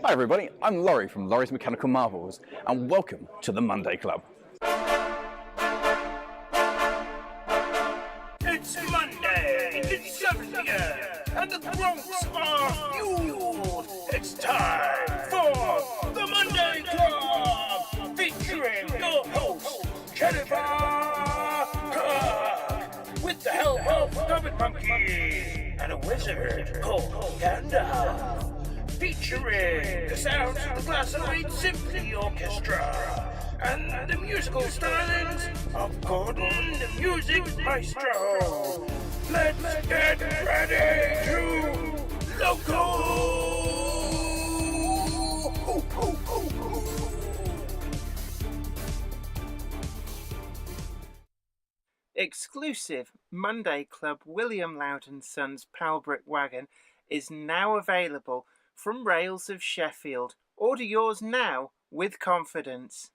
Hi everybody, I'm Laurie from Laurie's Mechanical Marvels, and welcome to the Monday Club. It's Monday, it's 7 and the Bronx are fueled. It's time for the Monday Club, featuring your host, Jennifer Kirk, with the help of Stubborn Monkey and a wizard called Gandalf. Featuring the sounds of the Glastonbury Symphony Orchestra and the musical stylings of Gordon, the Music Maestro. Let's get ready to Loco! Exclusive Monday Club William Loudon Sons Palbrick Wagon is now available from Rails of Sheffield. Order yours now with confidence.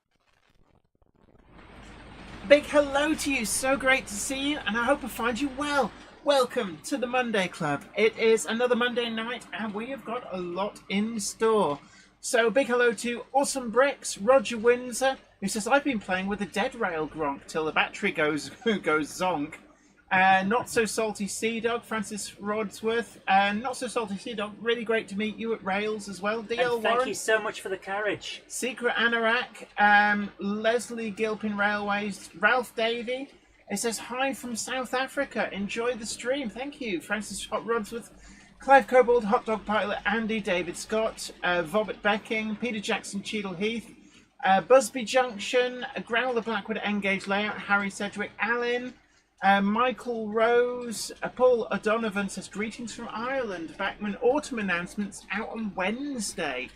Big hello to you, so great to see you, and I hope I find you well. Welcome to the Monday Club. It is another Monday night and we have got a lot in store. So big hello to Awesome Bricks, Roger Windsor, who says, I've been playing with a dead rail gronk till the battery goes zonk. Not So Salty Sea Dog, Francis Rodsworth, and Not So Salty Sea Dog, really great to meet you at Rails as well. DL and thank you so much for the carriage. Secret Anorak, Leslie Gilpin Railways, Ralph Davey. It says, hi from South Africa, enjoy the stream. Thank you. Francis Rodsworth, Clive Cobold, Hot Dog Pilot, Andy, David Scott, Vobert Becking, Peter Jackson, Cheadle Heath, Busby Junction, Growler Blackwood, Engage Layout, Harry Sedgwick, Alan, Michael Rose, Paul O'Donovan says, greetings from Ireland. Backman, autumn announcements out on Wednesday.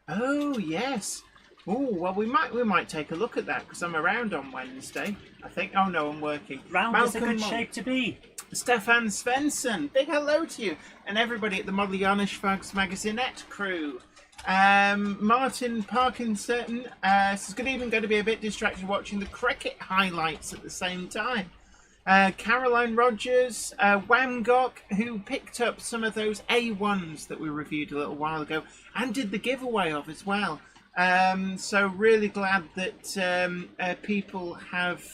Oh, yes. Oh, well, we might take a look at that because I'm around on Wednesday, I think. Oh, no, I'm working. Round is a good shape to be. Stefan Svensson, big hello to you. And everybody at the Modelianish Fags Magazinette crew. Martin Parkinson says, good evening, going to be a bit distracted watching the cricket highlights at the same time. Caroline Rogers, Wamgok, who picked up some of those A1s that we reviewed a little while ago and did the giveaway of as well. So really glad that people have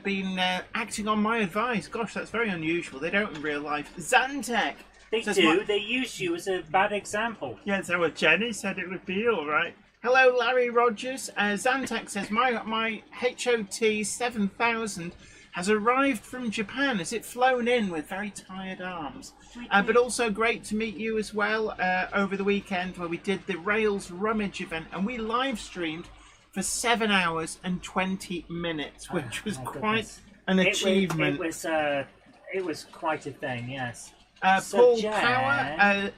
been acting on my advice. Gosh, that's very unusual. They don't in real life. Zantek. They do. They use you as a bad example. Yeah, so what Jenny said it would be all right. Hello, Larry Rogers. Zantek says, my HOT 7000 has arrived from Japan. Has it flown in with very tired arms? But also great to meet you as well over the weekend where we did the Rails Rummage event and we live streamed for 7 hours and 20 minutes, which was quite an achievement. It was quite a thing, yes. Paul Power,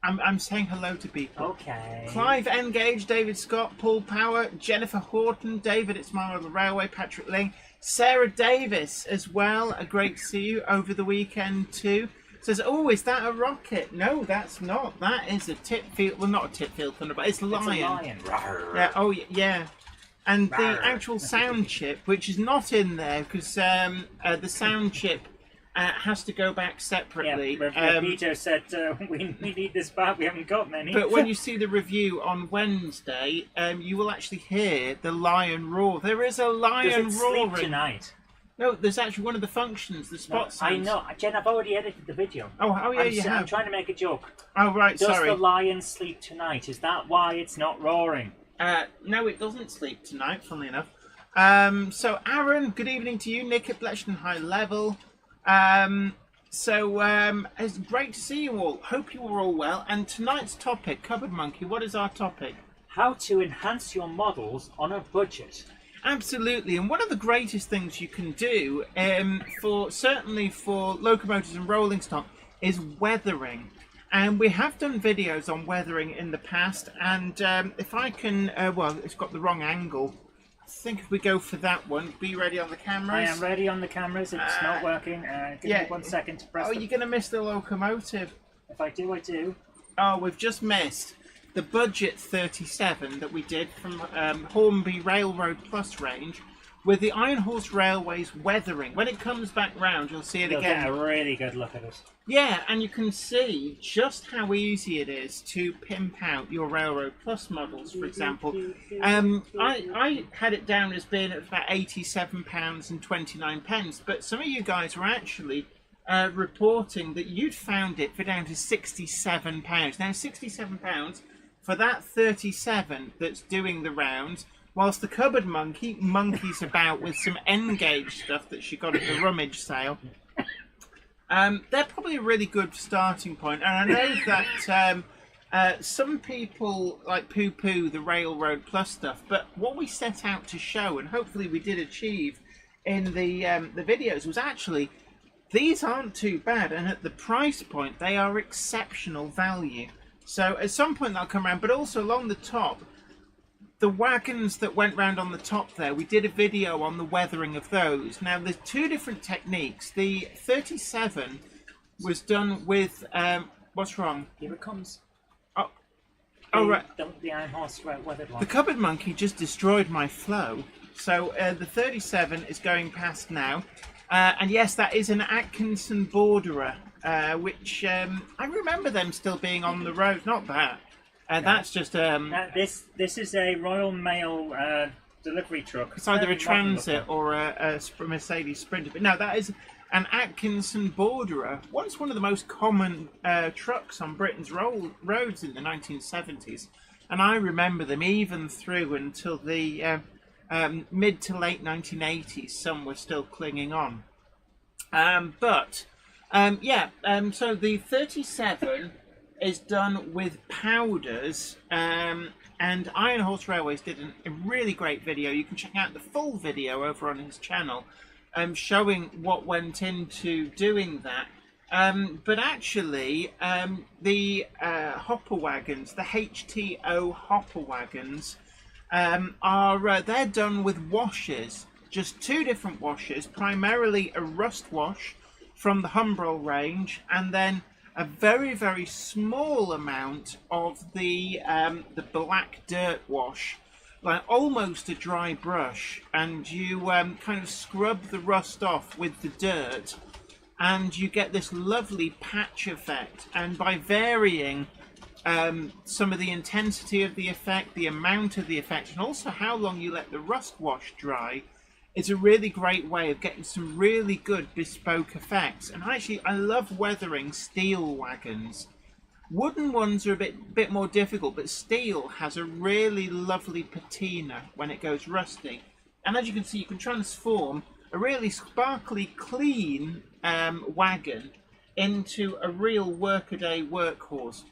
I'm saying hello to people. Okay. Clive Engage, David Scott, Paul Power, Jennifer Horton, David at Smile on the Railway, Patrick Ling, Sarah Davis as well. Great to see you over the weekend too. Says, oh, is that a rocket? No, that's not. That is a Titfield. Well, not a Titfield Thunder, but it's a lion. It's a lion. Yeah. Oh, yeah. And the actual sound chip, which is not in there because the sound chip has to go back separately. Yeah, Rapido said we need this back. We haven't got many. But when you see the review on Wednesday, you will actually hear the lion roar. There is a lion Does it roaring sleep tonight. No, there's actually one of the functions, the spot sounds. I know, Jen. I've already edited the video. Oh, yeah, you have. I'm trying to make a joke. Oh, right. Sorry. Does the lion sleep tonight? Is that why it's not roaring? No, it doesn't sleep tonight. Funnily enough. So, Aaron, good evening to you. Nick at Bletchton High Level. It's great to see you all. Hope you are all well. And tonight's topic, Cupboard Monkey, what is our topic? How to enhance your models on a budget. Absolutely, and one of the greatest things you can do, certainly for locomotives and rolling stock, is weathering. And we have done videos on weathering in the past, and if I can, well, it's got the wrong angle. I think if we go for that one, be ready on the cameras. I am ready on the cameras. It's not working. Give me 1 second to press. Oh, you're going to miss the locomotive. If I do, I do. Oh, we've just missed the budget 37 that we did from Hornby Railroad Plus range with the Iron Horse Railways weathering. When it comes back round, you'll see it You'll again. get a really good look at it. Yeah, and you can see just how easy it is to pimp out your Railroad Plus models, for example. I had it down as being at about £87.29, but some of you guys were actually reporting that you'd found it for down to £67. Now, £67 for that 37 that's doing the rounds, whilst the Cupboard Monkey monkeys about with some N-gauge stuff that she got at the rummage sale. They're probably a really good starting point, and I know that some people like poo-poo the Railroad Plus stuff, but what we set out to show, and hopefully we did achieve in the videos, was actually these aren't too bad, and at the price point they are exceptional value. So at some point that'll come around, but also along the top, the wagons that went round on the top there, we did a video on the weathering of those. Now, there's two different techniques. The 37 was done with... what's wrong? Here it comes. Oh, right. The Iron Horse weathered one. The Cupboard Monkey just destroyed my flow. So the 37 is going past now. And yes, that is an Atkinson Borderer, which I remember them still being on the road. Not that. That's just this is a Royal Mail delivery truck. It's either a Transit or a Mercedes Sprinter. But no, that is an Atkinson Borderer. Once one of the most common trucks on Britain's roads in the 1970s. And I remember them even through until the mid to late 1980s. Some were still clinging on. So the 37... is done with powders, and Iron Horse Railways did a really great video. You can check out the full video over on his channel, showing what went into doing that. But actually, the hopper wagons, the HTO hopper wagons, they're done with washes, just two different washes, primarily a rust wash from the Humbrol range, and then a very, very small amount of the black dirt wash, like almost a dry brush, and you kind of scrub the rust off with the dirt, and you get this lovely patch effect. And by varying some of the intensity of the effect, the amount of the effect, and also how long you let the rust wash dry, it's a really great way of getting some really good bespoke effects. And actually, I love weathering steel wagons. Wooden ones are a bit more difficult, but steel has a really lovely patina when it goes rusty. And as you can see, you can transform a really sparkly, clean wagon into a real workaday workhorse.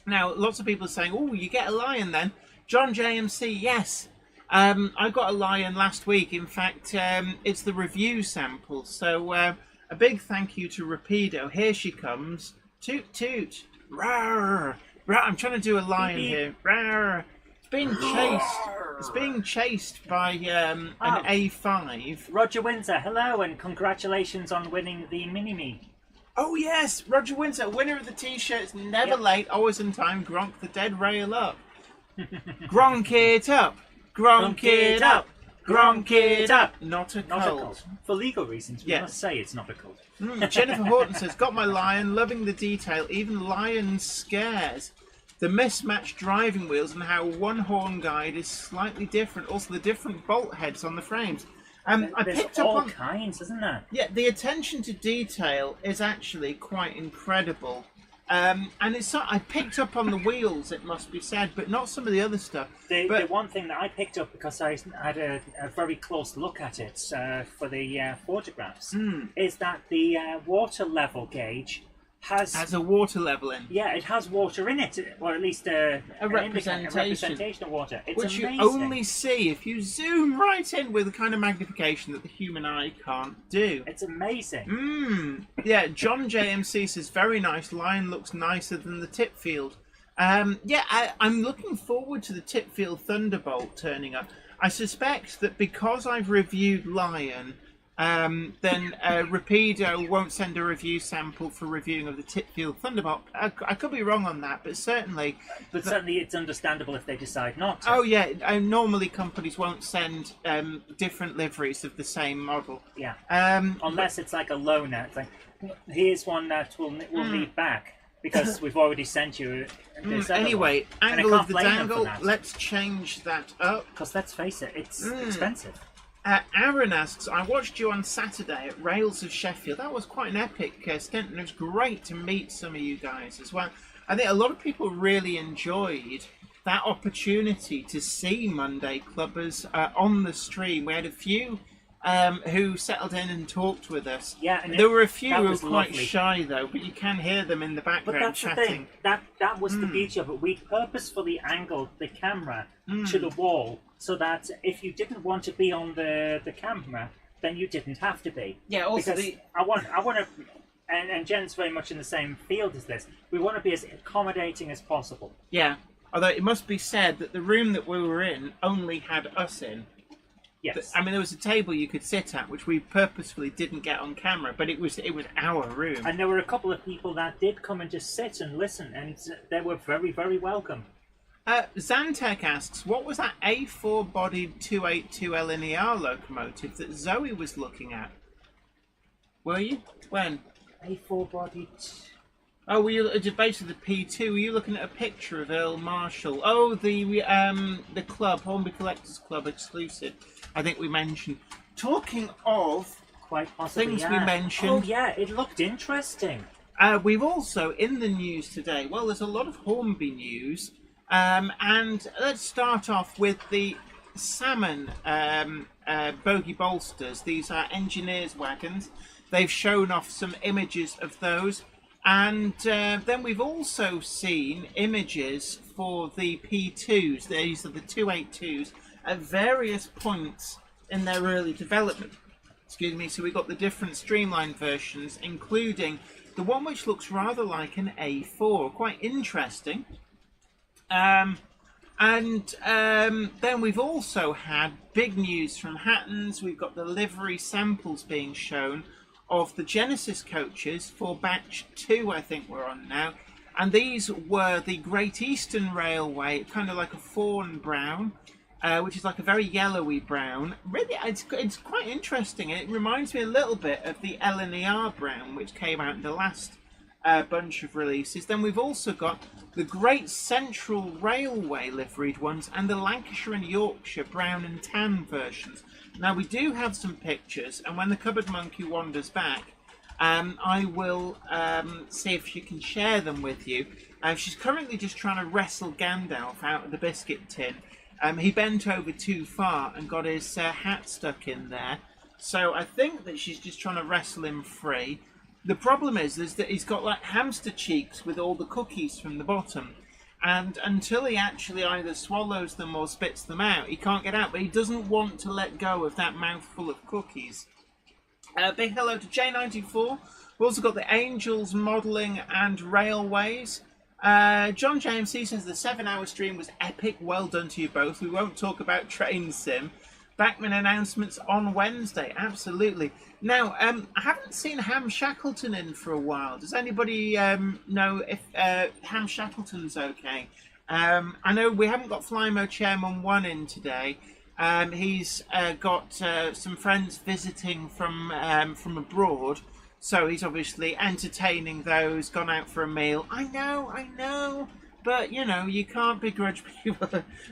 Now, lots of people are saying, oh, you get a Lion then. John JMC, yes. I got a Lion last week. In fact, it's the review sample. So a big thank you to Rapido. Here she comes. Toot toot. Rawr. Rawr. I'm trying to do a Lion here. Rawr. It's being chased. It's being chased by an A5. Roger Windsor, hello, and congratulations on winning the Mini-Me. Oh yes, Roger Windsor, winner of the T-shirts, never late, always in time. Gronk the dead rail up. Gronk it up. Gronk it up! Gronk it up! Not a cult. For legal reasons, we must say it's not a cult. Jennifer Horton says, got my Lion, loving the detail, even Lion scares. The mismatched driving wheels and how one horn guide is slightly different. Also, the different bolt heads on the frames. I picked up all on kinds, isn't there? Yeah, the attention to detail is actually quite incredible. And it's I picked up on the wheels, it must be said, but not some of the other stuff. The one thing that I picked up, because I had a very close look at it for the photographs, is that the water level gauge has a water level in. Yeah, it has water in it, or at least a representation of water. It's which amazing. You only see if you zoom right in with the kind of magnification that the human eye can't do. It's amazing. Yeah, John JMC says, very nice. Lion looks nicer than the Tipfield. I'm looking forward to the Tipfield Thunderbolt turning up. I suspect that because I've reviewed Lion, then Rapido won't send a review sample for reviewing of the Titfield Thunderbolt. I could be wrong on that, but certainly... But certainly it's understandable if they decide not to. Oh, yeah. Normally companies won't send different liveries of the same model. Yeah. Unless it's like a loaner. It's like, here's one that we'll need back because we've already sent you this other Anyway, one. angle of the dangle, let's change that up. Because let's face it, it's expensive. Aaron asks, I watched you on Saturday at Rails of Sheffield. That was quite an epic stint, and it was great to meet some of you guys as well. I think a lot of people really enjoyed that opportunity to see Monday Clubbers on the stream. We had a few who settled in and talked with us. Yeah, and there were a few who were quite lovely. shy though, but you can hear them in the background but that's chatting. The thing. That was the beauty of it. We purposefully angled the camera to the wall so that if you didn't want to be on the camera, then you didn't have to be. Yeah, also because I want to, and Jen's very much in the same field as this. We want to be as accommodating as possible. Yeah, although it must be said that the room that we were in only had us in. Yes. I mean, there was a table you could sit at, which we purposefully didn't get on camera, but it was our room. And there were a couple of people that did come and just sit and listen, and they were very, very welcome. Zantec asks, what was that A4-bodied 282 LNER locomotive that Zoe was looking at? Were you? When? A4-bodied... Oh, were you basically the P2? Were you looking at a picture of Earl Marshall? Oh, the club, Hornby Collectors Club exclusive. I think we mentioned. Talking of quite possibly, things we mentioned. Oh yeah, it looked interesting. We've also in the news today. Well, there's a lot of Hornby news, and let's start off with the Salmon bogie bolsters. These are engineers' wagons. They've shown off some images of those. And then we've also seen images for the P2s, these are the 282s, at various points in their early development. Excuse me, so we've got the different streamlined versions, including the one which looks rather like an A4, quite interesting. And then we've also had big news from Hattons. We've got the livery samples being shown of the Genesis coaches for batch 2, I think we're on now. And these were the Great Eastern Railway, kind of like a fawn brown, which is like a very yellowy brown. Really, it's quite interesting. It reminds me a little bit of the LNER brown, which came out in the last bunch of releases. Then we've also got the Great Central Railway liveried ones and the Lancashire and Yorkshire brown and tan versions. Now, we do have some pictures, and when the Cupboard Monkey wanders back, I will see if she can share them with you. She's currently just trying to wrestle Gandalf out of the biscuit tin. He bent over too far and got his hat stuck in there. So I think that she's just trying to wrestle him free. The problem is that he's got like hamster cheeks with all the cookies from the bottom. And until he actually either swallows them or spits them out, he can't get out. But he doesn't want to let go of that mouthful of cookies. Big hello to J94. We've also got the Angels Modelling and Railways. John JMC says the 7-hour stream was epic. Well done to you both. We won't talk about Train Sim. Backman announcements on Wednesday. Absolutely. Now, I haven't seen Ham Shackleton in for a while. Does anybody know if Ham Shackleton's okay? I know we haven't got Flymo Chairman 1 in today. He's got some friends visiting from abroad. So he's obviously entertaining those, gone out for a meal. I know. But, you know, you can't begrudge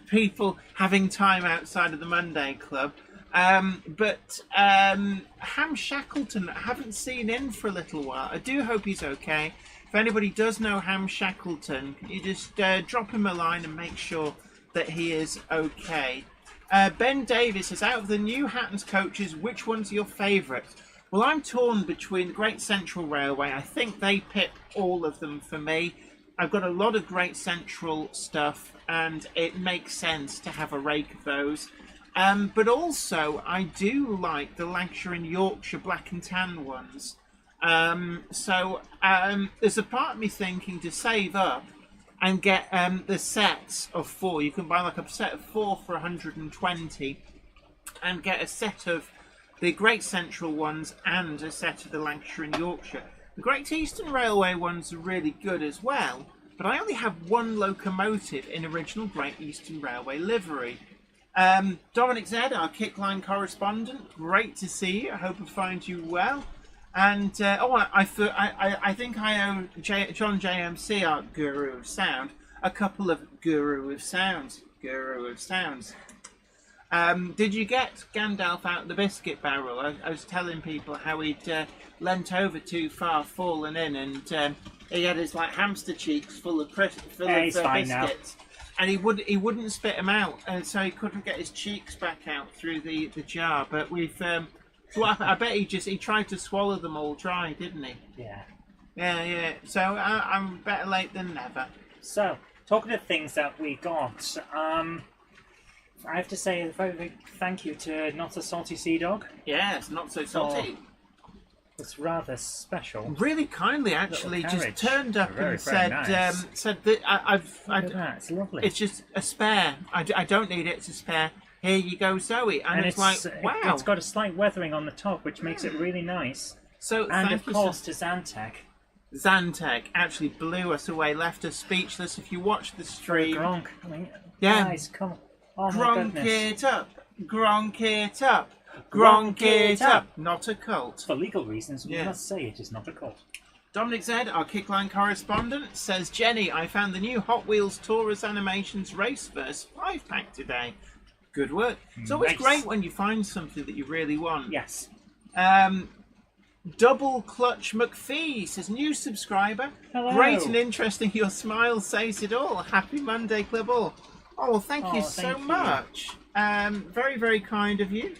people having time outside of the Monday Club. But Ham Shackleton, I haven't seen in for a little while. I do hope he's okay. If anybody does know Ham Shackleton, can you just drop him a line and make sure that he is okay? Ben Davis says, out of the new Hattons coaches, which one's your favourite? Well, I'm torn between Great Central Railway. I think they pit all of them for me. I've got a lot of Great Central stuff, and it makes sense to have a rake of those. But also, I do like the Lancashire and Yorkshire black and tan ones. So there's a part of me thinking to save up and get the sets of 4. You can buy like a set of 4 for 120 and get a set of the Great Central ones, and a set of the Lancashire and Yorkshire. The Great Eastern Railway ones are really good as well, but I only have one locomotive in original Great Eastern Railway livery. Dominic Z, our Kickline correspondent, great to see you. I hope I find you well. And I think I owe John JMC, our Guru of Sound, a couple of Guru of Sounds. Did you get Gandalf out of the biscuit barrel? I was telling people how he'd leant over too far, fallen in, and he had his like hamster cheeks full of biscuits, and he wouldn't spit them out, and so he couldn't get his cheeks back out through the jar. But we've I bet he tried to swallow them all dry, didn't he? Yeah. So I'm better late than never. So, talking of things that we got, I have to say a very big thank you to Not So Salty Sea Dog. Yes, Not So Salty. It's rather special. Really kindly, actually, just turned up and very nice. said that Look at that, it's lovely. It's just a spare. I don't need it. It's a spare. Here you go, Zoe. And it's like, wow. It's got a slight weathering on the top, which makes it really nice. So, and of course to Zantec. Zantec actually blew us away, left us speechless. If you watch the stream, Gronk. I mean, yeah, guys, come on. Oh, Gronk it up, Gronk it up, Gronk it up. Not a cult. For legal reasons, we must say it is not a cult. Dominic Z, our Kickline correspondent, says, Jenny, I found the new Hot Wheels Taurus Animations Raceverse 5-pack today. Good work. It's always great when you find something that you really want. Yes. Double Clutch McPhee says, new subscriber. Hello. Great and interesting. Your smile says it all. Happy Monday, Club All. Oh, well, thank you so much. Very, very kind of you.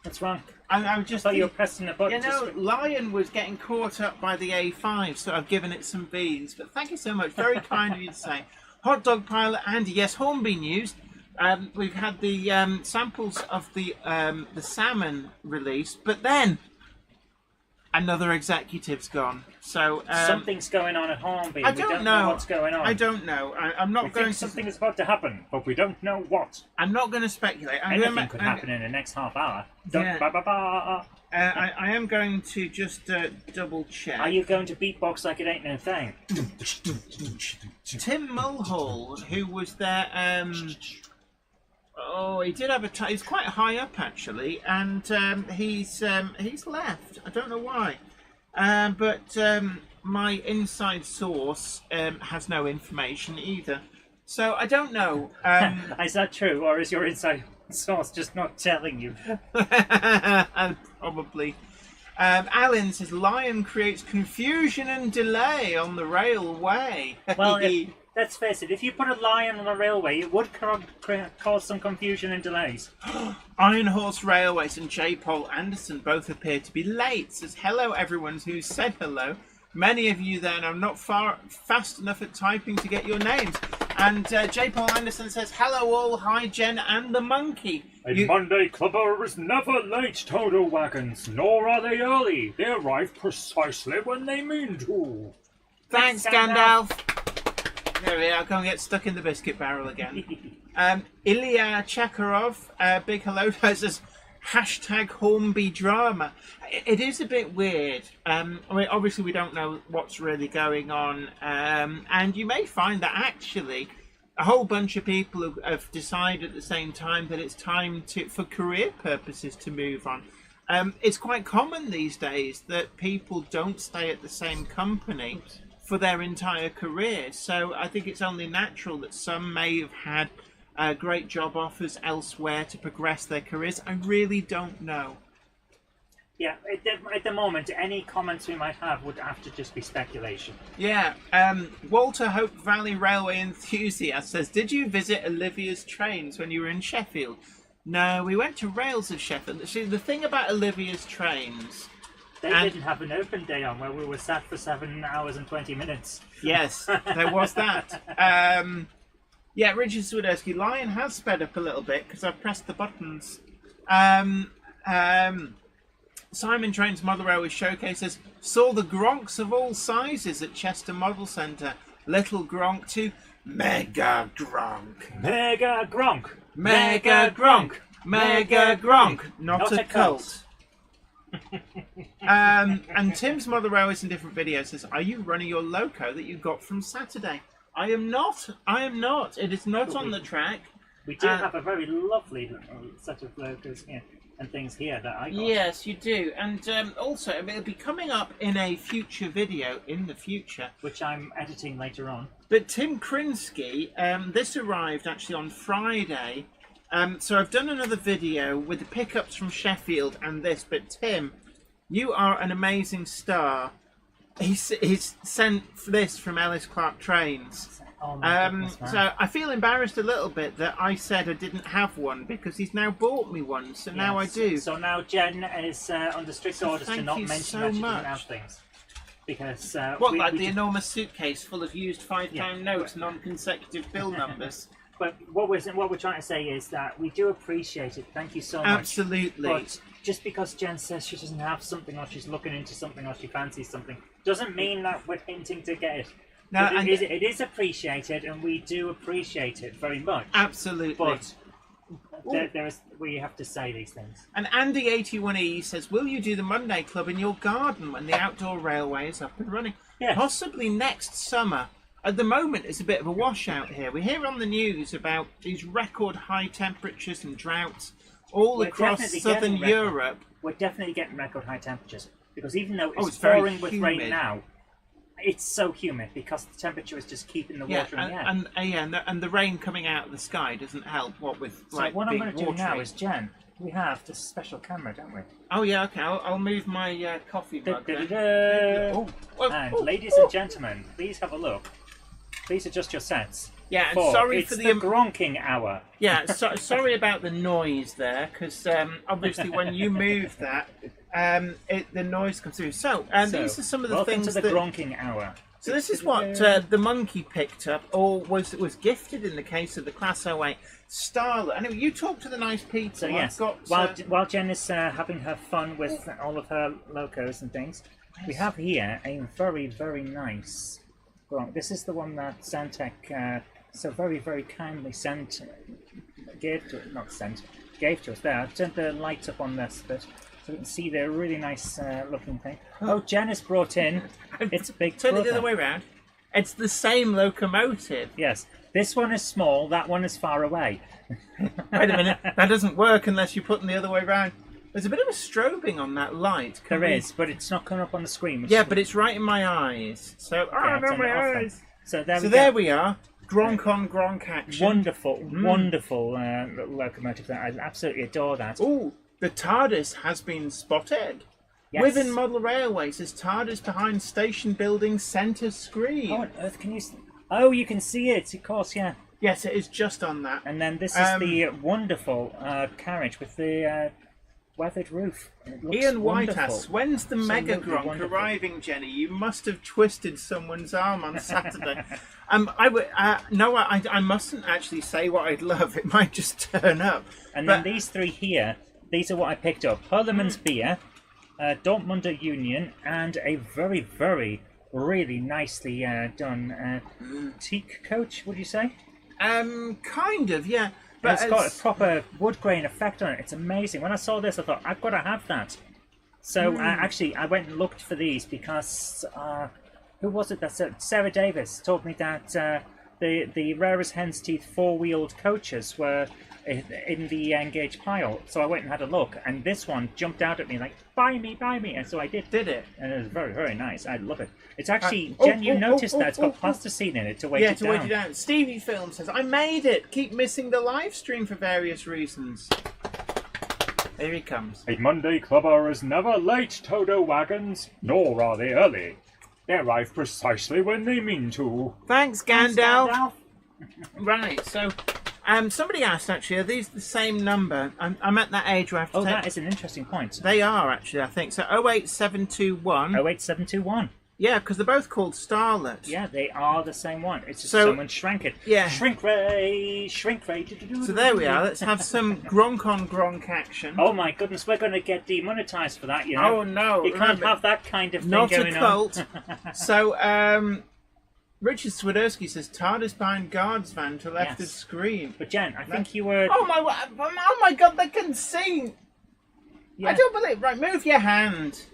What's wrong? I was just thought you were pressing the button. You know, Lion was getting caught up by the A5, so I've given it some beans. But thank you so much. Very kind of you to say. Hot Dog Pilot Andy, yes, Hornby News. We've had the samples of the salmon released, but then another executive's gone. So something's going on at Hornby. I We don't know what's going on. I don't know. I'm not going to. Something is about to happen, but we don't know what. I'm not going to speculate. Anything could happen in the next half hour. I am going to just double check. Are you going to beatbox like it ain't no thing? Tim Mulhall, who was there. He did have he's quite high up actually, and he's left. I don't know why, but my inside source has no information either. So I don't know. Is that true, or is your inside source just not telling you? Probably. Alan says Lion creates confusion and delay on the railway. Well, let's face it, if you put a lion on a railway, it would cause some confusion and delays. Iron Horse Railways and J. Paul Anderson both appear to be late. Says hello everyone who said hello. Many of you then are not fast enough at typing to get your names. And J. Paul Anderson says hello all, hi Jen and the monkey. A Monday clubber is never late, Toto wagons, nor are they early. They arrive precisely when they mean to. Thanks, Gandalf. There we are. Go and get stuck in the biscuit barrel again. Ilya Chekarov, big hello, says hashtag Hornby drama. It is a bit weird. I mean, obviously we don't know what's really going on, and you may find that actually a whole bunch of people have decided at the same time that it's time for career purposes to move on. It's quite common these days that people don't stay at the same company for their entire career. So I think it's only natural that some may have had great job offers elsewhere to progress their careers. I really don't know. Yeah, at the moment, any comments we might have would have to just be speculation. Yeah, Walter Hope Valley Railway enthusiast says, did you visit Olivia's trains when you were in Sheffield? No, we went to Rails of Sheffield. See, the thing about Olivia's trains... They didn't have an open day on where we were sat for 7 hours and 20 minutes. Yes, there was that. Yeah, Richard Swiderski, Lion has sped up a little bit because I've pressed the buttons. Simon Trains Model Railway Showcases saw the Gronks of all sizes at Chester Model Centre. Little Gronk to Mega Gronk. Mega Gronk. Mega Gronk. Mega Gronk, not a cult. And Tim's Mother Railways in different videos says, "Are you running your loco that you got from Saturday?" I am not. I am not. It is not on the track. We do have a very lovely set of locos here and things here that I got. Yes, you do. And also, it'll be coming up in a future video in the future, which I'm editing later on. But Tim Krinsky, this arrived actually on Friday. So I've done another video with the pickups from Sheffield and this. But Tim, you are an amazing star. He's sent this from Ellis Clark Trains. Oh my goodness, man. So I feel embarrassed a little bit that I said I didn't have one because he's now bought me one. So now I do. So now Jen is under strict orders to not mention so that she much. didn't have things. Because the enormous suitcase full of used £5 notes, non-consecutive bill numbers. But what we're trying to say is that we do appreciate it. Thank you so much. Absolutely. But just because Jen says she doesn't have something, or she's looking into something, or she fancies something, doesn't mean that we're hinting to get it. No, it is appreciated, and we do appreciate it very much. Absolutely. But we have to say these things. And Andy81E says, "Will you do the Monday Club in your garden when the outdoor railway is up and running?" Yes. Possibly next summer. At the moment, it's a bit of a washout here. We hear on the news about these record high temperatures and droughts all across southern Europe. We're definitely getting record high temperatures because even though it's very pouring with humid. rain now, it's so humid because the temperature is just keeping the water in the air. And the rain coming out of the sky doesn't help. What with so what I'm going to do now is, Jen, we have this special camera, don't we? Oh yeah, okay. I'll move my coffee mug. Ladies and gentlemen, please have a look. Please adjust your sets. Yeah, and sorry it's for the gronking hour. Yeah, sorry about the noise there, because obviously when you move that, the noise comes through. So, these are some of the things to the gronking hour. So this is what the monkey picked up, or was gifted in the case of the Class 08 Starlet. Anyway, you talk to the nice people. So yes, while Jen is having her fun with all of her locos and things, we have here a very, very nice gronk. This is the one that Santec so very, very kindly gave to us there. I've turned the lights up on this bit so we can see the really nice looking thing. Oh, Jen has brought in. It's a big. Turn it the other way around. It's the same locomotive. Yes, this one is small. That one is far away. Wait a minute. That doesn't work unless you put them the other way around. There's a bit of a strobing on that light. There is, but it's not coming up on the screen. Yeah, but it's right in my eyes. So, my eyes. So there we are. Gronk on Gronk action. Wonderful little locomotive. I absolutely adore that. Oh, the TARDIS has been spotted. Yes. Within Model Railways is TARDIS behind station building centre screen. How on earth can you... Oh, you can see it, of course, yeah. Yes, it is just on that. And then this is the wonderful carriage with the weathered roof. Ian White asks, when's the Mega Gronk arriving, Jenny? You must have twisted someone's arm on Saturday. I mustn't actually say what I'd love. It might just turn up. And then these three here, these are what I picked up. Hurleman's Beer, Dortmunder Union, and a very, very, really nicely done teak coach, would you say? Kind of, yeah. But it's got a proper wood grain effect on it. It's amazing. When I saw this, I thought, I've got to have that. So actually, I went and looked for these because who was it that said? Sarah Davis told me that the rarest hen's teeth four-wheeled coaches were in the engaged pile. So I went and had a look, and this one jumped out at me like, buy me, and so I did. Did it? And it was very, very nice. I love it. It's actually, Jen, you noticed that it's got plasticine in it to weight it down. Yeah, to weight it down. Stevie Film says, I made it. Keep missing the live stream for various reasons. Here he comes. A Monday clubber is never late, Toto wagons, nor are they early. They arrive precisely when they mean to. Thanks, Gandalf. Right, so somebody asked, actually, are these the same number? I'm at that age where I have to take... that is an interesting point. They are, actually, I think. So 08721. 08721. Yeah, because they're both called Starlet. Yeah, they are the same one. It's just someone shrank it. Yeah. Shrink ray. So there we are. Let's have some Gronk on Gronk action. Oh my goodness, we're going to get demonetized for that, you know. Oh no. You can't have that kind of thing going on. Not a cult. So, Richard Swiderski says TARDIS behind guards van to left of screen. But Jen, I think you were... Oh my god, they can see! Yeah. I don't believe... Right, move your hand.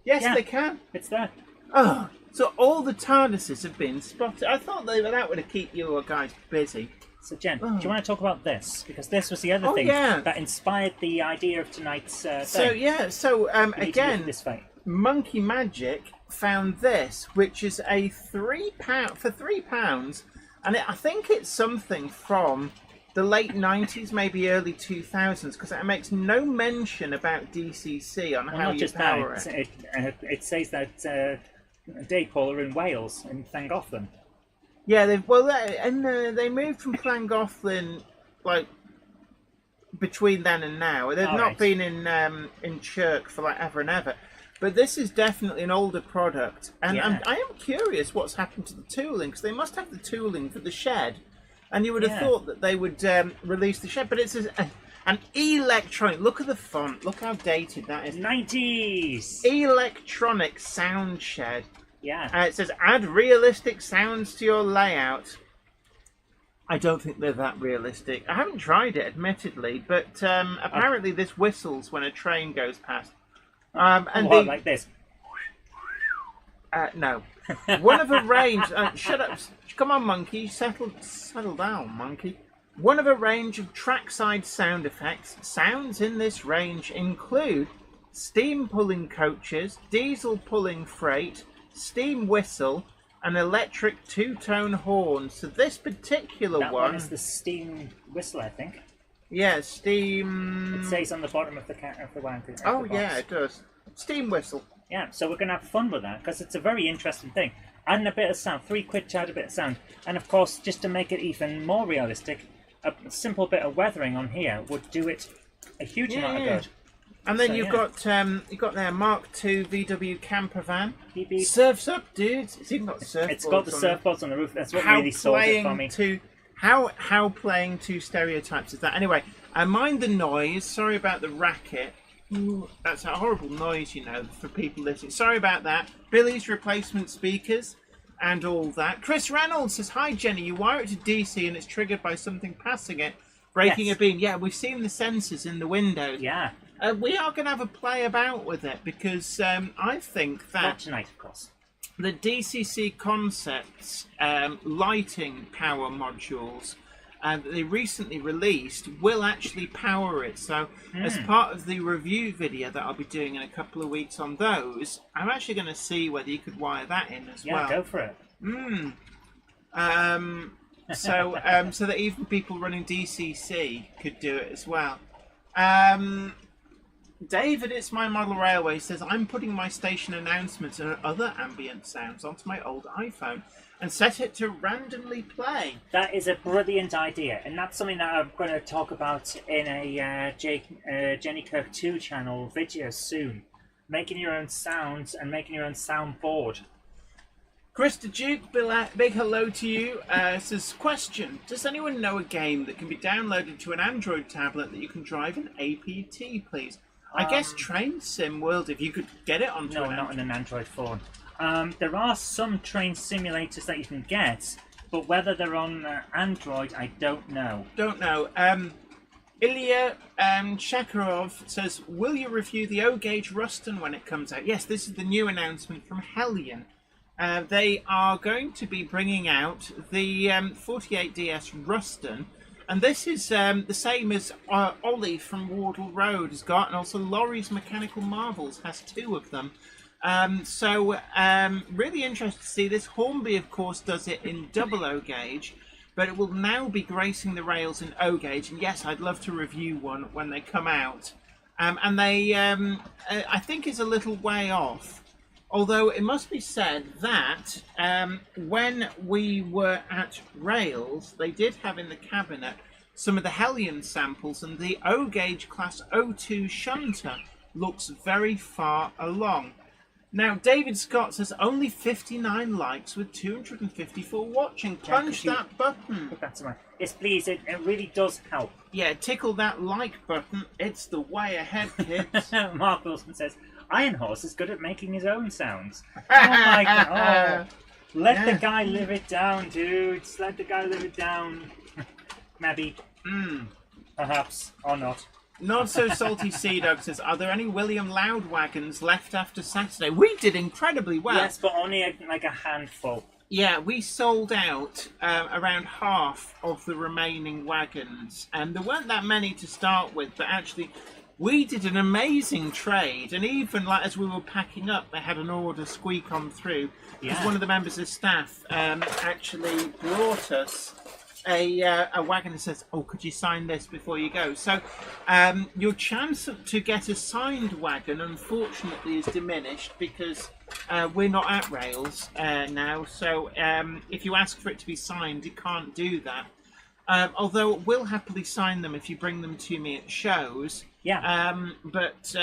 Yes, they can. It's there. Oh, so all the TARDISes have been spotted. I thought that would keep you guys busy. So Jen, do you want to talk about this? Because this was the other thing that inspired the idea of tonight's thing. So again, this fight. Monkey Magic found this, which is a £3 for £3, and I think it's something from the late 90s, maybe early 2000s, because it makes no mention about DCC on how you power it. It says that Dave Paul are in Wales in Llangollen. Yeah, they moved from Llangollen like between then and now. They've not been in Chirk for like ever and ever. But this is definitely an older product, and I am curious what's happened to the tooling, because they must have the tooling for the shed, and you would have thought that they would release the shed. But it's an electronic. Look at the font. Look how dated that is. 90s. Electronic sound shed. Yeah. It says add realistic sounds to your layout. I don't think they're that realistic. I haven't tried it, admittedly, but apparently this whistles when a train goes past. Like this? No. One of a range... shut up. Come on, monkey. Settle down, monkey. One of a range of trackside sound effects. Sounds in this range include steam pulling coaches, diesel pulling freight, steam whistle, and electric two-tone horn. So this particular that one is the steam whistle, I think. Yeah, steam... It says on the bottom of the wagon. Oh, yeah, it does. Steam whistle. Yeah, so we're going to have fun with that, because it's a very interesting thing. Adding a bit of sound, £3 to add a bit of sound. And of course, just to make it even more realistic, a simple bit of weathering on here would do it a huge amount of good. And then you've got their Mark II VW camper van. Surfs up, dudes. It's even got surfboards. It's got the surfboards on the roof. That's what really sold it for me. How playing to stereotypes is that? Anyway, I mind the noise. Sorry about the racket. Ooh, that's a horrible noise, you know, for people listening. Sorry about that. Billy's replacement speakers and all that. Chris Reynolds says, "Hi Jenny, you wire it to DC and it's triggered by something passing it, breaking a beam." Yeah, we've seen the sensors in the windows. Yeah. We are going to have a play about with it, because I think that... Not tonight, of course. The DCC Concepts lighting power modules that they recently released will actually power it. So as part of the review video that I'll be doing in a couple of weeks on those, I'm actually going to see whether you could wire that in as well. Yeah, go for it. So that even people running DCC could do it as well. David, It's My Model Railway says, "I'm putting my station announcements and other ambient sounds onto my old iPhone and set it to randomly play." That is a brilliant idea, and that's something that I'm going to talk about in a Jenny Kirk 2 channel video soon. Making your own sounds and making your own soundboard. Krista Duke, big hello to you. Says, "Question, does anyone know a game that can be downloaded to an Android tablet that you can drive in APT, please?" I guess Train Sim World, if you could get it onto No, not on an Android phone. There are some train simulators that you can get, but whether they're on Android, I don't know. Ilya Shakarov says, "Will you review the O-Gauge Ruston when it comes out?" Yes, this is the new announcement from Hellion. They are going to be bringing out the 48DS Ruston. And this is the same as Ollie from Wardle Road has got, and also Laurie's Mechanical Marvels has 2 of them. Really interested to see this. Hornby, of course, does it in double O-Gauge, but it will now be gracing the rails in O-Gauge. And yes, I'd love to review one when they come out. And they, I think, is a little way off. Although it must be said that when we were at Rails, they did have in the cabinet some of the Hellion samples, and the O-Gauge Class 02 shunter looks very far along. Now, David Scott says, "Only 59 likes with 254 watching. Punch that button." That's right. Yes, please. It really does help. Yeah, tickle that like button. It's the way ahead, kids. Mark Wilson says, "Iron Horse is good at making his own sounds." Oh my god! Let the guy live it down, dudes. Let the guy live it down. Maybe. Perhaps. Or not. Not so salty Sea Dog says, are there any William Loud wagons left after Saturday? We did incredibly well. Yes, but only like a handful. Yeah, we sold out around half of the remaining wagons. And there weren't that many to start with, but actually we did an amazing trade. And even like as we were packing up, they had an order squeak on through. Because one of the members of staff actually brought us a wagon that says, oh, could you sign this before you go? So your chance to get a signed wagon, unfortunately, is diminished because we're not at Rails now. So if you ask for it to be signed, you can't do that. Although we'll happily sign them if you bring them to me at shows. Yeah. But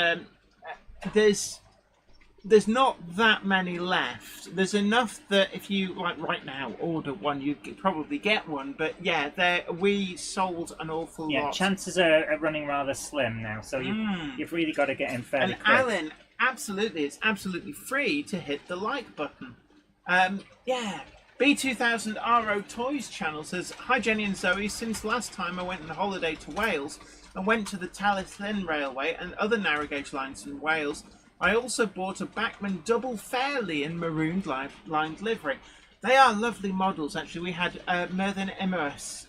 there's not that many left. There's enough that if you, like right now, order one, you could probably get one. But yeah, we sold an awful lot. Yeah, chances are running rather slim now, so you've really got to get in fairly And quick. Alan, absolutely, it's absolutely free to hit the like button. Yeah. B2000 RO Toys channel says, hi Jenny and Zoe, since last time I went on holiday to Wales and went to the Talith Llyn Railway and other narrow gauge lines in Wales, I also bought a Bachmann double fairly in marooned lined livery. They are lovely models, actually. We had Merthin Emmerus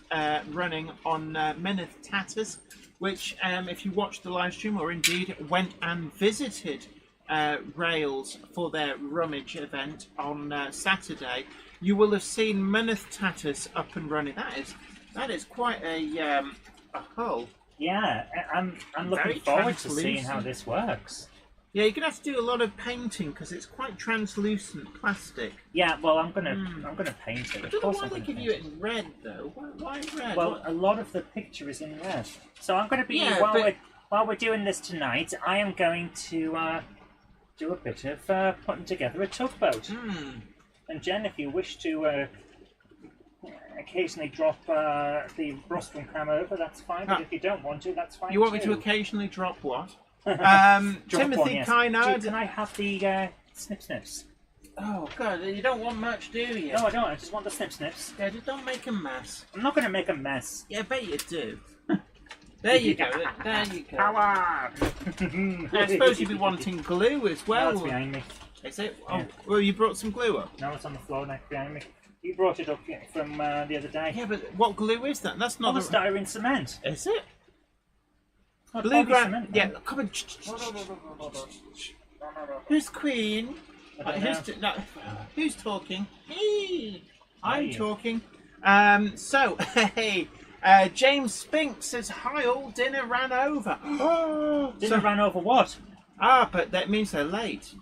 running on Myneth Tatters, which, if you watched the live stream or indeed went and visited Rails for their rummage event on Saturday, you will have seen Myneth Tatters up and running. That is quite a hull. Yeah, I'm looking forward to seeing how this works. Yeah, you're gonna have to do a lot of painting because it's quite translucent plastic. Yeah, well, I'm gonna paint it. I don't know why they give you it in red though. Why red? Well, a lot of the picture is in red, so I'm gonna be while we're doing this tonight. I am going to do a bit of putting together a tugboat. And Jen, if you wish to occasionally drop the rostrum cam over, that's fine. But if you don't want to, that's fine. You want me to occasionally drop what? Timothy one, yes. Kynard. Can I have the snip snips? Oh god, you don't want much, do you? No, I don't. I just want the snip snips. Yeah, just don't make a mess. I'm not going to make a mess. Yeah, I bet you do. There you go. There you go. Power! I suppose you'd be wanting glue as well. No, it's behind me. Is it? Yeah. Oh, well, you brought some glue up. No, it's on the floor next behind me. You brought it up from the other day. Yeah, but what glue is that? That's not Polystyrene cement. Is it? Not Blue cement. Yeah, come on. Who's Queen? I don't know. Who's talking? Me. I'm you? talking. So, hey, James Spink says, hi, all dinner ran over. Dinner ran over what? But that means they're late.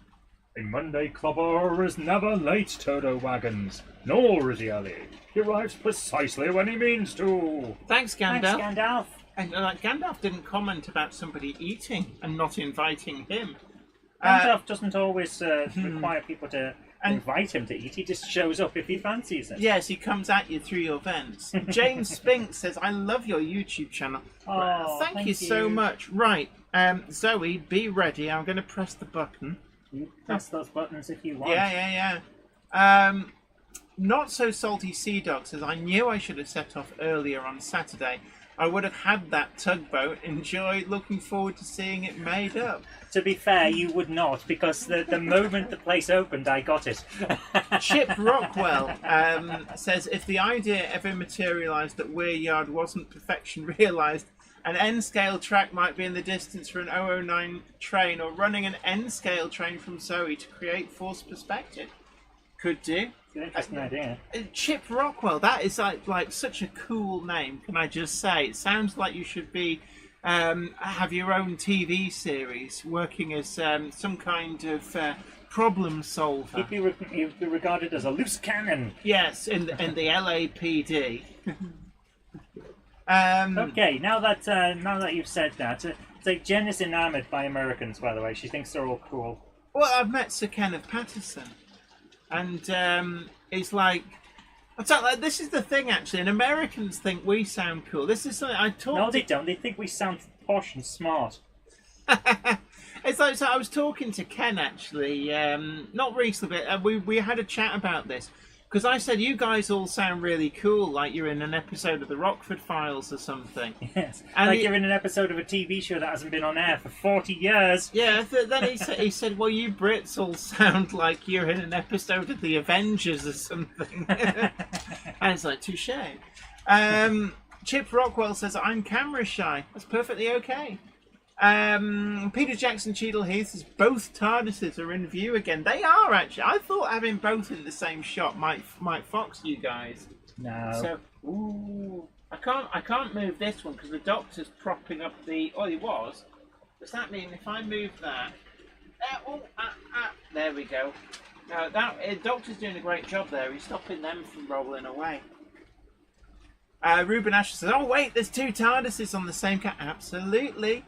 A Monday clubber is never late, Toto Wagons. Nor is he early. He arrives precisely when he means to. Thanks, Gandalf. Thanks, Gandalf. And Gandalf didn't comment about somebody eating and not inviting him. Gandalf doesn't always require people to invite him to eat. He just shows up if he fancies it. Yes, he comes at you through your vents. James Spink says, I love your YouTube channel. Oh, thank you so much. Right, Zoe, be ready. I'm going to press the button. You press those buttons if you want. Yeah. Not so salty Sea Dog says, I knew I should have set off earlier on Saturday. I would have had that tugboat. Looking forward to seeing it made up. To be fair, you would not, because the moment the place opened, I got it. Chip Rockwell says, if the idea ever materialised that Weir Yard wasn't perfection realised, an N-scale track might be in the distance for an 009 train, or running an N-scale train from Zoe to create forced perspective. Could do. It's an interesting idea. Chip Rockwell, that is like such a cool name, can I just say? It sounds like you should be have your own TV series, working as some kind of problem solver. He'd be regarded as a loose cannon. Yes, in the LAPD. Okay, now that you've said that, it's like Jen is enamoured by Americans, by the way. She thinks they're all cool. Well, I've met Sir Kenneth Patterson, and it's like, this is the thing actually, and Americans think we sound cool. This is something I talk. No, they don't. They think we sound posh and smart. It's like, so I was talking to Ken actually, not recently, but we had a chat about this. Because I said, you guys all sound really cool, like you're in an episode of the Rockford Files or something. Yes, And like you're in an episode of a TV show that hasn't been on air for 40 years. Yeah, then he said, well, you Brits all sound like you're in an episode of the Avengers or something. And it's like, touche. Chip Rockwell says, I'm camera shy. That's perfectly okay. Peter Jackson Cheadle Heath says, both TARDISes are in view again. They are, actually. I thought having both in the same shot might fox you guys. No. So, ooh, I can't move this one because the Doctor's propping up the. Oh, he was. Does that mean if I move that? There we go. Now that Doctor's doing a great job there. He's stopping them from rolling away. Ruben Asher says, "Oh wait, there's two TARDISes on the same cat." Absolutely.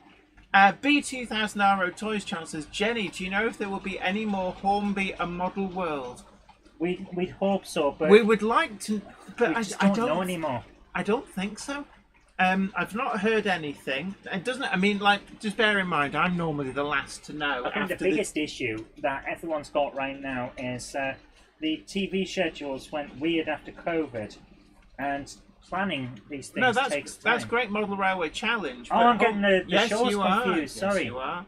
B2000RO Toys channel says, Jenny, do you know if there will be any more Hornby A Model World? We'd hope so, but we would like to, but we just I don't don't know anymore. I don't think so. I've not heard anything. It doesn't. I mean, like, just bear in mind, I'm normally the last to know. I think the biggest issue that everyone's got right now is the TV schedules went weird after COVID, and planning these things takes time. That's Great Model Railway Challenge. Oh, I'm getting the yes, shows you confused. Are. Sorry. Yes, you are.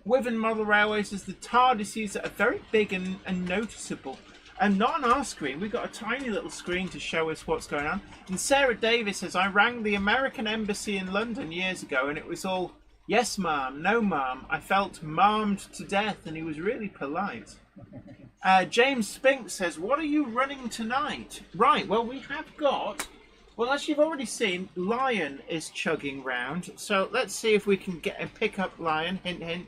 Wiven Model Railways is the TARDISes that are very big and noticeable. And not on our screen. We've got a tiny little screen to show us what's going on. And Sarah Davis says, I rang the American Embassy in London years ago and it was all, yes, ma'am, no, ma'am. I felt marmed to death, and he was really polite. James Spink says, what are you running tonight? Right, well, we have got... Well, as you've already seen, Lion is chugging round. So let's see if we can pick up Lion. Hint, hint.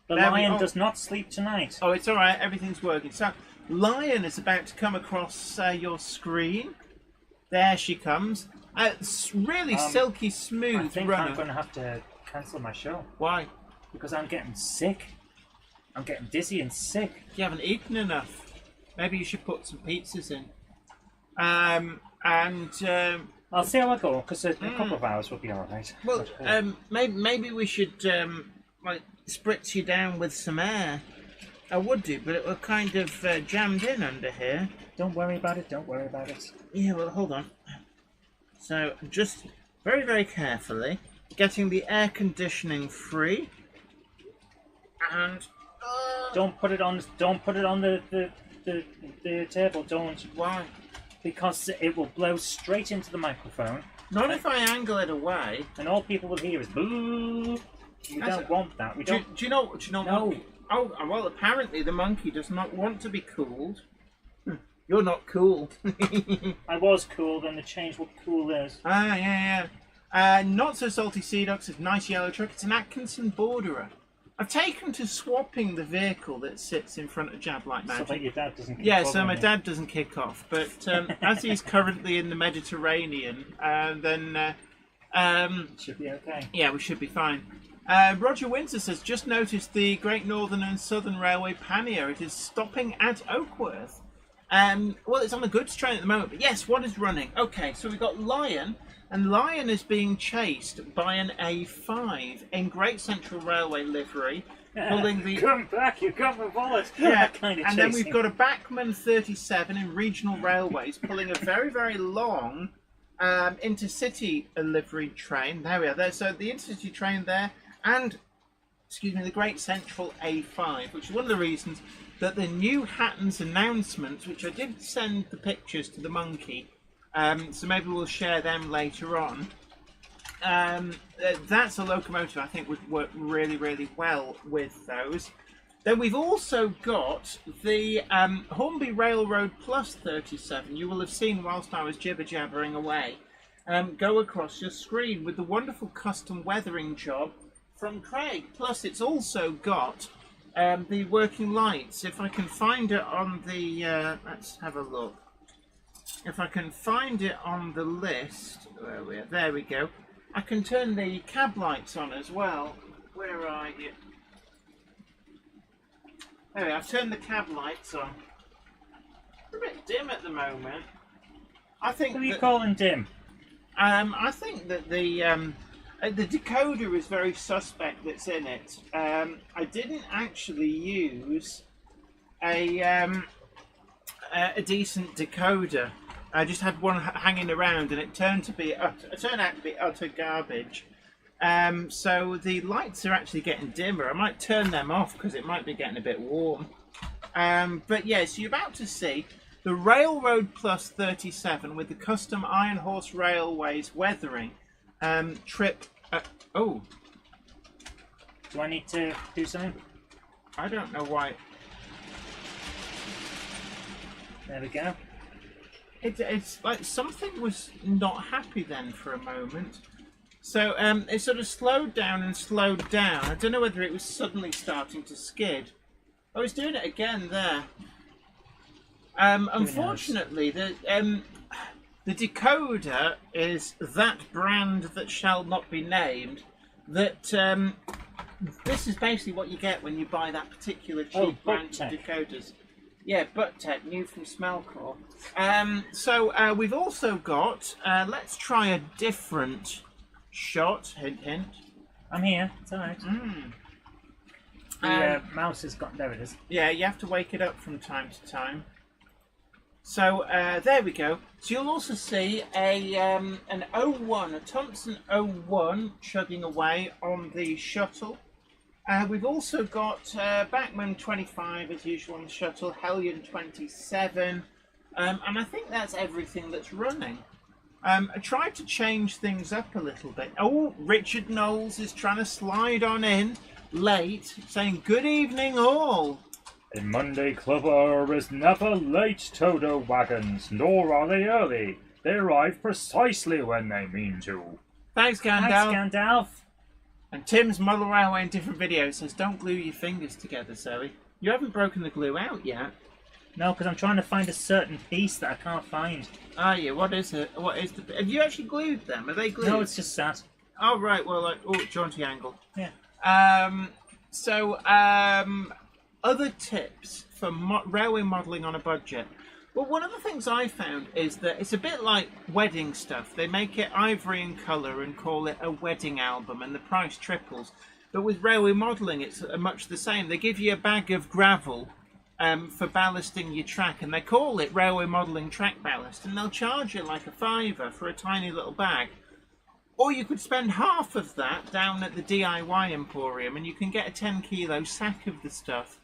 The Lion does not sleep tonight. Oh, it's all right. Everything's working. So Lion is about to come across your screen. There she comes. It's really silky smooth I think runner. I'm going to have to cancel my show. Why? Because I'm getting sick. I'm getting dizzy and sick. You haven't eaten enough. Maybe you should put some pizzas in. I'll see how I go, because a couple of hours will be alright. Well, maybe we should like spritz you down with some air. I would do, but it was kind of jammed in under here. Don't worry about it, don't worry about it. Yeah, well, hold on. So, just very, very carefully getting the air conditioning free. And don't put it on the table, don't. Why? Because it will blow straight into the microphone. Not if I angle it away. And all people will hear is boo. We don't want that. We don't. Do you know? No. What? Oh, well, apparently the monkey does not want to be cooled. You're not cool. I was cool, then the change what cool is. Yeah. Not so salty sea ducks. It's a nice yellow truck. It's an Atkinson Borderer. I've taken to swapping the vehicle that sits in front of Jab Like Magic. So that your dad doesn't kick Yeah, off so on my you. dad doesn't kick off. But as he's currently in the Mediterranean, then Should be okay. yeah, we should be fine. Roger Windsor says, just noticed the Great Northern and Southern Railway Pannier. It is stopping at Oakworth. Well, it's on a goods train at the moment, but yes, what is running? Okay, so we've got Lion, and Lion is being chased by an A5 in Great Central Railway livery, pulling the... Come back, you got my wallet. Yeah, kind of and then we've got a Bachmann 37 in Regional Railways pulling a very, very long intercity livery train. There we are. There. So the intercity train there, and, excuse me, the Great Central A5, which is one of the reasons that the new Hatton's announcements, which I did send the pictures to the monkey, so maybe we'll share them later on. That's a locomotive I think would work really, really well with those. Then we've also got the Hornby Railroad Plus 37. You will have seen whilst I was jibber-jabbering away. Go across your screen with the wonderful custom weathering job from Craig. Plus it's also got the working lights. If I can find it on the... let's have a look. If I can find it on the list... There we go. I can turn the cab lights on as well. Where are you? There we are. I've turned the cab lights on. They're a bit dim at the moment. I think... Who are you calling dim? I think that the The decoder is very suspect that's in it. I didn't actually use a decent decoder. I just had one hanging around, and it turned out to be utter garbage. So the lights are actually getting dimmer. I might turn them off because it might be getting a bit warm. But yeah, so you're about to see the Railroad Plus 37 with the custom Iron Horse Railways weathering trip. Oh, Do I need to do something? I don't know why. There we go. It's like something was not happy then for a moment. So it sort of slowed down and slowed down. I don't know whether it was suddenly starting to skid. I was doing it again there. Unfortunately, the decoder is that brand that shall not be named. That this is basically what you get when you buy that particular cheap brand of decoders. Yeah, ButtTech, new from Smellcore. So we've also got. Let's try a different shot. Hint, hint. I'm here. It's alright. The mouse has got. There it is. Yeah, you have to wake it up from time to time. So there we go. So you'll also see an 01, a Thompson 01 chugging away on the shuttle. We've also got Bachmann 25 as usual on the shuttle, Hellion 27, and I think that's everything that's running. I tried to change things up a little bit. Oh, Richard Knowles is trying to slide on in late, saying good evening all. A Monday clubber is never late, Toto wagons, nor are they early. They arrive precisely when they mean to. Thanks, Gandalf. Thanks, Gandalf. And Tim's Model Railway in different videos says, don't glue your fingers together, Zoe. You haven't broken the glue out yet. No, because I'm trying to find a certain piece that I can't find. Are you? What is it? What is the... Have you actually glued them? Are they glued? No, it's just that. Oh, right. Well, like, jaunty angle. Yeah. Other tips for railway modelling on a budget. Well, one of the things I found is that it's a bit like wedding stuff. They make it ivory in colour and call it a wedding album, and the price triples. But with railway modelling, it's much the same. They give you a bag of gravel for ballasting your track, and they call it railway modelling track ballast, and they'll charge you like a £5 for a tiny little bag. Or you could spend half of that down at the DIY Emporium, and you can get a 10-kilo sack of the stuff.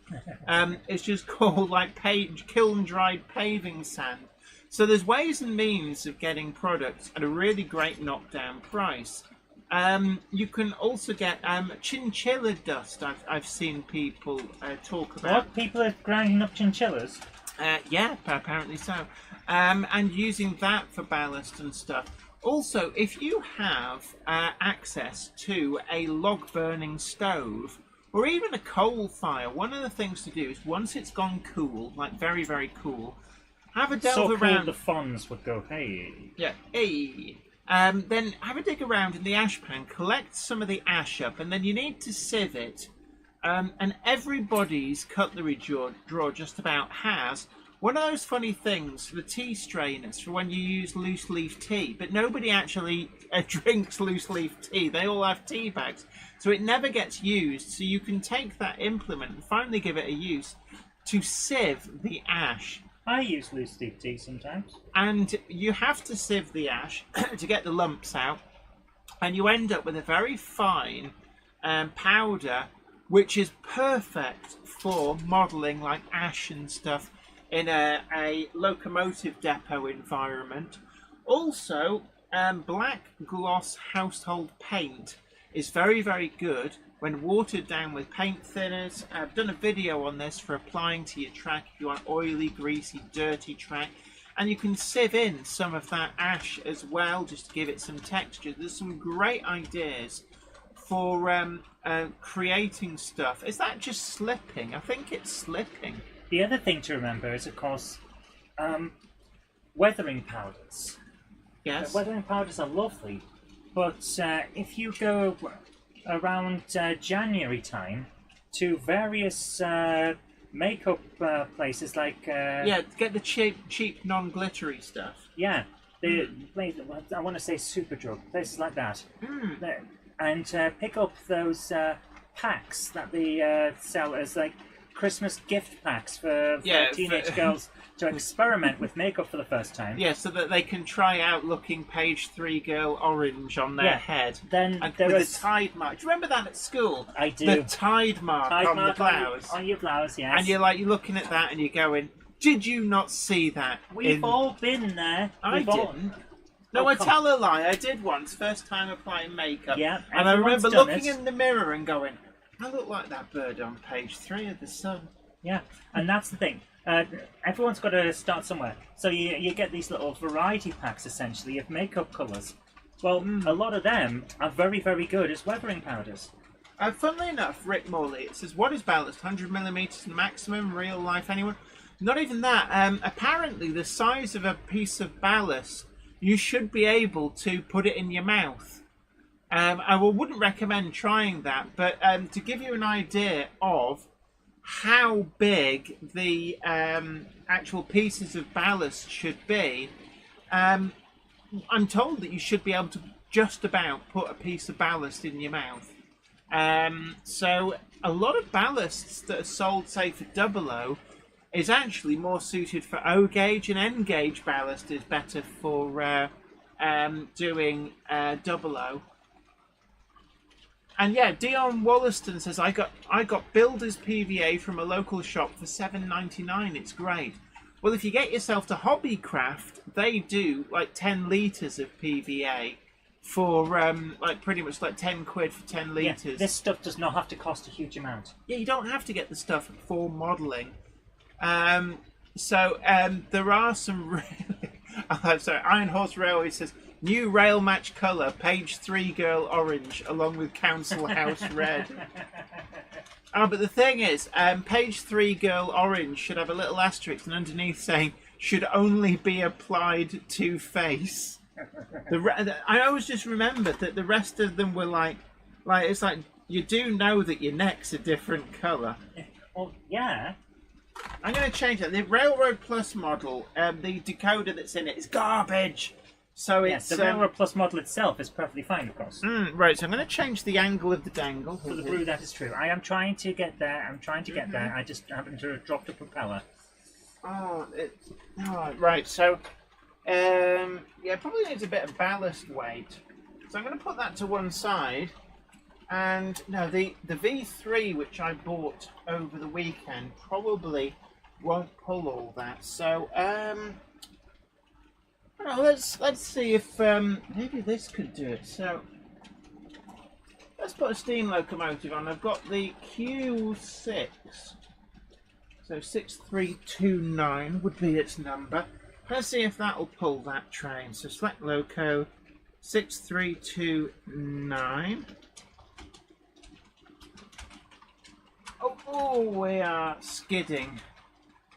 It's just called like kiln-dried paving sand. So there's ways and means of getting products at a really great knockdown price. You can also get chinchilla dust. I've seen people talk about. What? People are grinding up chinchillas? Yeah, apparently so. And using that for ballast and stuff. Also, if you have access to a log-burning stove or even a coal fire, one of the things to do is once it's gone cool, like very, very cool, have a delve around. The Fonz would go, hey. Yeah, hey. Then have a dig around in the ash pan, collect some of the ash up, and then you need to sieve it. And everybody's cutlery drawer just about has one of those funny things, the tea strainers for when you use loose leaf tea, but nobody actually drinks loose leaf tea. They all have tea bags, so it never gets used. So you can take that implement and finally give it a use to sieve the ash. I use loose leaf tea sometimes. And you have to sieve the ash to get the lumps out, and you end up with a very fine powder, which is perfect for modelling like ash and stuff in a locomotive depot environment. Also, black gloss household paint is very, very good when watered down with paint thinners. I've done a video on this for applying to your track if you want oily, greasy, dirty track. And you can sieve in some of that ash as well, just to give it some texture. There's some great ideas for creating stuff. Is that just slipping? I think it's slipping. The other thing to remember is, of course, weathering powders. Yes. Weathering powders are lovely, but if you go around January time to various makeup places like... yeah, get the cheap non-glittery stuff. Yeah, I want to say Superdrug, places like that. and pick up those packs that they sell as like Christmas gift packs for teenage girls to experiment with makeup for the first time. Yeah, so that they can try out looking page 3 girl orange on their head. Then and there with is a tide mark. Do you remember that at school? I do. The tide mark on the blouse. On your blouse, yes. And you're looking at that and you're going, did you not see that? We've all been there. I didn't. No, I tell a lie. I did once, first time applying makeup. Yeah, and I remember looking it. in the mirror and going, I look like that bird on page 3 of The Sun. Yeah, and that's the thing. Everyone's got to start somewhere. So you get these little variety packs, essentially, of makeup colours. Well, a lot of them are very, very good as weathering powders. Funnily enough, Rick Morley, it says, what is ballast? 100mm maximum, real life, anyone? Not even that. Apparently, the size of a piece of ballast, you should be able to put it in your mouth. I wouldn't recommend trying that, but to give you an idea of how big the actual pieces of ballast should be, I'm told that you should be able to just about put a piece of ballast in your mouth. So a lot of ballasts that are sold, say, for 00 is actually more suited for O gauge, and N gauge ballast is better for doing 00. And yeah, Dion Wollaston says, I got Builder's PVA from a local shop for $7.99. It's great. Well, if you get yourself to Hobbycraft, they do like 10 litres of PVA for like pretty much like 10 quid for 10 litres. Yeah, this stuff does not have to cost a huge amount. Yeah, you don't have to get the stuff for modelling. There are some really... sorry, Iron Horse Railway says, new rail match colour, page 3 girl orange, along with Council House red. But the thing is, page 3 girl orange should have a little asterisk and underneath saying, should only be applied to face. I always just remembered that the rest of them were like it's like, you do know that your neck's a different colour. Well, yeah. I'm going to change that. The Railroad Plus model, the decoder that's in it is garbage. So it's... the Railroad Plus model itself is perfectly fine, of course. Right, so I'm going to change the angle of the dangle. For the brew, that is true. I am trying to get there. There. I just happen to have dropped the propeller. Right, so... yeah, probably needs a bit of ballast weight. So I'm going to put that to one side. And no, the V3, which I bought over the weekend, probably won't pull all that. So, let's see if maybe this could do it. So, let's put a steam locomotive on. I've got the Q6. So 6329 would be its number. Let's see if that will pull that train. So select loco 6329. Oh, we are skidding.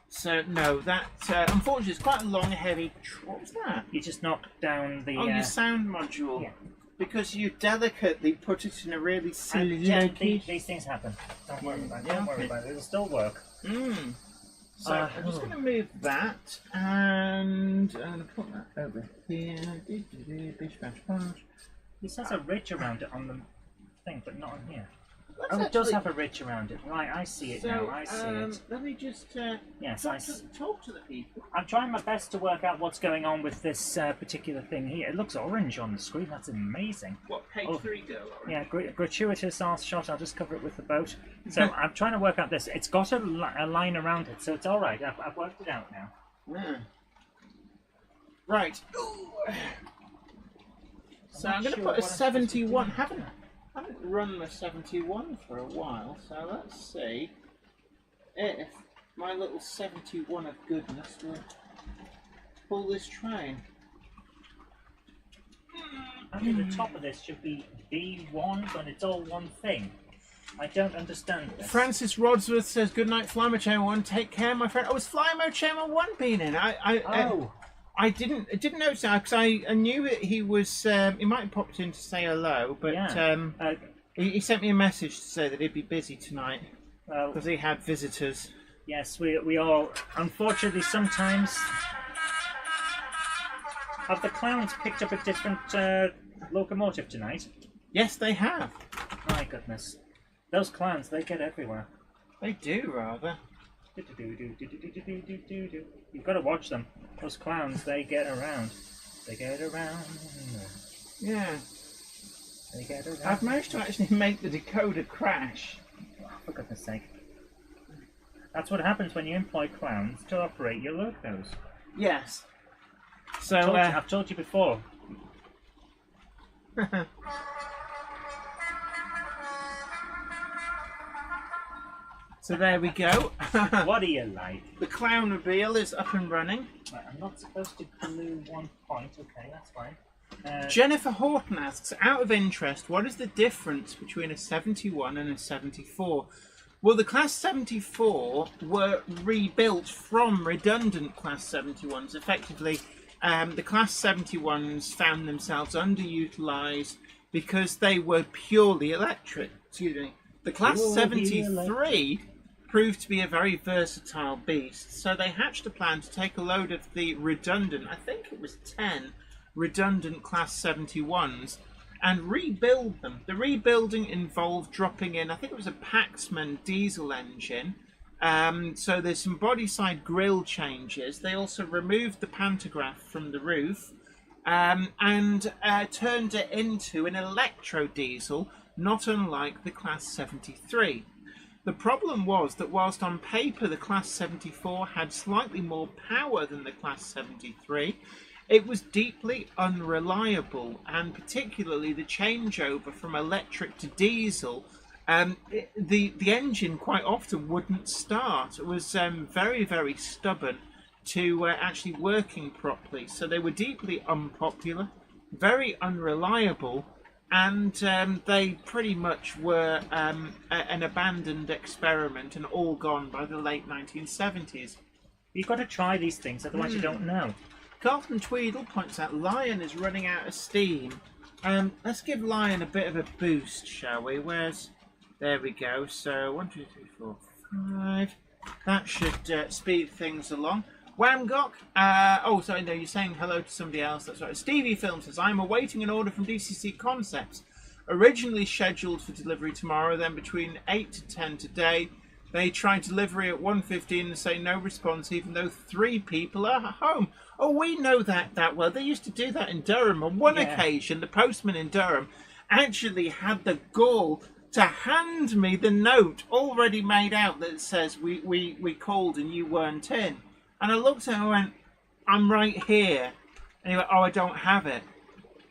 So no, that unfortunately it's quite a long, heavy. What was that? You just knocked down the. Your sound module. Yeah. Because you delicately put it in a really silly. These things happen. Don't worry about it. Don't worry about it. It'll still work. So I'm just going to move that, and I'm going to put that over here. Bish, bash, punch. This has a ridge around it on the thing, but not on here. It does have a ridge around it. Right, I see it now. I see it. Let me just yes, talk to the people. I'm trying my best to work out what's going on with this particular thing here. It looks orange on the screen. That's amazing. What, page 3 go? Yeah, gratuitous arse shot. I'll just cover it with the boat. So I'm trying to work out this. It's got a line around it, so it's all right. I've worked it out now. Right. So I'm going to put a 71. I haven't run the 71 for a while, so let's see if my little 71 of goodness will pull this train. I think the top of this should be B1, but it's all one thing. I don't understand this. Francis Rodsworth says, "Good night, Flymo Chairman 1. Take care, my friend." Oh, was Flymo Chairman 1 being in? I didn't notice that because I knew that he was. He might have popped in to say hello, but he sent me a message to say that he'd be busy tonight because he had visitors. Yes, we all unfortunately sometimes. Have the clowns picked up a different locomotive tonight? Yes, they have. My goodness. Those clowns, they get everywhere. They do, rather. You've got to watch them. Those clowns, they get around. They get around. Yeah. They get around. I've managed to actually make the decoder crash. Oh, for goodness sake. That's what happens when you employ clowns to operate your locos. Yes. So, I've told you before. So there we go. What do you like? The clown reveal is up and running. Right, I'm not supposed to glue one point. Okay, that's fine. Jennifer Horton asks, out of interest, what is the difference between a 71 and a 74? Well, the Class 74 were rebuilt from redundant Class 71s. Effectively, the Class 71s found themselves underutilised because they were purely electric. Excuse me. The Class 73 proved to be a very versatile beast, so they hatched a plan to take a load of the redundant, I think it was 10 redundant Class 71s, and rebuild them. The rebuilding involved dropping in, I think it was a Paxman diesel engine, so there's some body side grille changes. They also removed the pantograph from the roof and turned it into an electro diesel, not unlike the Class 73. The problem was that whilst on paper the Class 74 had slightly more power than the Class 73, it was deeply unreliable, and particularly the changeover from electric to diesel, the engine quite often wouldn't start. It was very, very stubborn to actually working properly. So they were deeply unpopular, very unreliable, and they pretty much were an abandoned experiment and all gone by the late 1970s. You've got to try these things, otherwise you don't know. Carlton Tweedle points out Lion is running out of steam. Let's give Lion a bit of a boost, shall we? There we go. So 1, 2, 3, 4, 5. That should speed things along. Whamgok. Sorry, no, you're saying hello to somebody else. That's right. Stevie Film says, I'm awaiting an order from DCC Concepts. Originally scheduled for delivery tomorrow, then between 8 to 10 today. They tried delivery at 1:15 and say no response, even though 3 people are at home. Oh, we know that well. They used to do that in Durham. On one occasion, the postman in Durham actually had the gall to hand me the note already made out that says we called and you weren't in. And I looked at him and went, I'm right here. And he went, oh, I don't have it.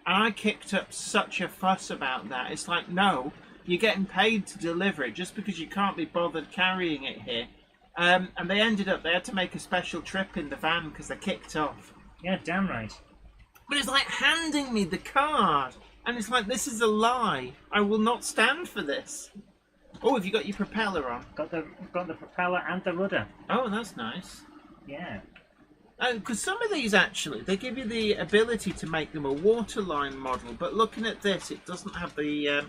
And I kicked up such a fuss about that. It's like, no, you're getting paid to deliver it just because you can't be bothered carrying it here. And they had to make a special trip in the van because they kicked off. Yeah, damn right. But it's like handing me the card. And it's like, this is a lie. I will not stand for this. Oh, have you got your propeller on? Got the propeller and the rudder. Oh, that's nice. Yeah. Because some of these, actually, they give you the ability to make them a waterline model. But looking at this, it doesn't have well,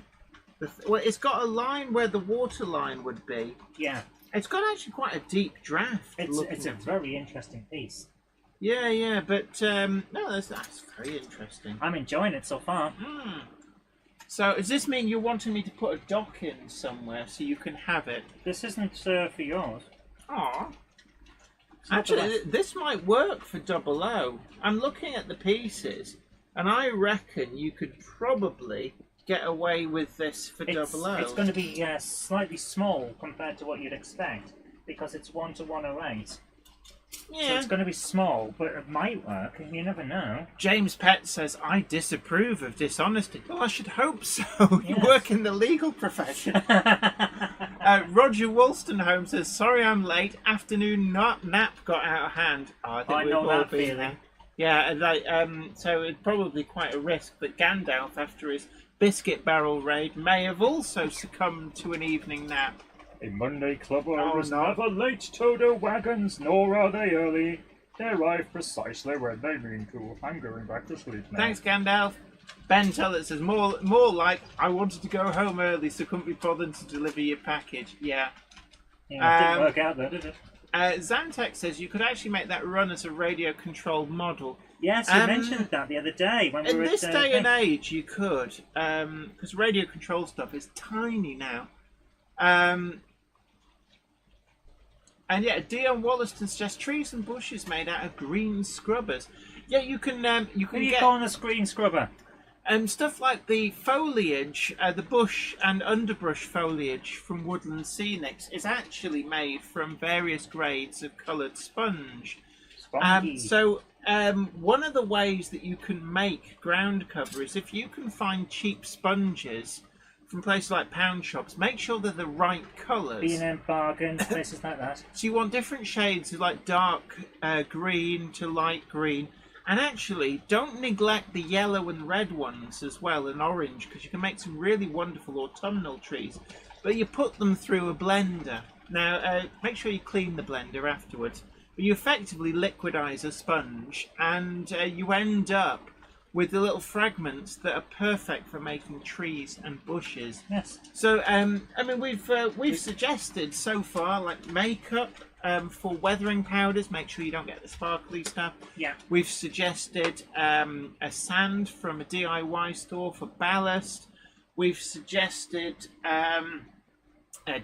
it's got a line where the waterline would be. Yeah. It's got actually quite a deep draft. It's a very interesting piece. Yeah, but no, that's very interesting. I'm enjoying it so far. So, does this mean you're wanting me to put a dock in somewhere so you can have it? This isn't for yours. Aw. Actually, this might work for 00. I'm looking at the pieces, and I reckon you could probably get away with this for 00. It's going to be slightly small compared to what you'd expect, because it's 1:108. Yeah. So it's going to be small, but it might work, and you never know. James Pett says, I disapprove of dishonesty. Well, I should hope so. You Yes. work in the legal profession. Roger Wollstonholme says, sorry I'm late. Afternoon nap got out of hand. Oh, I think I we've know all that been feeling. there. Yeah, so it's probably quite a risk. But Gandalf, after his biscuit barrel raid, may have also succumbed to an evening nap. A Monday clubber Oh, is no. never late to the wagons, nor are they early. They arrive precisely when they mean to. I'm going back to sleep now. Thanks, Gandalf. Ben Tullett says, more like, I wanted to go home early, so couldn't be bothered to deliver your package. Yeah. Yeah, it didn't work out though, did it? Zantek says, you could actually make that run as a radio-controlled model. Yes, you mentioned that the other day when we In were this at, day and age, you could, because radio control stuff is tiny now. And yeah, Dion Wollaston suggests trees and bushes made out of green scrubbers. Yeah, you can What are you get calling a screen scrubber? stuff like the foliage, the bush and underbrush foliage from Woodland Scenics is actually made from various grades of coloured sponge. Spongy. One of the ways that you can make ground cover is if you can find cheap sponges from places like pound shops, make sure they're the right colours. B&M bargains, places like that. So you want different shades of like dark green to light green. And actually, don't neglect the yellow and red ones as well, and orange, because you can make some really wonderful autumnal trees. But you put them through a blender. Now, make sure you clean the blender afterwards. But you effectively liquidize a sponge, and you end up with the little fragments that are perfect for making trees and bushes. Yes. So, we've suggested so far like makeup for weathering powders. Make sure you don't get the sparkly stuff. Yeah. We've suggested a sand from a DIY store for ballast. We've suggested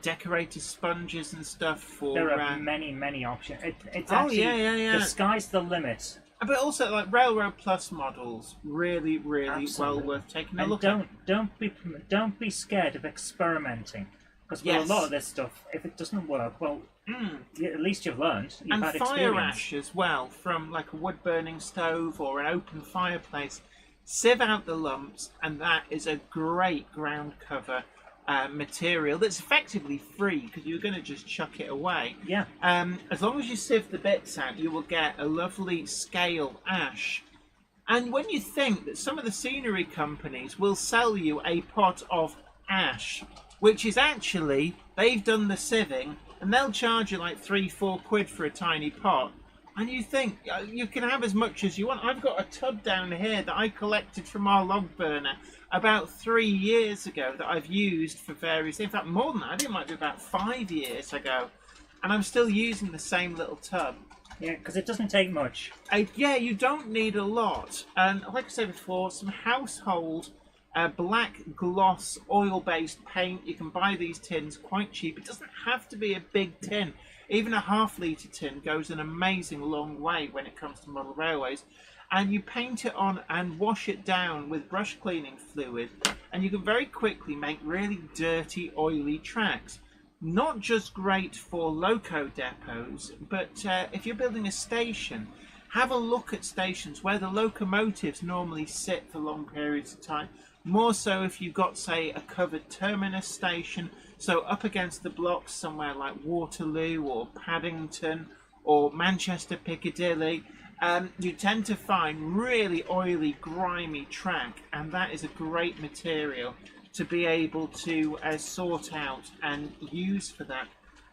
decorator sponges and stuff for. There are many options. It's Oh, actually yeah. the sky's the limit. But also like Railroad Plus models, really Absolutely. well worth taking a And look at. don't be scared of experimenting, because with Yes. a lot of this stuff, if it doesn't work, well, at least you've learned. You've And had fire experience. ash as well from like a wood burning stove or an open fireplace. Sieve out the lumps, and that is a great ground cover material that's effectively free because you're going to just chuck it away. Yeah. As long as you sieve the bits out, you will get a lovely scale ash. And when you think that some of the scenery companies will sell you a pot of ash, which is actually, they've done the sieving, and they'll charge you like £3-4 for a tiny pot. And you think you can have as much as you want. I've got a tub down here that I collected from our log burner about 3 years ago that I've used for various, in fact more than that, I think it might be about 5 years ago. And I'm still using the same little tub. Yeah, because it doesn't take much. Yeah, you don't need a lot. And like I said before, some household black gloss oil-based paint. You can buy these tins quite cheap. It doesn't have to be a big tin. Even a half-litre tin goes an amazing long way when it comes to model railways. And you paint it on and wash it down with brush cleaning fluid. And you can very quickly make really dirty, oily tracks. Not just great for loco depots, but if you're building a station, have a look at stations where the locomotives normally sit for long periods of time. More so if you've got, say, a covered terminus station, so up against the blocks somewhere like Waterloo or Paddington or Manchester Piccadilly, you tend to find really oily, grimy track, and that is a great material to be able to sort out and use for that.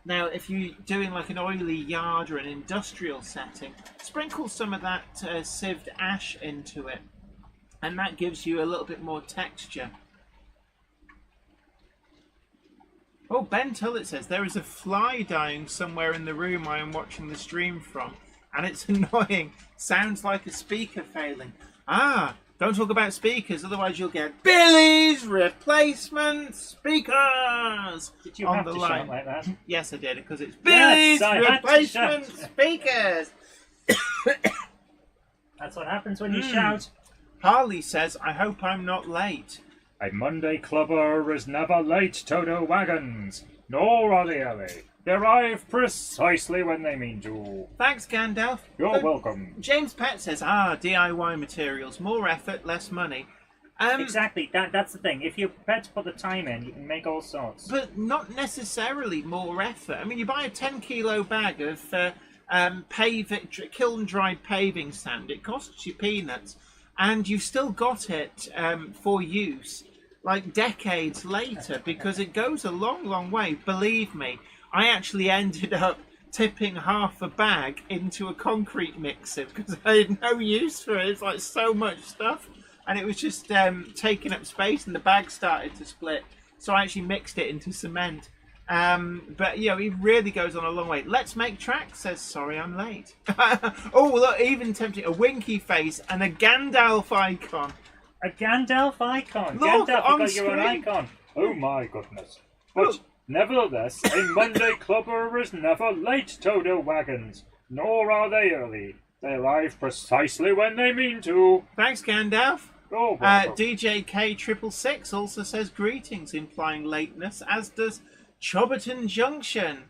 Now, if you're doing like an oily yard or an industrial setting, sprinkle some of that sieved ash into it, and that gives you a little bit more texture. Oh, Ben Tullett says, there is a fly dying somewhere in the room I am watching the stream from, and it's annoying. Sounds like a speaker failing. Ah, don't talk about speakers, otherwise you'll get Billy's replacement speakers. Did you on have the to line. shout like that? Yes, I did, because it's Yes, Billy's I had to replacement shout. speakers. That's what happens when you shout. Harley says, I hope I'm not late. A Monday clubber is never late, Toto wagons, nor are they early. They arrive precisely when they mean to. Thanks, Gandalf. You're So, welcome. James Pett says, DIY materials, more effort, less money. Exactly, that's the thing. If you're prepared to put the time in, you can make all sorts. But not necessarily more effort. I mean, you buy a 10-kilo bag of kiln-dried paving sand. It costs you peanuts, and you've still got it for use like decades later, because it goes a long way. Believe me, I actually ended up tipping half a bag into a concrete mixer because I had no use for it. It's like so much stuff, and it was just taking up space, and the bag started to split. So I actually mixed it into cement. But he really goes on a long way. Let's make tracks, says sorry I'm late. Oh, look, even tempting a winky face and a Gandalf icon. A Gandalf icon. Look, Gandalf, on you got your own screen. icon. Oh my goodness. But nevertheless, a Monday clubber is never late, Toto wagons. Nor are they early. They arrive precisely when they mean to. Thanks, Gandalf. Oh, welcome. DJ K666 also says greetings, implying lateness, as does Chobberton Junction.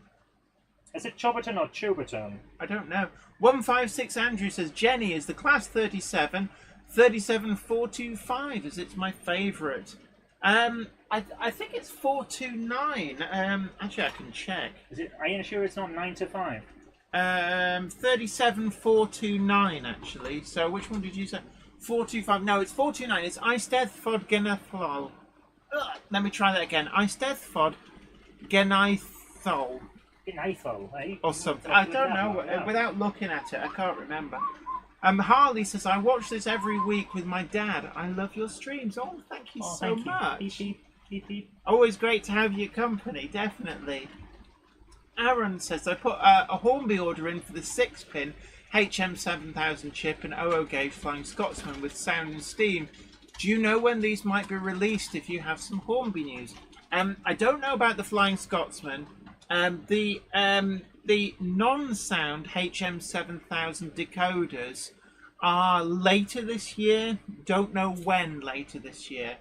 Is it Chobberton or Chuberton? I don't know. 156 Andrew says Jenny is the class 37, 37425, as it's my favourite. I think it's 429. Actually, I can check. Is it? Are you sure it's not 9 to 5? 37429 actually. So which one did you say? 425. No, it's 429. It's Eisteddfod Genethol. Let me try that again. Eisteddfod Genethol. Genethol, eh? Or something. I don't know. Without looking at it, I can't remember. Harley says, I watch this every week with my dad. I love your streams. Oh, thank you so thank you. much. Beep, beep, beep, beep. Always great to have your company, definitely. Aaron says, I put a Hornby order in for the 6-pin HM7000 chip and OO gauge Flying Scotsman with sound and steam. Do you know when these might be released if you have some Hornby news? I don't know about the Flying Scotsman. The non-sound HM7000 decoders are later this year. Don't know when later this year.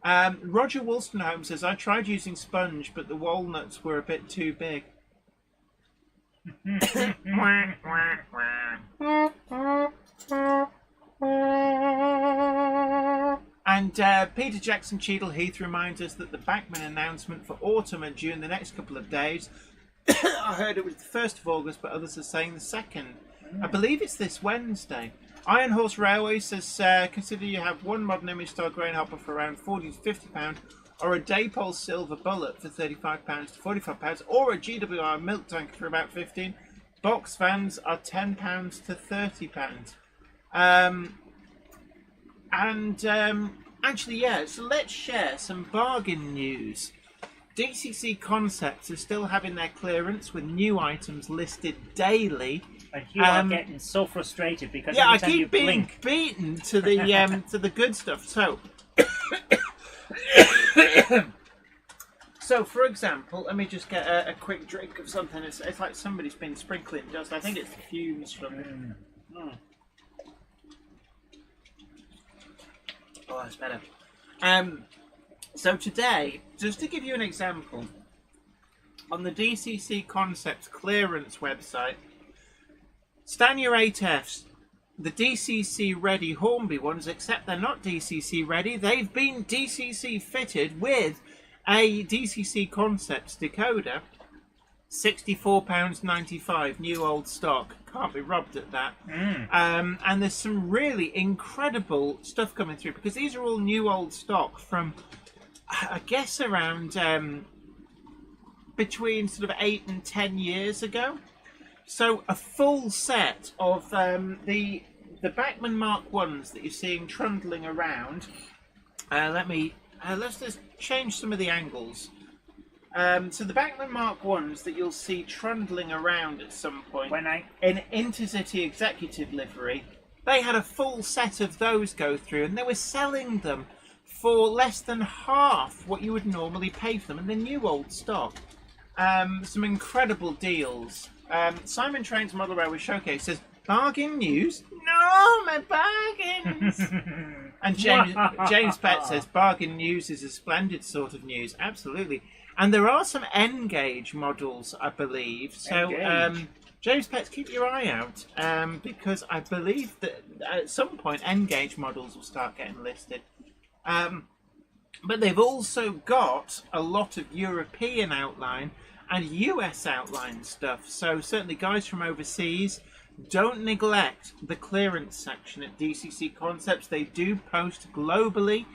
Roger Wollstonehome says, I tried using sponge, but the walnuts were a bit too big. And Peter Jackson Cheadle Heath reminds us that the Bachmann announcement for autumn are due in the next couple of days. I heard it was the 1st of August, but others are saying the 2nd. I believe it's this Wednesday. Iron Horse Railway says, consider you have one modern image style grain hopper for around £40 to £50, or a Daypole Silver Bullet for £35 to £45, or a GWR milk tank for about £15. Box fans are £10 to £30. Actually, yeah, so let's share some bargain news. DCC Concepts are still having their clearance with new items listed daily. And you are getting so frustrated because Yeah, I every time you keep being blink, beaten to the to the good stuff. So, for example, let me just get a quick drink of something. It's like somebody's been sprinkling dust. I think it's the fumes from. Oh, that's better. So today, just to give you an example, on the DCC Concepts clearance website, stand your 8Fs, the DCC ready Hornby ones, except they're not DCC ready, they've been DCC fitted with a DCC Concepts decoder, £64.95, new old stock. Can't be robbed at that. And there's some really incredible stuff coming through because these are all new old stock from, I guess, around between sort of 8 and 10 years ago. So a full set of the Bachmann Mark 1s that you're seeing trundling around. Let's just change some of the angles. So the Bachmann Mark 1s that you'll see trundling around at some point in Intercity Executive livery, they had a full set of those go through and they were selling them for less than half what you would normally pay for them, and they're new old stock. Some incredible deals. Simon Train's Model Railway Showcase says, bargain news? No, my bargains! And James Pett says, bargain news is a splendid sort of news. Absolutely. And there are some N-gauge models, I believe. So, James Pett, keep your eye out, because I believe that at some point N-gauge models will start getting listed. But they've also got a lot of European outline and US outline stuff. So certainly guys from overseas, don't neglect the clearance section at DCC Concepts. They do post globally.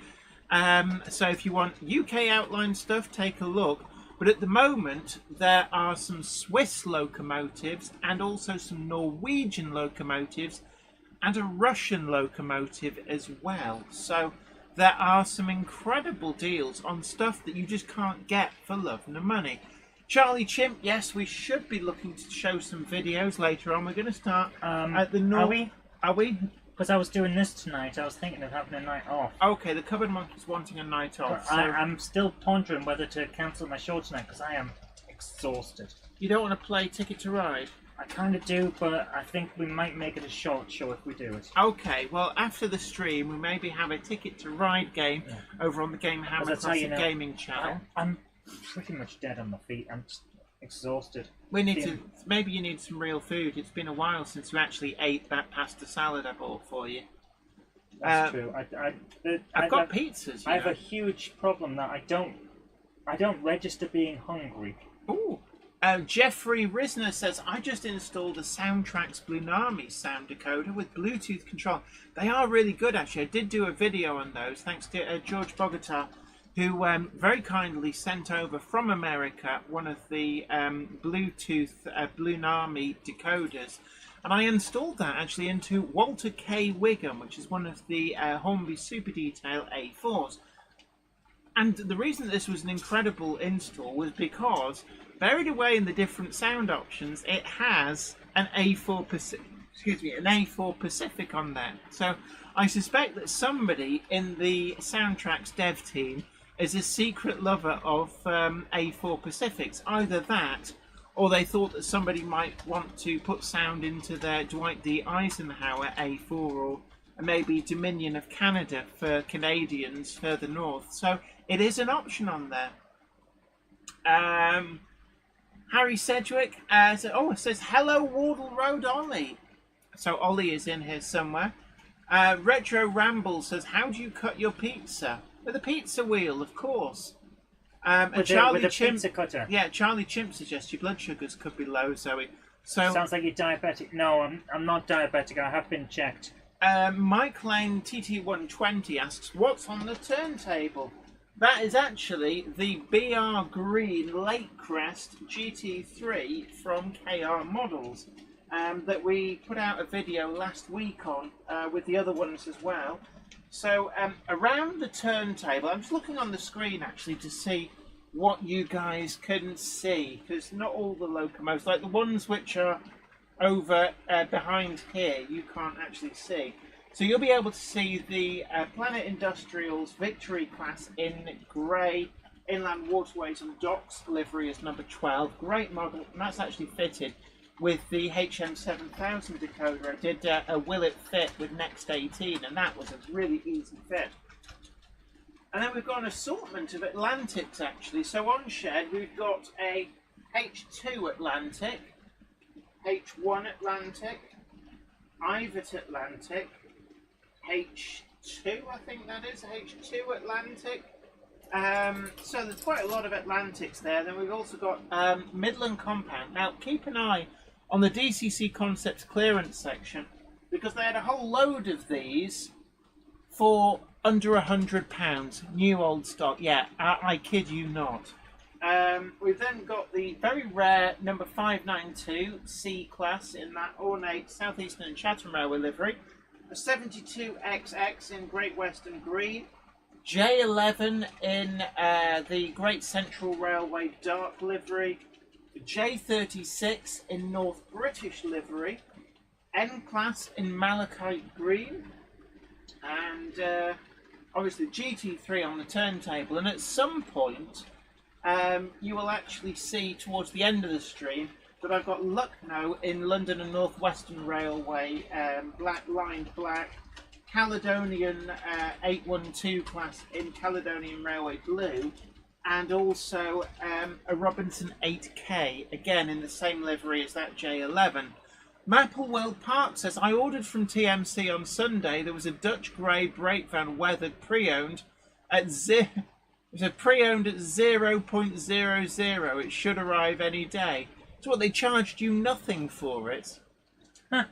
So if you want UK outline stuff, take a look. But at the moment, there are some Swiss locomotives and also some Norwegian locomotives and a Russian locomotive as well. So there are some incredible deals on stuff that you just can't get for love nor money. Charlie Chimp, yes, we should be looking to show some videos later on. We're going to start at the north. Are we? Are we? Because I was doing this tonight. I was thinking of having a night off. Okay, the Cupboard Monkey's wanting a night off. So I'm still pondering whether to cancel my show tonight because I am exhausted. you don't want to play Ticket to Ride? I kind of do, but I think we might make it a short show if we do it. Okay, well, after the stream, we maybe have a Ticket to Ride game over on the Game Hammer As I tell you Classic now, Gaming channel. I'm pretty much dead on my feet. I'm just exhausted. We need to. Maybe you need some real food. It's been a while since you actually ate that pasta salad I bought for you. That's true. I've got pizzas. I have a huge problem that I don't register being hungry. Ooh. Jeffrey Risner says, I just installed a Soundtrax Blunami sound decoder with Bluetooth control. They are really good, actually. I did do a video on those, thanks to George Bogota, who very kindly sent over from America one of the Bluetooth Blunami decoders. And I installed that, actually, into Walter K. Wiggum, which is one of the Hornby Super Detail A4s. And the reason this was an incredible install was because, buried away in the different sound options, it has an A4 Pacific on there. So I suspect that somebody in the Soundtrax dev team is a secret lover of A4 Pacifics. Either that, or they thought that somebody might want to put sound into their Dwight D. Eisenhower A4, or maybe Dominion of Canada for Canadians further north. So it is an option on there. Harry Sedgwick it says, hello Wardle Road Ollie. So Ollie is in here somewhere. Retro Ramble says, how do you cut your pizza? With a pizza wheel, of course. With a pizza cutter. Yeah, Charlie Chimp suggests your blood sugars could be low, Zoe. So sounds like you're diabetic. No, I'm not diabetic. I have been checked. Mike Lane TT120 asks, what's on the turntable? That is actually the BR Green Lake Crest GT3 from KR Models that we put out a video last week on with the other ones as well. So around the turntable, I'm just looking on the screen actually to see what you guys can see, because not all the locomotives, like the ones which are over behind here, you can't actually see. So you'll be able to see the Planet Industrials Victory class in grey, Inland Waterways and Docks livery as number 12. Great model, and that's actually fitted with the HM7000 decoder. I did a Will It Fit with Next 18, and that was a really easy fit. And then we've got an assortment of Atlantics actually. So on shed we've got a H2 Atlantic, H1 Atlantic, Ivet Atlantic, H2 I think that is, H2 Atlantic. So there's quite a lot of Atlantics there. Then we've also got Midland Compound. Now keep an eye on the DCC Concepts clearance section, because they had a whole load of these for under £100, new old stock. Yeah, I kid you not. We've then got the very rare number 592 C class in that ornate Southeastern and Chatham Railway livery, a 72XX in Great Western Green, J11 in the Great Central Railway dark livery, J36 in North British livery, N-Class in Malachite Green, and obviously GT3 on the turntable. And at some point, you will actually see towards the end of the stream that I've got Lucknow in London and North Western Railway, lined black, Caledonian 812 class in Caledonian Railway blue, and also a Robinson 8K, again in the same livery as that J11. Mapplewell Park says, I ordered from TMC on Sunday. There was a Dutch grey brake van weathered pre-owned at pre-owned at 0.00. It should arrive any day. So what, they charged you nothing for it? Huh.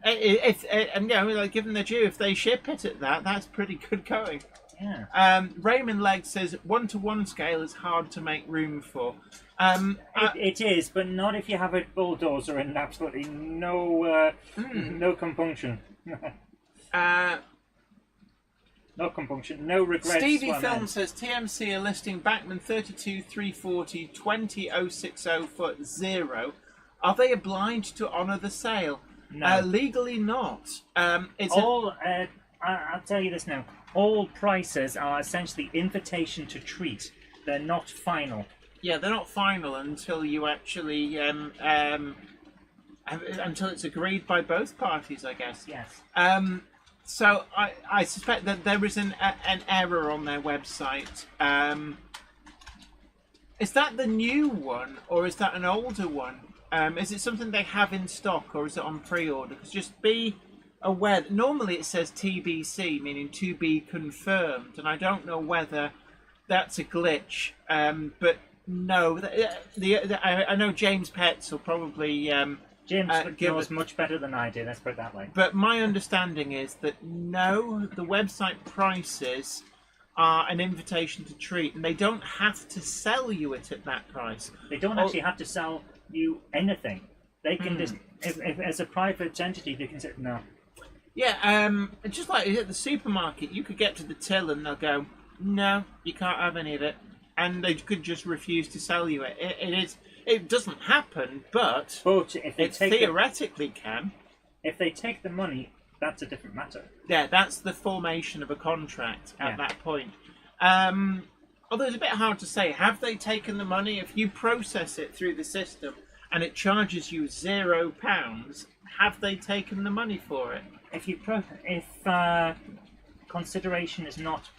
And you know, like, given the due, if they ship it at that, that's pretty good going. Yeah. Raymond Legg says 1-to-1 scale is hard to make room for. It is, but not if you have a bulldozer and absolutely no compunction. No compunction, no regrets. Stevie well Film meant. says TMC are listing Bachmann 32 340 20060 for $0. Are they obliged to honour the sale? No. Legally not. It's All I'll tell you this now. All prices are essentially invitation to treat. They're not final. yeah, they're not final until you actually until it's agreed by both parties, I guess. Yes. So I suspect that there is an error on their website. Is that the new one or is that an older one? Is it something they have in stock or is it on pre-order? Because just be aware that normally it says TBC, meaning to be confirmed, and I don't know whether that's a glitch. But no, I know James Petts will probably James give knows it. much better than I do. Let's put it that way. But my understanding is that no, the website prices are an invitation to treat, and they don't have to sell you it at that price. They don't actually have to sell you anything. They can just, if as a private entity, they can say no. Yeah, just like at the supermarket, you could get to the till and they'll go, no, you can't have any of it, and they could just refuse to sell you it. It doesn't happen, but But if they it take theoretically can. if they take the money, that's a different matter. Yeah, that's the formation of a contract at Yeah. that point. Although it's a bit hard to say, have they taken the money? If you process it through the system and it charges you £0, have they taken the money for it? If consideration is not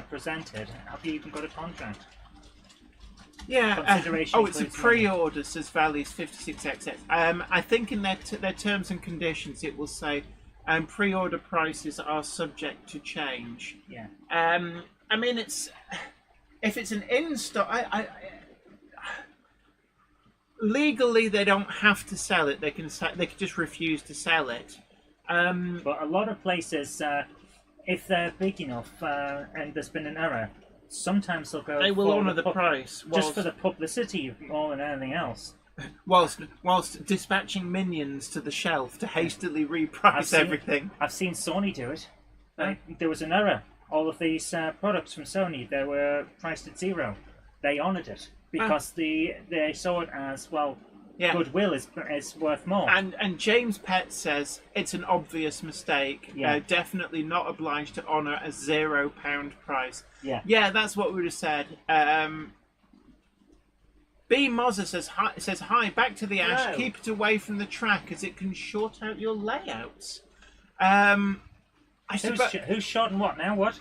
presented, have you even got a contract? Yeah. Consideration It's a includes money. pre-order, says Valley's 56XX. I think in their terms and conditions it will say pre-order prices are subject to change. Yeah. I mean, if it's an in-stock, legally they don't have to sell it. They can just refuse to sell it. But a lot of places, if they're big enough and there's been an error, sometimes they'll go. They will for honour the pub- price just for the publicity more than anything else. whilst dispatching minions to the shelf to hastily reprice everything. I've seen Sony do it. There was an error. All of these products from Sony, they were priced at $0. They honoured it because they saw it as, well, Yeah. goodwill is worth more. And James Pett says it's an obvious mistake. Yeah. Definitely not obliged to honour a £0 price. Yeah. Yeah, that's what we would have said. B. Mozza says hi. Back to the ash. Hello. Keep it away from the track as it can short out your layouts. Who's shot and what now? What?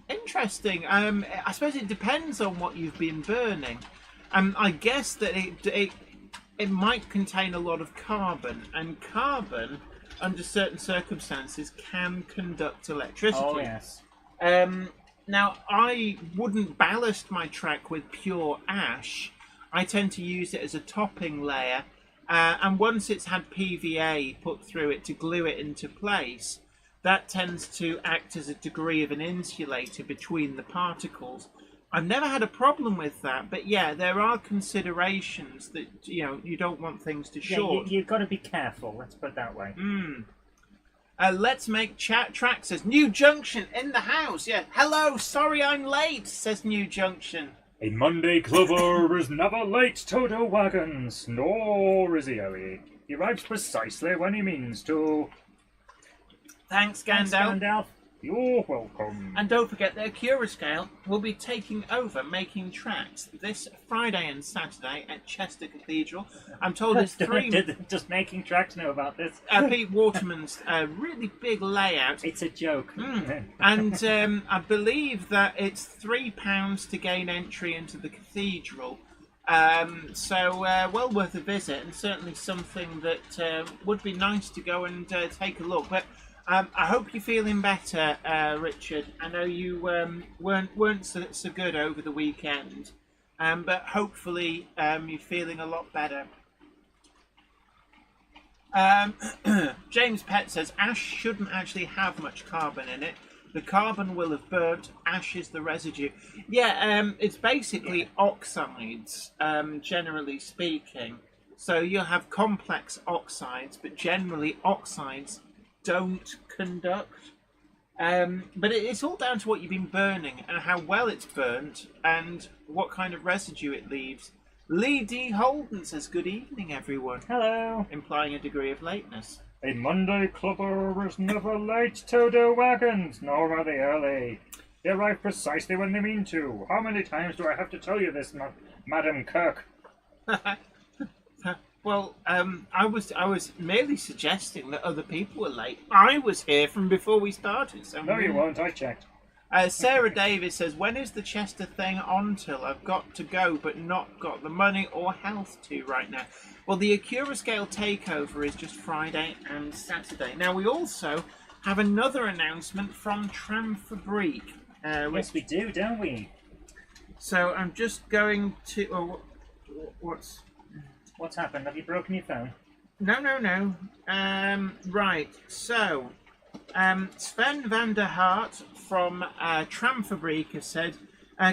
Interesting. I suppose it depends on what you've been burning. I guess that it might contain a lot of carbon, and carbon, under certain circumstances, can conduct electricity. Oh yes. Now, I wouldn't ballast my track with pure ash. I tend to use it as a topping layer, and once it's had PVA put through it to glue it into place, that tends to act as a degree of an insulator between the particles. I've never had a problem with that, but yeah, there are considerations that you don't want things to short. You've got to be careful. Let's put it that way. Let's make track says New Junction in the house. Yeah, hello. Sorry I'm late. Says New Junction. A Monday clubber is never late, Toto Wagons, nor is he early. He arrives precisely when he means to. Thanks, Thanks, Gandalf. Gandalf. You're welcome. And don't forget their Curascale will be taking over making tracks this Friday and Saturday at Chester Cathedral. I'm told it's three. Just making tracks know about this. Pete Waterman's really big layout. It's a joke. And I believe that it's £3 to gain entry into the cathedral. So well worth a visit, and certainly something that would be nice to go and take a look. But I hope you're feeling better, Richard. I know you weren't so good over the weekend, but hopefully you're feeling a lot better. James Pett says ash shouldn't actually have much carbon in it. The carbon will have burnt. Ash is the residue. Yeah, it's basically oxides, generally speaking. So you'll have complex oxides, but generally oxides don't conduct. But it's all down to what you've been burning and how well it's burnt and what kind of residue it leaves. Lee D. Holden says, "Good evening, everyone," Hello. implying a degree of lateness. A Monday clubber is never late to the wagons, nor are they early. They arrive precisely when they mean to. How many times do I have to tell you this, Madam Kirk? Well, I was merely suggesting that other people were late. I was here from before we started. So No, you weren't. I checked. Sarah Davis says, "When is the Chester thing on till? I've got to go, but not got the money or health to right now." Well, the Acura Scale takeover is just Friday and Saturday. Now, we also have another announcement from Tramfabrique. Yes, we do, don't we? So I'm just going to... Oh, What's happened? Have you broken your phone? No. Right, so... Sven van der Hart from Tramfabrique has said,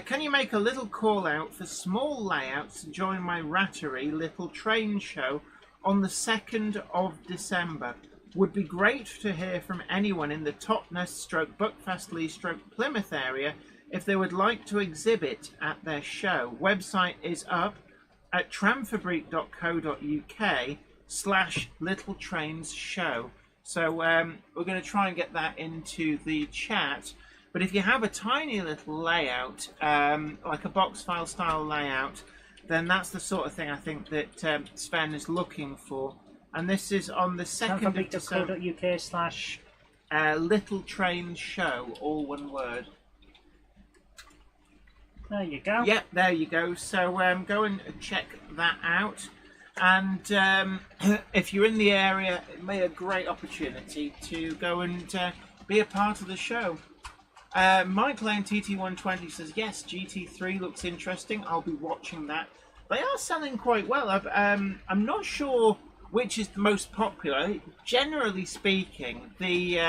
"Can you make a little call out for small layouts to join my Rattery little train show on the 2nd of December? Would be great to hear from anyone in the Totnes / Buckfastleigh / Plymouth area if they would like to exhibit at their show. Website is up at tramfabrique.co.uk/Little Trains Show." So we're going to try and get that into the chat. But if you have a tiny little layout, like a box file style layout, then that's the sort of thing I think that Sven is looking for. And this is on the 2nd of December. Tramfabrique.co.uk/Little Trains Show, all one word. There you go. Yep, there you go. So go and check that out. And if you're in the area, it may be a great opportunity to go and be a part of the show. Michael Lane TT120 says, "Yes, GT3 looks interesting. I'll be watching that." They are selling quite well. I'm not sure which is the most popular. Generally speaking, the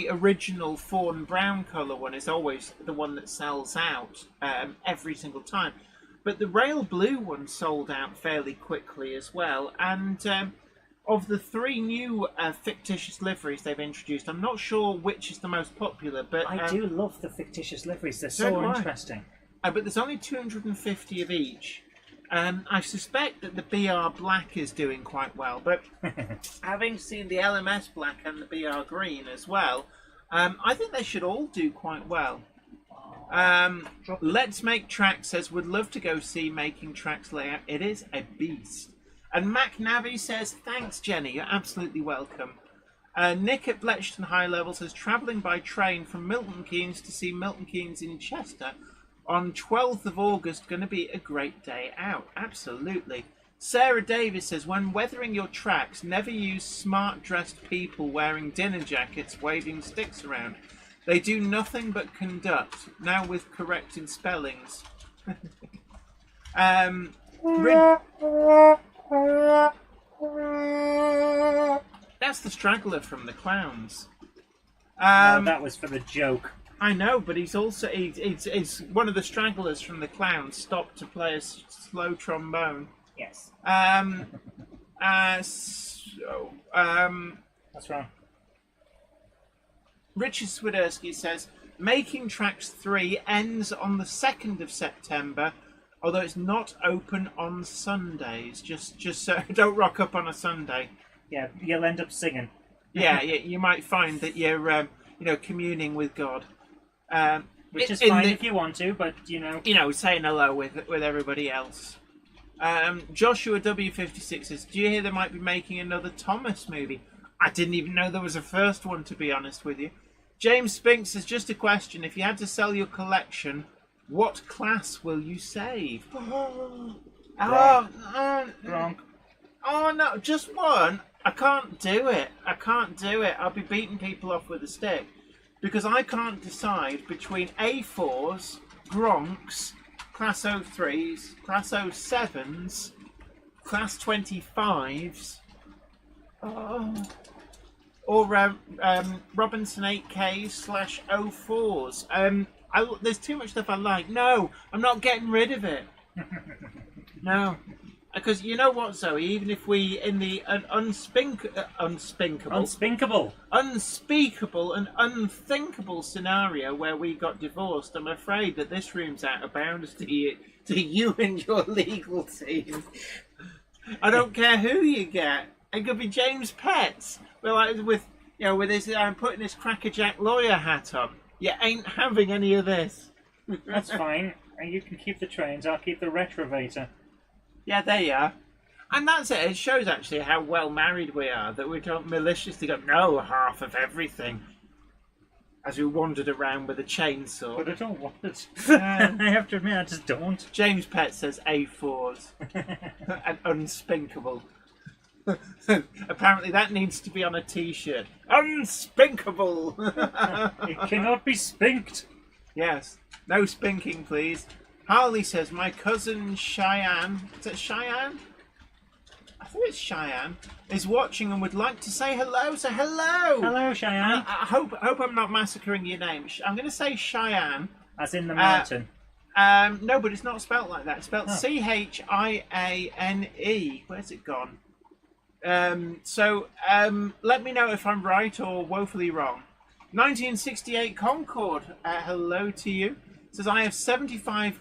original fawn brown colour one is always the one that sells out every single time. But the rail blue one sold out fairly quickly as well. And of the 3 new fictitious liveries they've introduced, I'm not sure which is the most popular. But I do love the fictitious liveries. They're So do so I. interesting. but there's only 250 of each. I suspect that the BR Black is doing quite well. But having seen the LMS Black and the BR Green as well, I think they should all do quite well. Let's Make Tracks says, "Would love to go see Making Tracks layout. It is a beast." And Mac Navi says, "Thanks, Jenny. You're absolutely welcome." Nick at Bletchton High Level says, "Travelling by train from Milton Keynes to see Milton Keynes in Chester on 12th of August. Going to be a great day out." Absolutely. Sarah Davis says, "When weathering your tracks, never use smart-dressed people wearing dinner jackets waving sticks around. They do nothing but conduct, now with corrected spellings." That's the straggler from the Clowns. No, that was for the joke. I know, but he's also he's one of the stragglers from the Clowns stopped to play a slow trombone. Yes. That's wrong. Richard Swiderski says, "Making Tracks 3 ends on the 2nd of September, although it's not open on Sundays. Just so don't rock up on a Sunday." Yeah, you'll end up singing. Yeah, you might find that you're communing with God. Which is in fine the- if you want to, but saying hello with everybody else. Joshua W56 says, "Do you hear they might be making another Thomas movie?" I didn't even know there was a first one, to be honest with you. James Spink says, "Just a question. If you had to sell your collection, what class will you save?" Wrong. Oh no, just one. I can't do it. I'll be beating people off with a stick. Because I can't decide between A4s, Gronks, Class 03s, Class 07s, Class 25s, or Robinson 8Ks/04s. There's too much stuff I like. No, I'm not getting rid of it. No. Because you know what, Zoe? Even if we, in the unspeakable and unthinkable scenario where we got divorced, I'm afraid that this room's out of bounds to you and your legal team. I don't care who you get. It could be James Petts. Well, with his putting his crackerjack lawyer hat on. You ain't having any of this. That's fine. And you can keep the trains. I'll keep the retrovator. Yeah, there you are. And that's it. It shows actually how well married we are, that we don't maliciously go, no, half of everything. As we wandered around with a chainsaw. But I don't want it. I have to admit, I just don't. James Pett says A4s. And unspinkable. Apparently that needs to be on a t-shirt. Unspinkable! It cannot be spinked. Yes. No spinking, please. Harley says, my cousin Cheyenne, is it Cheyenne? I think it's Cheyenne, is watching and would like to say hello. So hello! Hello, Cheyenne. I hope I'm not massacring your name. I'm going to say Cheyenne. As in the mountain. No, but it's not spelt like that. It's spelled Chiane. Where's it gone? Let me know if I'm right or woefully wrong. 1968 Concorde, hello to you. Says I have 75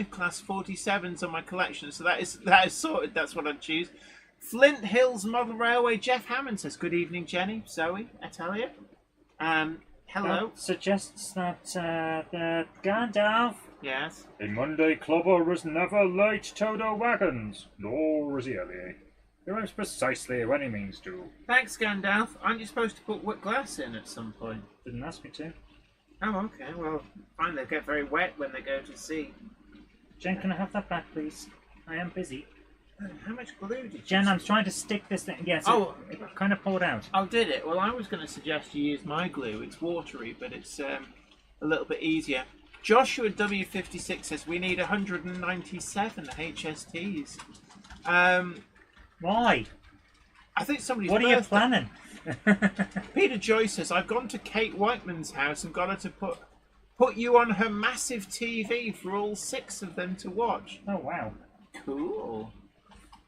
class 47s on my collection, so that is sorted. That's what I'd choose. Flint Hills Model Railway. Jeff Hammond says good evening, Jenny, Zoe, Atalia. Hello. Suggests that the Gandalf. Yes. A Monday clubber was never late Toto wagons, nor is he early. He arrives precisely when he means to. Thanks, Gandalf. Aren't you supposed to put wet glass in at some point? Didn't ask me to. Oh, okay. Well, fine. They get very wet when they go to sea. Jen, can I have that back, please? I am busy. How much glue did you Jen, I'm trying to stick this thing. Yes, it kind of poured out. Oh, did it? Well, I was going to suggest you use my glue. It's watery, but it's a little bit easier. Joshua W56 says we need 197 HSTs. Why? I think somebody's What are you planning? Peter Joyce says, I've gone to Kate Whiteman's house and got her to put you on her massive TV for all 6 of them to watch. Oh, wow. Cool.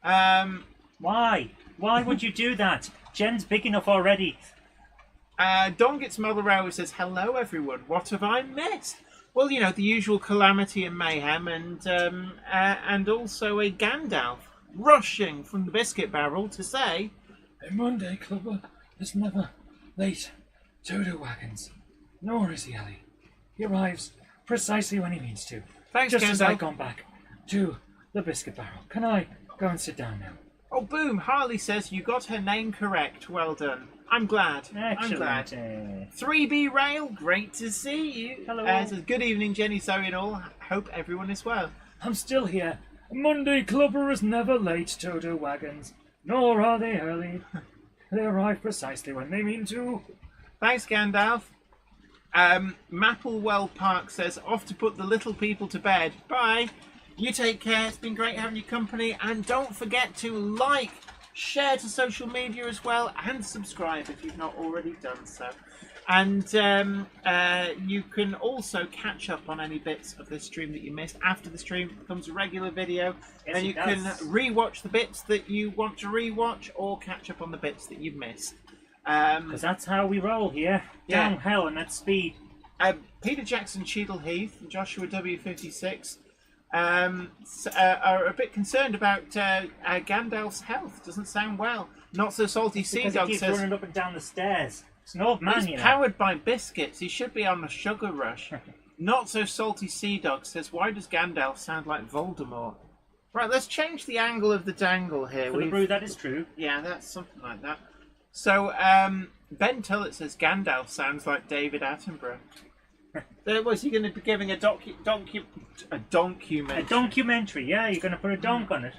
Why? Why would you do that? Jen's big enough already. Don Gets Mother Railway says, hello everyone, what have I missed? Well, the usual calamity and mayhem and also a Gandalf rushing from the biscuit barrel to say, A Monday clubber is never late Toto wagons, nor is he early. He arrives precisely when he means to. Thanks, Just Gandalf. as I've gone back to the biscuit barrel. Can I go and sit down now? Oh, boom, Harley says you got her name correct. Well done. I'm glad. Excellent. I'm glad. 3B Rail, great to see you. Hello. Says, good evening, Jenny, Zoe and all. Hope everyone is well. I'm still here. A Monday clubber is never late Toto wagons, nor are they early. They arrive precisely when they mean to. Thanks, Gandalf. Mapplewell Park says, off to put the little people to bed. Bye. You take care. It's been great having you company. And don't forget to like, share to social media as well, and subscribe if you've not already done so. And you can also catch up on any bits of this stream that you missed. After the stream becomes a regular video, Yes, and you it can does. rewatch the bits that you want to rewatch or catch up on the bits that you've missed. Because that's how we roll here. Yeah. Down hell and at speed. Peter Jackson, Cheadle Heath, and Joshua W56 are a bit concerned about Gandalf's health. Doesn't sound well. Not so salty sea Because he dog keeps says running up and down the stairs. It's an old man, he's you know. powered by biscuits. He should be on a sugar rush. Not so salty sea dog says, why does Gandalf sound like Voldemort? Right, let's change the angle of the dangle here. For the brew, that is true. Yeah, that's something like that. So Ben Tullett says Gandalf sounds like David Attenborough. Was he going to be giving a documentary? A documentary, yeah, you're going to put a donk on it.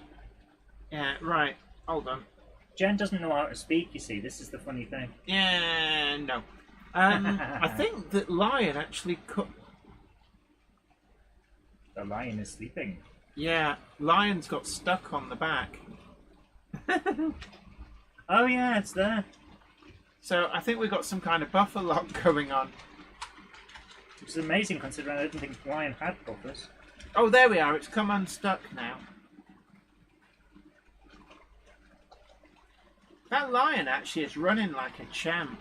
Yeah, right. Hold on. Jen doesn't know how to speak, you see. This is the funny thing. Yeah, no. I think that Lion actually cut. The lion is sleeping. Yeah, Lion's got stuck on the back. Oh, yeah, it's there. So I think we've got some kind of buffer lock going on. Which is amazing considering I didn't think lion had buffers. Oh, there we are. It's come unstuck now. That lion actually is running like a champ.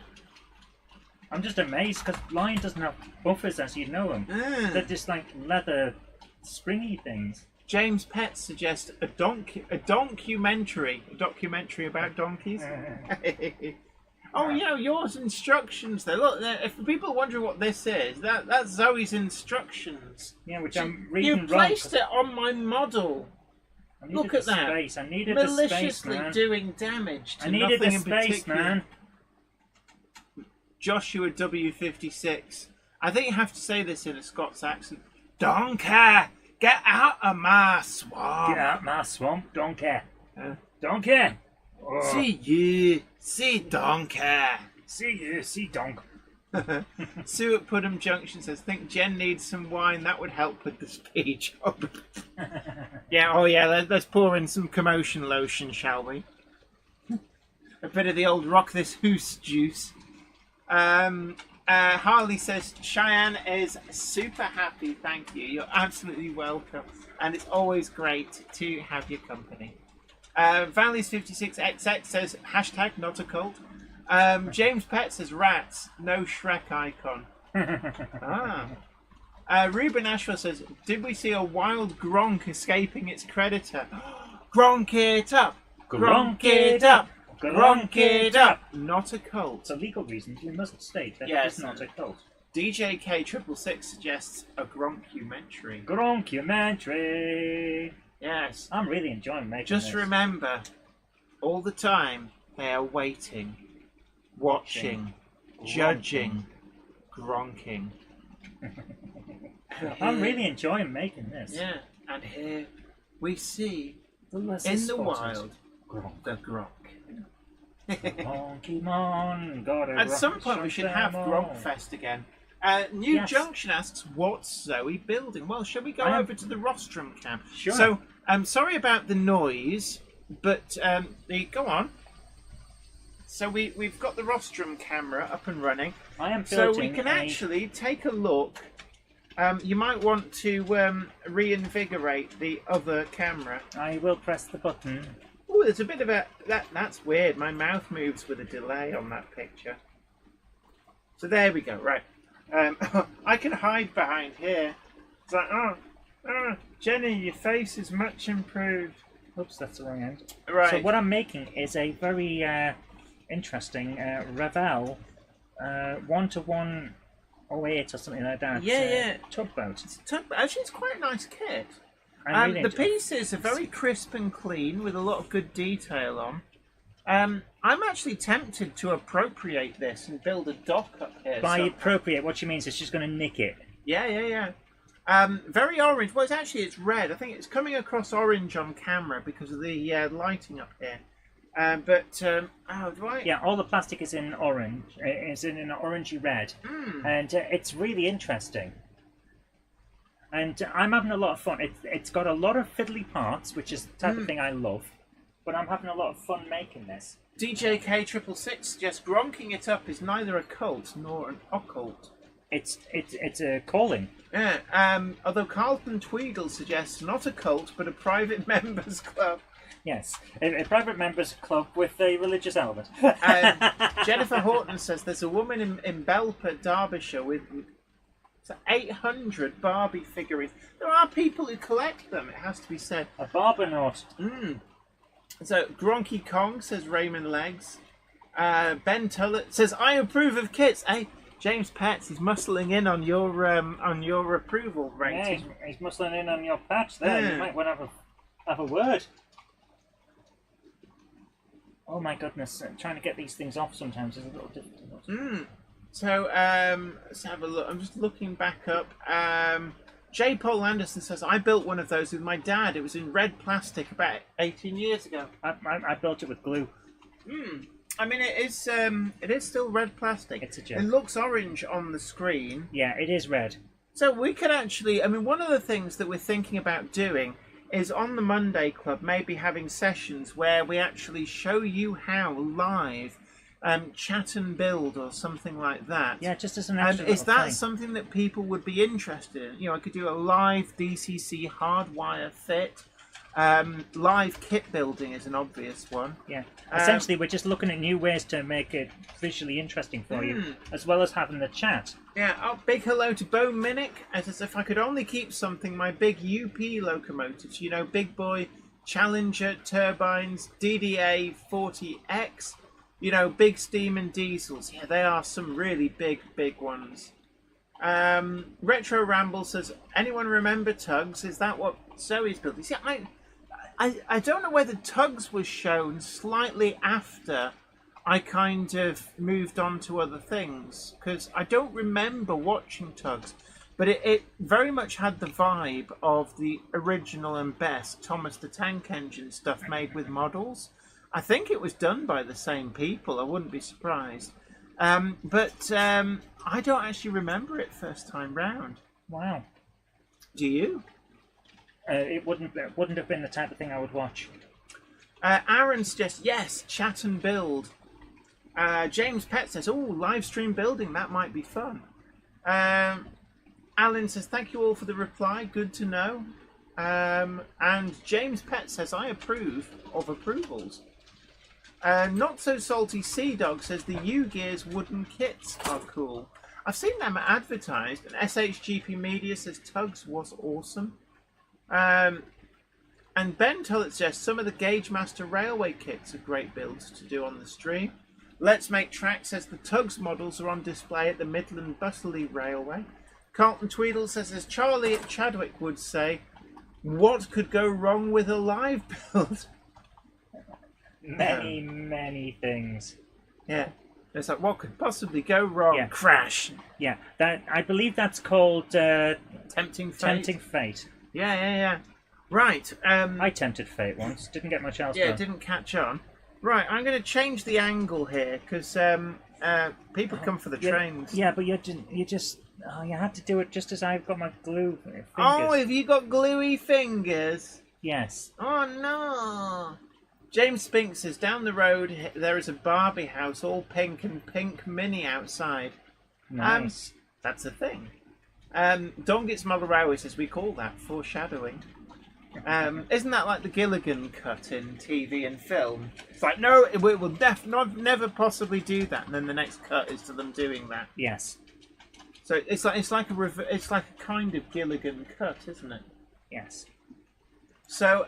I'm just amazed because lion doesn't have buffers as you know them. They're just like leather, springy things. James Pett suggests a documentary about donkeys. Oh, yours instructions there. Look, if people are wondering what this is, that's Zoe's instructions. Yeah, which I'm reading You placed it on my model. Look at that. Space. I needed the space, Maliciously man. doing damage to I needed nothing the in space, particular. man. Joshua W56. I think you have to say this in a Scots accent. Donkey, get out of my swamp. Get out my swamp, donkey. Uh, Donkey. Oh. See you, see donkey. See you, see donk. Sue at Pudham Junction says, think Jen needs some wine. That would help with the speed job. Yeah, let's pour in some commotion lotion, shall we? A bit of the old rock this hoose juice. Harley says, Cheyenne is super happy, thank you. You're absolutely welcome. And it's always great to have your company. Valleys56XX says, hashtag not a cult. James Pett says, rats, no Shrek icon. Ruben Ashwell says, did we see a wild Gronk escaping its predator? Gronk it up! Gronk it up! Gronk it up! Not a cult. For legal reasons, we must state that Yes. it is not a cult. DJ K666 suggests a Gronkumentary. Gronkumentary. Yes. I'm really enjoying making Just this. remember, all the time, they are waiting, watching, judging, gronking. I'm really enjoying making this. Yeah, and here we see, The in the wild, the gronk. Pokemon, gotta At some rock point we should have them Gronk all. Fest again. New Yes. Junction asks, what's Zoe building? Well, shall we go over to the rostrum cam? Sure. So, I'm sorry about the noise, but go on. So we've got the rostrum camera up and running. I am So we building can a- actually take a look. You might want to reinvigorate the other camera. I will press the button. Oh, there's a bit of a... That's weird. My mouth moves with a delay on that picture. So there we go. Right. I can hide behind here. It's like, Jenny, your face is much improved. Oops, that's the wrong end. Right. So what I'm making is a very interesting Ravel 1-to-1 08 or something like that. Yeah. Tugboat. Actually, it's quite a nice kit. I'm really The enjoying- pieces are very crisp and clean with a lot of good detail on. I'm actually tempted to appropriate this and build a dock up here. By so- appropriate, what she means is she's going to nick it. Yeah. Very orange. Well, it's red. I think it's coming across orange on camera because of the lighting up here. Do I? Yeah, all the plastic is in orange. It's in an orangey red, and it's really interesting. And I'm having a lot of fun. It's got a lot of fiddly parts, which is the type of thing I love. But I'm having a lot of fun making this. DJ K666 suggests gronking it up is neither a cult nor an occult. It's a calling. Yeah. Although Carlton Tweedle suggests not a cult but a private members club. Yes, a private members club with a religious element. Jennifer Horton says there's a woman in Belper, Derbyshire with 800 Barbie figurines. There are people who collect them, it has to be said. A barbernaut. So Gronky Kong says Raymond Legs. Ben Tullett says I approve of kits. Hey, James Pett, he's muscling in on your approval Yeah, rating. he's muscling in on your patch there. Yeah. You might want to have a word. Oh my goodness, trying to get these things off sometimes is a little difficult. So let's have a look. I'm just looking back up. J. Paul Anderson says I built one of those with my dad. It was in red plastic about 18 years ago. I built it with glue. I mean, it is still red plastic. It's a joke. It looks orange on the screen. Yeah, it is red. So we could actually, I mean, one of the things that we're thinking about doing is on the Monday Club, maybe having sessions where we actually show you how live, chat and build or something like that. Yeah, just as an And extra is little that thing. something that people would be interested in? You know, I could do a live DCC hardwire fit, Live kit building is an obvious one. Yeah. Essentially, we're just looking at new ways to make it visually interesting for you, as well as having the chat. Yeah, big hello to Bo Minnick. As if I could only keep something, my big UP locomotives, you know, big boy Challenger turbines, DDA 40X, you know, big steam and diesels. Yeah, they are some really big ones. Retro Ramble says, anyone remember Tugs? Is that what Zoe's building? See, I don't know whether Tugs was shown slightly after I kind of moved on to other things, because I don't remember watching Tugs, but it very much had the vibe of the original and best Thomas the Tank Engine stuff made with models. I think it was done by the same people, I wouldn't be surprised. But I don't actually remember it first time round. Wow. Do you? It wouldn't have been the type of thing I would watch. Aaron suggests, yes, chat and build. James Pett says, oh, live stream building, that might be fun. Alan says, thank you all for the reply, good to know. And James Pett says, I approve of approvals. Not So Salty Sea Dog says, the U-Gears wooden kits are cool. I've seen them advertised, and SHGP Media says Tugs was awesome. And Ben Tullett suggests some of the Gauge Master Railway kits are great builds to do on the stream. Let's Make Track says the Tugs models are on display at the Midland Bustley Railway. Carlton Tweedle says, as Charlie at Chadwick would say, what could go wrong with a live build? Many things. Yeah. It's like, what could possibly go wrong? Yeah. Crash. Yeah, that I believe that's called Tempting Fate. Tempting Fate. Yeah. Right. I tempted fate once. Didn't get much else Yeah, done. it didn't catch on. Right, I'm going to change the angle here because people come for the trains. Yeah, but you just you had to do it just as I've got my glue fingers. Oh, have you got gluey fingers? Yes. Oh no. James Spink says, down the road there is a Barbie house, all pink and pink mini outside. Nice. That's a thing. Dongit's Model Railway says, we call that foreshadowing. Isn't that like the Gilligan cut in TV and film? It's like, no, it will never possibly do that, and then the next cut is to them doing that. Yes. So it's like a kind of Gilligan cut, isn't it? Yes. So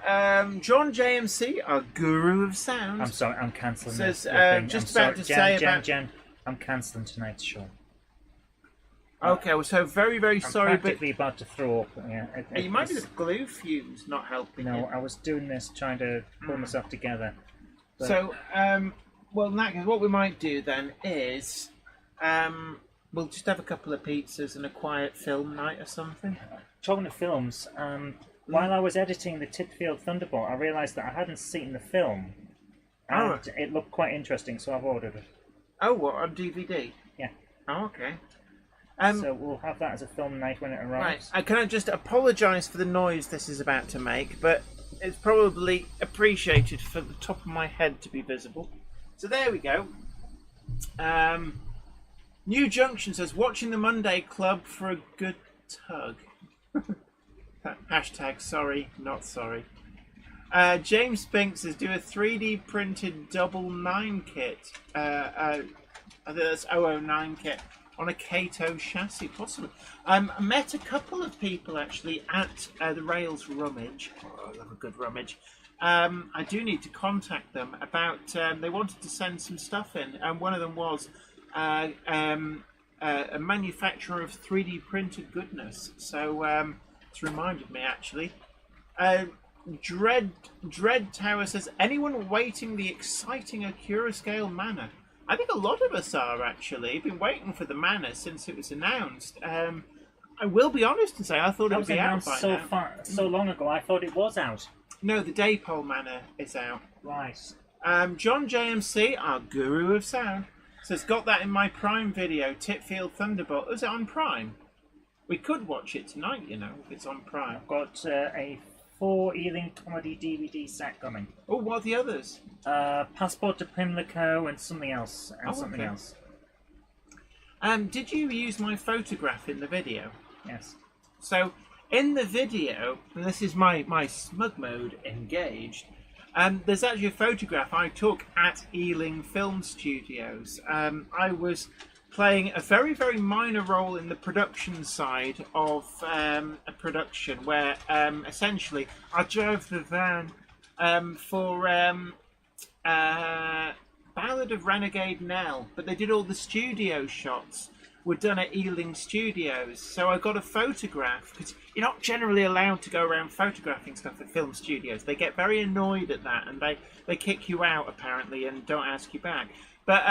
John JMC, our guru of sound. I'm sorry, I'm cancelling says, this. just I'm about sorry. to say about. Jen, I'm cancelling tonight's show. Okay, well, so very I'm sorry, but practically about to throw up. Yeah, you might be the glue fumes not helping. No, you. I was doing this trying to pull myself together. But... So, well, in that case, what we might do then is, we'll just have a couple of pizzas and a quiet film night or something. Talking of films, while I was editing the Titfield Thunderbolt, I realised that I hadn't seen the film, and it looked quite interesting, so I've ordered it. Oh, what, on DVD? Yeah. Oh, okay. So we'll have that as a film night when it arrives. Right, can I just apologise for the noise this is about to make, but it's probably appreciated for the top of my head to be visible. So there we go. New Junction says, watching the Monday Club for a good tug. Hashtag sorry, not sorry. James Spink says, do a 3D printed double 9 kit. I think that's 009 kit. On a Kato chassis, possibly. I met a couple of people actually at the Rails Rummage. Oh, I love a good rummage. I do need to contact them about. They wanted to send some stuff in, and one of them was a manufacturer of 3D printed goodness. So it's reminded me actually. Dread Tower says, anyone awaiting the exciting Acura Scale Manor? I think a lot of us are actually. Been waiting for the Manor since it was announced. I will be honest and say I thought it would be out by now. So long ago, I thought it was out. No, the Daypole Manor is out. Right. John JMC, our guru of sound, says, got that in my Prime video, Titfield Thunderbolt. Is it on Prime? We could watch it tonight, you know, if it's on Prime. I've got a 4 Ealing comedy DVD set coming. Oh, what are the others? Passport to Pimlico and something else. Else. Did you use my photograph in the video? Yes. So, in the video, and this is my smug mode engaged, there's actually a photograph I took at Ealing Film Studios. I was playing a very, very minor role in the production side of a production where essentially I drove the van for Ballad of Renegade Nell, but they did all the studio shots were done at Ealing Studios. So I got a photograph, because you're not generally allowed to go around photographing stuff at film studios. They get very annoyed at that, and they kick you out apparently and don't ask you back. But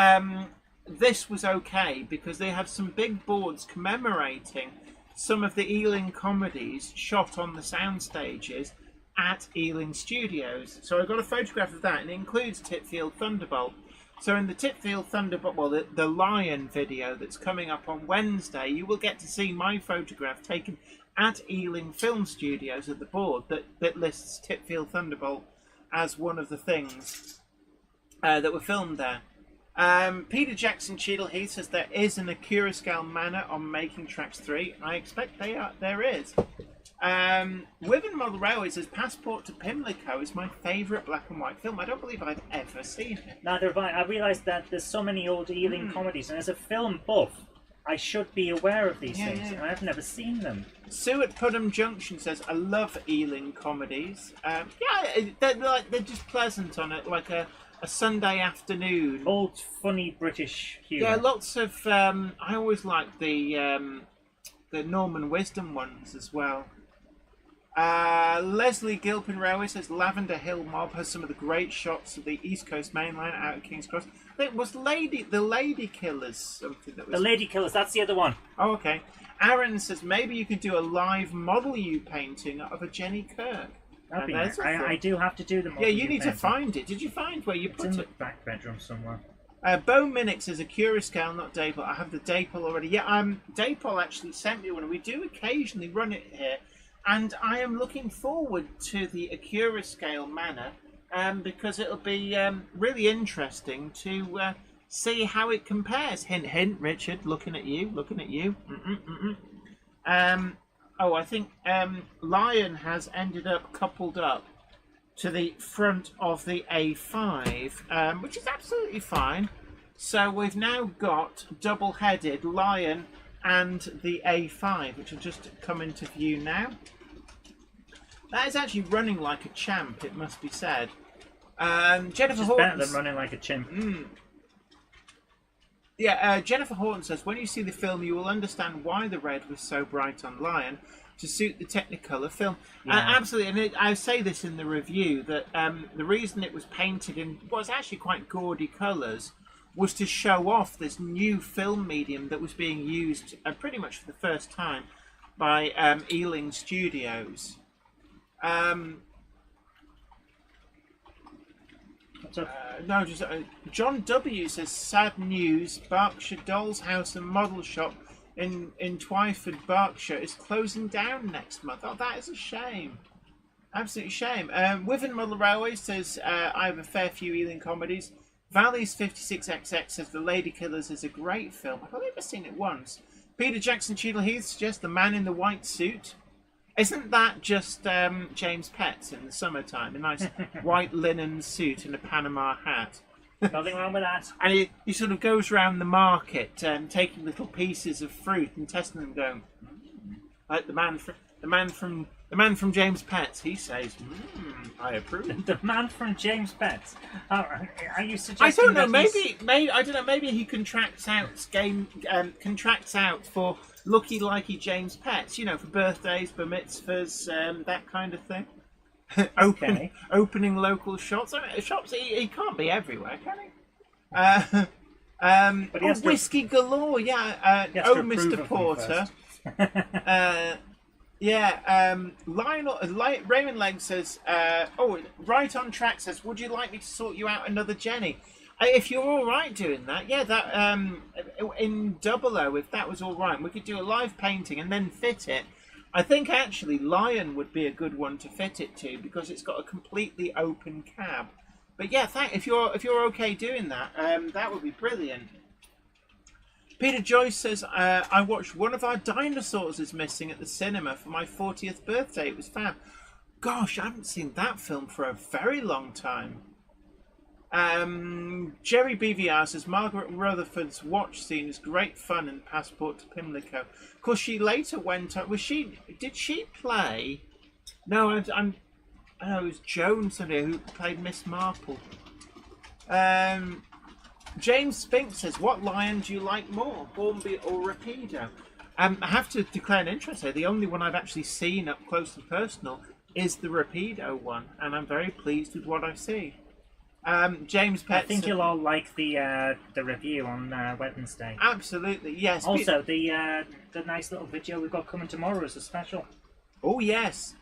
this was okay because they have some big boards commemorating some of the Ealing comedies shot on the sound stages at Ealing Studios. So I got a photograph of that, and it includes Titfield Thunderbolt. So in the Titfield Thunderbolt, well, the Lion video that's coming up on Wednesday, you will get to see my photograph taken at Ealing Film Studios at the board that lists Titfield Thunderbolt as one of the things that were filmed there. Peter Jackson Cheadle Heath says there is an Akira scale manner on Making Tracks 3. I expect there is. Wiven Model Railway says Passport to Pimlico is my favourite black and white film. I don't believe I've ever seen it. Neither have I. I realised that there's so many old Ealing comedies, and as a film buff, I should be aware of these things, and I've never seen them. Sue at Putnam Junction says, I love Ealing comedies. They're just pleasant on it, like a Sunday afternoon. Old, funny British humour. Yeah, lots of... I always like the Norman Wisdom ones as well. Leslie Gilpin Railway says Lavender Hill Mob has some of the great shots of the East Coast Main Line out at King's Cross. It was the Lady Killers something that was... The Lady Killers, that's the other one. Oh, okay. Aaron says maybe you could do a live Model U painting of a Jenny Kirk. That'd be nice. I do have to do the Model Yeah, you U need painting. to find it. Did you find where you It's put in it? the back bedroom somewhere. Bo Minnick says Akira scale, not Dapol. I have the Dapol already. Yeah, Dapol actually sent me one, and we do occasionally run it here. And I am looking forward to the Akira scale manner because it'll be really interesting to see how it compares. Hint, hint, Richard, looking at you. I think Lion has ended up coupled up to the front of the A5, which is absolutely fine. So we've now got double-headed Lion and the A5, which will just come into view now. That is actually running like a champ, it must be said. Jennifer Horton. Better than running like a chimp. Yeah, Jennifer Horton says, when you see the film, you will understand why the red was so bright on Lion to suit the Technicolor film. Yeah. Absolutely, and I say this in the review, that the reason it was painted in what's actually quite gaudy colours was to show off this new film medium that was being used pretty much for the first time by Ealing Studios. John W says sad news. Berkshire Dolls House and Model Shop in Twyford, Berkshire is closing down next month. Oh, that is a shame. Absolute shame. Wiven Model Railway says I have a fair few Ealing comedies. Valley's 56XX says The Lady Killers is a great film. I've only ever seen it once. Peter Jackson Cheadle Heath suggests The Man in the White Suit. Isn't that just James Petts in the summertime? A nice white linen suit and a Panama hat. Nothing wrong with that. And he sort of goes around the market taking little pieces of fruit and testing them, going, like the man from James Petts. He says, I approve. The man from James Petts. Are you suggesting? I don't know. That Maybe I don't know. Maybe he contracts out for Lucky Likey James Petts. You know, for birthdays, bar mitzvahs, that kind of thing. Opening local shops. I mean, shops. He can't be everywhere, can he? Whiskey galore. Yeah. Mr. Porter. Raymond Legg says, Right on Track says, would you like me to sort you out another Jenny? If you're all right doing that, yeah, that in 00, if that was all right, we could do a live painting and then fit it. I think actually Lion would be a good one to fit it to because it's got a completely open cab. But yeah, if you're okay doing that, that would be brilliant. Peter Joyce says, I watched One of Our Dinosaurs is Missing at the cinema for my 40th birthday. It was fab. Gosh, I haven't seen that film for a very long time. Jerry BVR says, Margaret Rutherford's watch scene is great fun in Passport to Pimlico. Of course, she later went on. Did she play? No, I know it was Joan somebody who played Miss Marple. James Spink says, what lion do you like more, Hornby or Rapido? I have to declare an interest here. The only one I've actually seen up close and personal is the Rapido one, and I'm very pleased with what I see. James Pett, I think you'll all like the review on Wednesday. Absolutely, yes. Also, the nice little video we've got coming tomorrow is a special. Oh, yes.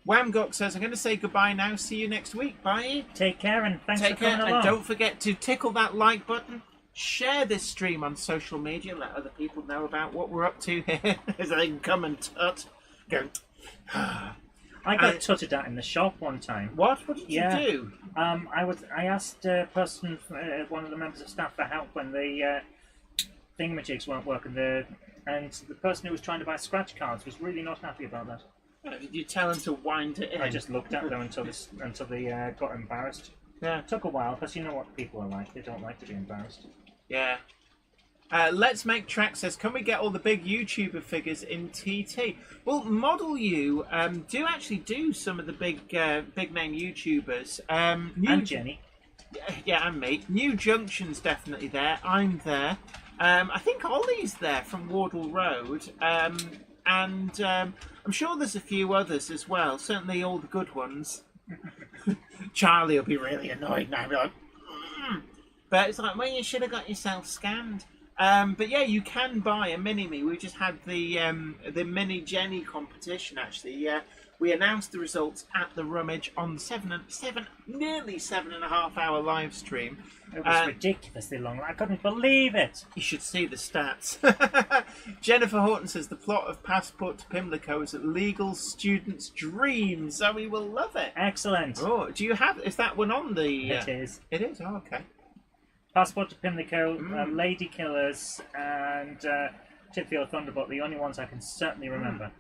Whamgok says, I'm going to say goodbye now. See you next week. Bye. Take care and thanks Take for coming care, along. and don't forget to tickle that like button. Share this stream on social media. Let other people know about what we're up to here as they can come and tut. Go. I got tutted at in the shop one time. What? What did you do? I asked a person, one of the members of staff, for help when the thingamajigs weren't working. And the person who was trying to buy scratch cards was really not happy about that. Did you tell them to wind it in? I just looked at them until they got embarrassed. Yeah. It took a while because you know what people are like. They don't like to be embarrassed. Yeah. Let's Make Track says, can we get all the big YouTuber figures in TT? Well, Model U do actually do some of the big name YouTubers. And Jenny. Yeah, and me. New Junction's definitely there. I'm there. I think Ollie's there from Wardle Road. And I'm sure there's a few others as well. Certainly all the good ones. Charlie will be really annoyed now. He'll be like, But it's like, well, you should have got yourself scanned. But yeah, you can buy a mini-me. We just had the mini Jenny competition, actually. We announced the results at the Rummage on nearly 7.5 hour live stream. It was ridiculously long. I couldn't believe it. You should see the stats. Jennifer Horton says the plot of Passport to Pimlico is a legal student's dream, so we will love it. Excellent. Oh, is that one on the... It is. It is? Oh, okay. Passport to Pimlico, Lady Killers, and Tipfield Thunderbolt, the only ones I can certainly remember.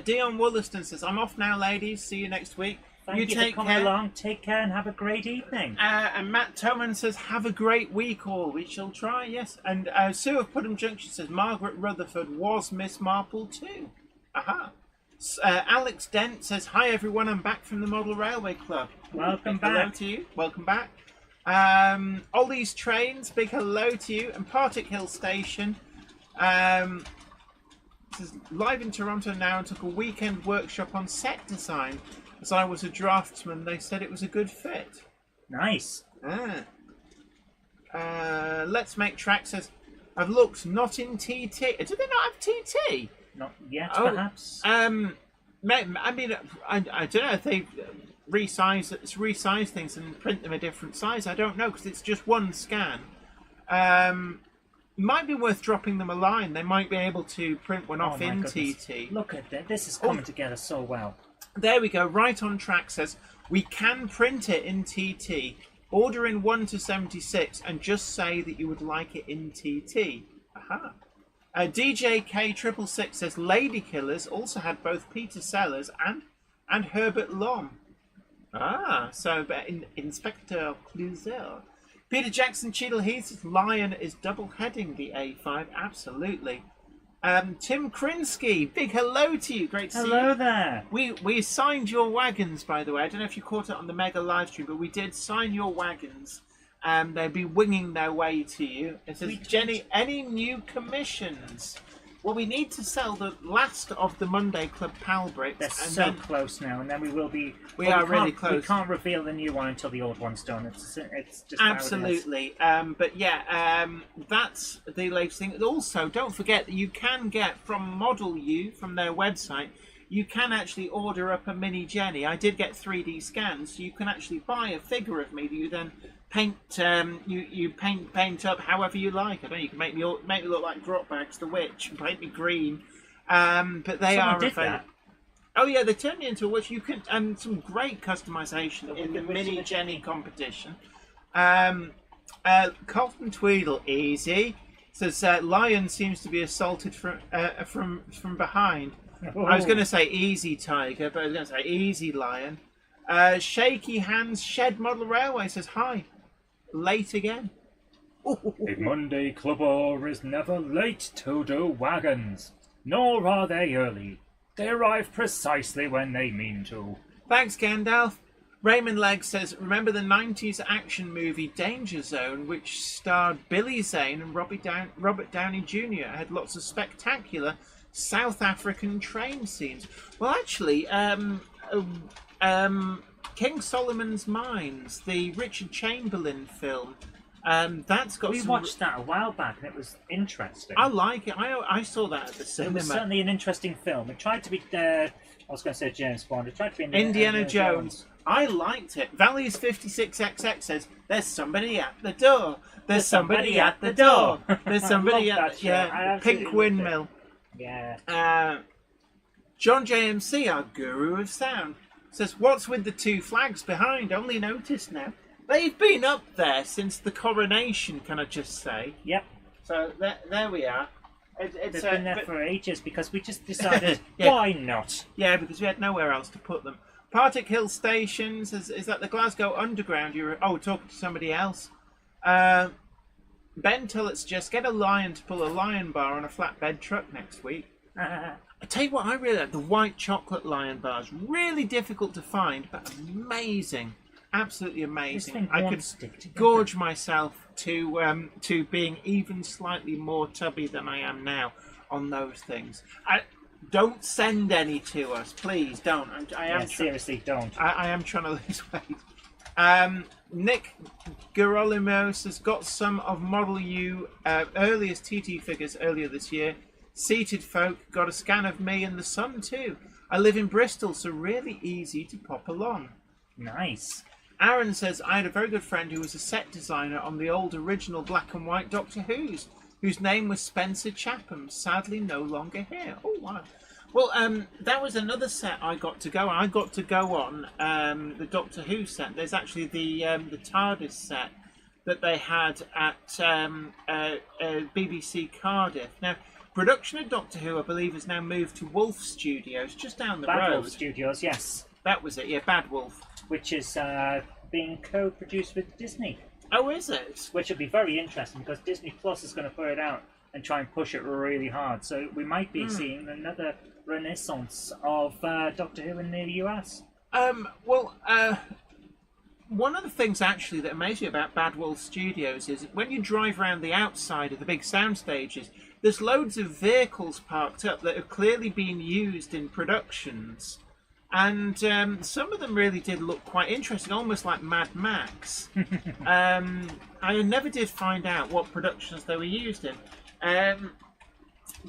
Dion Wollaston says, I'm off now, ladies. See you next week. Thank you take for coming care. along. Take care and have a great evening. And Matt Toman says, have a great week all. We shall try, yes. And Sue of Putnam Junction says, Margaret Rutherford was Miss Marple too. Aha. Alex Dent says, hi everyone, I'm back from the Model Railway Club. Welcome Hello back. to you. Welcome back. Ollie's Trains, big hello to you. And Partick Hill Station. This is live in Toronto now and took a weekend workshop on set design. As I was a draftsman, they said it was a good fit. Nice. Let's Make Track says, I've looked, not in TT. Do they not have TT? Not yet, perhaps. I mean, I don't know if they resize things and print them a different size. I don't know, because it's just one scan. Might be worth dropping them a line. They might be able to print one off in TT. Look at that. This is coming together so well. There we go. Right on Track says, we can print it in TT. Order in 1 to 76 and just say that you would like it in TT. Aha. DJ K666 says, Lady Killers also had both Peter Sellers and Herbert Lom. So Inspector Clouseau. Peter Jackson Cheadle Heath says, Lion is double heading the A5. Absolutely. Tim Krinsky, big hello to you. Great to see you. Hello there. We signed your wagons, by the way. I don't know if you caught it on the mega live stream, but we did sign your wagons. They'll be winging their way to you. It says, Jenny, any new commissions? Well, we need to sell the last of the Monday Club PAL bricks. They're so close now, and then we will be... We are really close. We can't reveal the new one until the old one's done. It's just absolutely. But yeah, that's the latest thing. Also, don't forget that you can get from Model U, from their website, you can actually order up a mini Jenny. I did get 3D scans, so you can actually buy a figure of me that you then paint. You paint up however you like. I don't know. You can make me look like Grotbags the Witch and paint me green. But they Someone are did available. that. Oh yeah, they turned me into a witch. You can some great customization in the mini Jenny competition. Colton Tweedle, easy. Says lion seems to be assaulted from behind. I was going to say easy tiger, but I was going to say easy lion. Shaky hands shed model railway says hi. Late again. A Monday clubber is never late, Toto wagons, nor are they early. They arrive precisely when they mean to. Thanks, Gandalf. Raymond Legg says, remember the 90s action movie Danger Zone, which starred Billy Zane and Robert Downey Jr. had lots of spectacular South African train scenes. Well, actually, King Solomon's Mines, the Richard Chamberlain film, that's got We watched that a while back, and it was interesting. I like it. I saw that at the cinema. It was certainly an interesting film. It tried to be, I was going to say James Bond. It tried to be Indiana Jones. I liked it. Values 56XX says, there's somebody at the door. There's somebody at the door. There's somebody at the Pink Windmill. Yeah. John JMC, our guru of sound, says, what's with the two flags behind? Only noticed now. They've been up there since the coronation, can I just say? Yep. So there we are. They've been there for ages because we just decided, why not? Yeah, because we had nowhere else to put them. Partick Hill Stations, is that the Glasgow Underground? Talking to somebody else. Ben Tullett just get a lion to pull a lion bar on a flatbed truck next week. I tell you what, I really like the white chocolate lion bars. Really difficult to find, but amazing. Absolutely amazing. I could gorge myself to being even slightly more tubby than I am now on those things. Don't send any to us, please. Don't. Seriously, don't. I am trying to lose weight. Nick Garolimos has got some of Model U earliest TT figures earlier this year. Seated folk got a scan of me and the sun too. I live in Bristol, so really easy to pop along. Nice. Aaron says, I had a very good friend who was a set designer on the old original black and white Doctor Who's, whose name was Spencer Chapham, sadly no longer here. Oh, wow. Well, that was another set I got to go on. I got to go on the Doctor Who set. There's actually the TARDIS set that they had at BBC Cardiff. Now, production of Doctor Who, I believe, has now moved to Wolf Studios, just down the Bad road. Wolf Studios, yes. That was it, yeah, Bad Wolf. Which is being co-produced with Disney. Oh, is it? Which will be very interesting because Disney Plus is going to put it out and try and push it really hard. So we might be seeing another renaissance of Doctor Who in the US. One of the things actually that amazes me about Bad Wolf Studios is when you drive around the outside of the big sound stages, there's loads of vehicles parked up that have clearly been used in productions. And some of them really did look quite interesting, almost like Mad Max. I never did find out what productions they were used in. Yeah,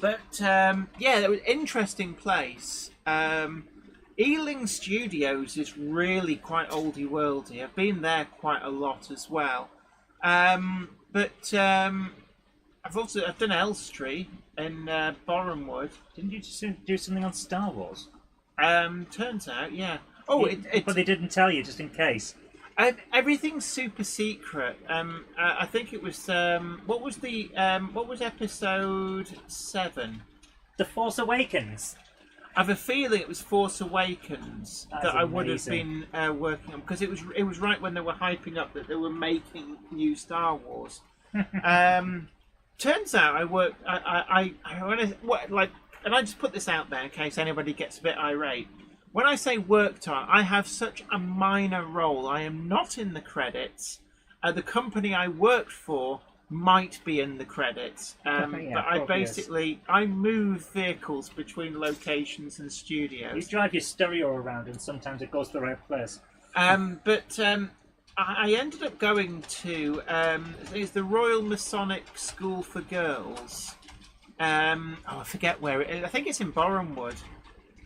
it was an interesting place. Ealing Studios is really quite oldie worldy. I've been there quite a lot as well. I've done Elstree in Borehamwood. Didn't you just do something on Star Wars? Turns out, yeah. Oh, but they didn't tell you, just in case. Everything's super secret. I think it was what was episode 7? The Force Awakens. I have a feeling it was Force Awakens that I would have been working on because it was right when they were hyping up that they were making new Star Wars. Turns out I worked. And I just put this out there in case anybody gets a bit irate. When I say worked on, I have such a minor role. I am not in the credits. The company I worked for might be in the credits. But I move vehicles between locations and studios. You drive your stereo around and sometimes it goes to the right place. I ended up going to is the Royal Masonic School for Girls. I forget where it is. I think it's in Borehamwood.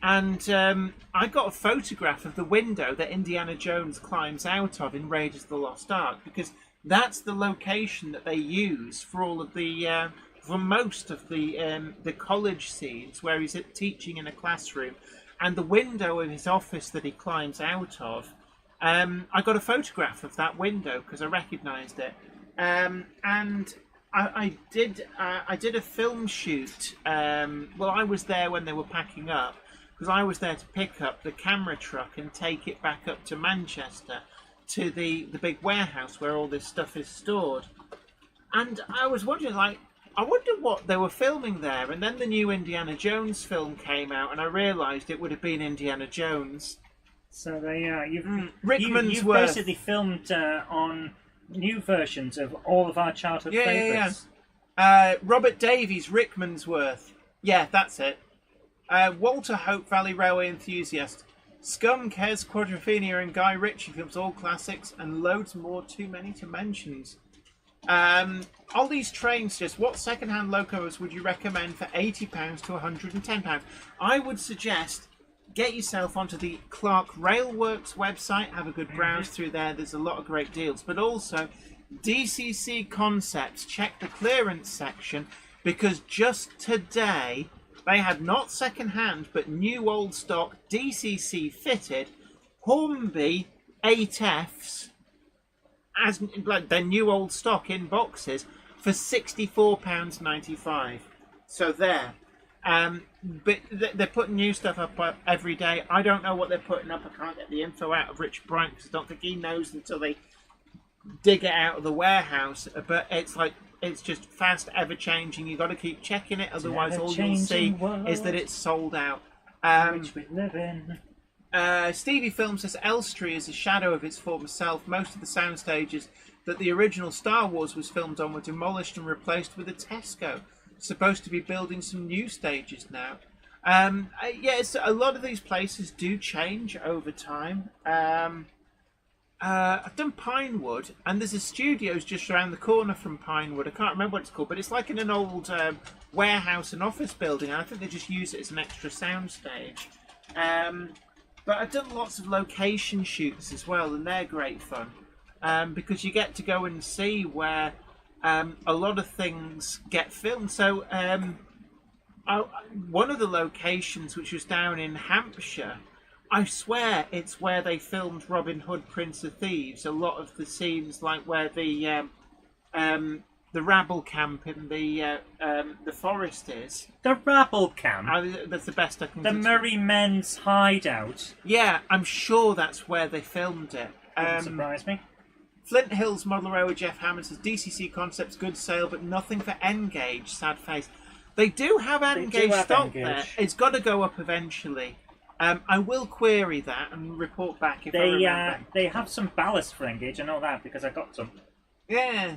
And I got a photograph of the window that Indiana Jones climbs out of in Raiders of the Lost Ark because that's the location that they use for all of the for most of the college scenes where he's teaching in a classroom, and the window of his office that he climbs out of. I got a photograph of that window because I recognised it. And I did a film shoot. Well, I was there when they were packing up because I was there to pick up the camera truck and take it back up to Manchester to the big warehouse where all this stuff is stored. And I was wondering, like, I wonder what they were filming there. And then the new Indiana Jones film came out, and I realised it would have been Indiana Jones. So they, Rickman's you've worth. basically filmed on new versions of all of our childhood favourites. Robert Davies, Rickmansworth. Yeah, that's it. Walter Hope, Valley Railway Enthusiast. Scum, Kez, Quadrophenia and Guy Ritchie films, all classics, and loads more, too many to mention. Ollie's Trains just, what second-hand locos would you recommend for £80 to £110? I would suggest get yourself onto the Clark Railworks website, have a good browse through there, there's a lot of great deals, but also DCC Concepts, check the clearance section, because just today they had not second-hand but new old stock DCC fitted Hornby 8Fs as like their new old stock in boxes for £64.95. So there. But they're putting new stuff up every day. I don't know what they're putting up. I can't get the info out of Rich Bryant because I don't think he knows until they dig it out of the warehouse. But it's like, it's just fast, ever changing. You've got to keep checking it, otherwise all you'll see is that it's sold out. Which we live in. Stevie Film says Elstree is a shadow of its former self. Most of the sound stages that the original Star Wars was filmed on were demolished and replaced with a Tesco. Supposed to be building some new stages now. Yes, a lot of these places do change over time. I've done Pinewood, and there's a studios just around the corner from Pinewood. I can't remember what it's called, but it's like in an old warehouse and office building, and I think they just use it as an extra sound stage. But I've done lots of location shoots as well, and they're great fun because you get to go and see where a lot of things get filmed. So one of the locations, which was down in Hampshire, I swear it's where they filmed Robin Hood, Prince of Thieves. A lot of the scenes, like where the rabble camp in the forest is. The rabble camp? That's the best I can. The Merry Men's hideout? Yeah, I'm sure that's where they filmed it. Doesn't surprise me. Flint Hills Model Railway Jeff Hammond says DCC Concepts good sale, but nothing for N-Gauge. Sad face. They do have N-Gauge stock there. It's got to go up eventually. I will query that and report back if I remember. They have some ballast for N-Gauge, I know that because I got some. Yeah.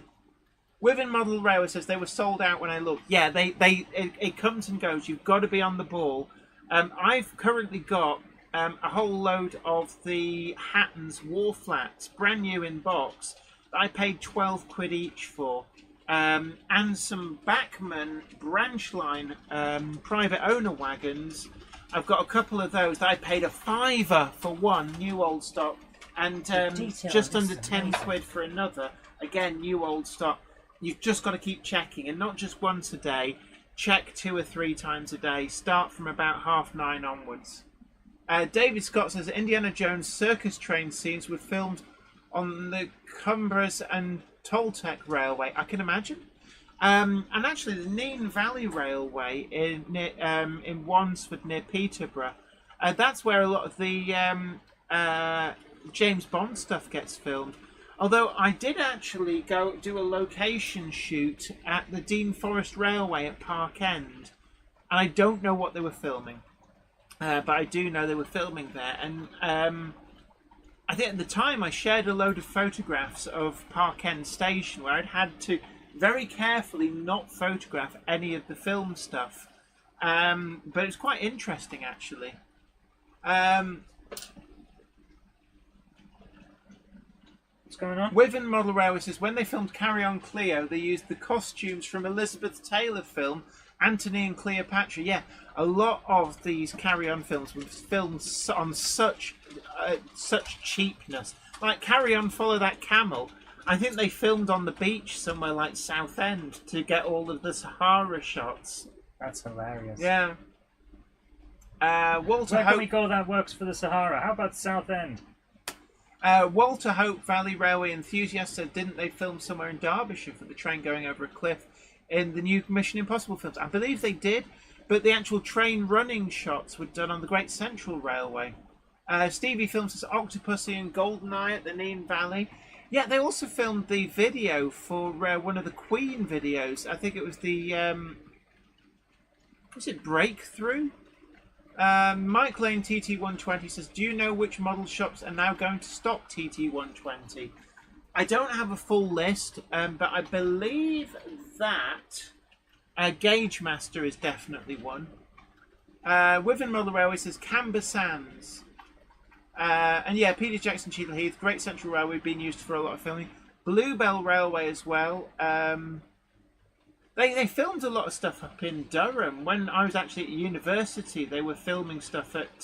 Within Model Railway says they were sold out when I looked. Yeah, it comes and goes. You've got to be on the ball. I've currently got a whole load of the Hatton's War Flats, brand new in box, that I paid £12 each for. And some Bachmann branch line private owner wagons. I've got a couple of those that I paid £5 for one, new old stock, and just under £10 for another. Again, new old stock. You've just got to keep checking, and not just once a day. Check 2 or 3 times a day. Start from about 9:30 onwards. David Scott says Indiana Jones circus train scenes were filmed on the Cumbres and Toltec Railway. I can imagine. And actually, the Nene Valley Railway in Wansford near Peterborough. That's where a lot of the James Bond stuff gets filmed. Although I did actually go do a location shoot at the Dean Forest Railway at Park End, and I don't know what they were filming, but I do know they were filming there. And I think at the time I shared a load of photographs of Park End Station where I'd had to very carefully not photograph any of the film stuff, but it's quite interesting actually. What's going on? Within Model Railway says when they filmed Carry On Cleo, they used the costumes from Elizabeth Taylor film Antony and Cleopatra. Yeah, a lot of these Carry On films were filmed on such cheapness. Like Carry On, Follow That Camel. I think they filmed on the beach somewhere like Southend to get all of the Sahara shots. That's hilarious. Yeah. Walter Where can we go that works for the Sahara? How about Southend? Walter Hope, Valley Railway enthusiast, said, didn't they film somewhere in Derbyshire for the train going over a cliff in the new Mission Impossible films? I believe they did, but the actual train running shots were done on the Great Central Railway. Stevie Films says Octopussy and Goldeneye at the Nene Valley. Yeah, they also filmed the video for one of the Queen videos. I think it was the... was it Breakthrough? Mike Lane TT120 says, do you know which model shops are now going to stock TT120? I don't have a full list, but I believe that Gauge Master is definitely one. Wyvern Model Railway says Camber Sands. And yeah, Peter Jackson, Cheadle Heath, Great Central Railway being used for a lot of filming. Bluebell Railway as well. They filmed a lot of stuff up in Durham. When I was actually at university, they were filming stuff at...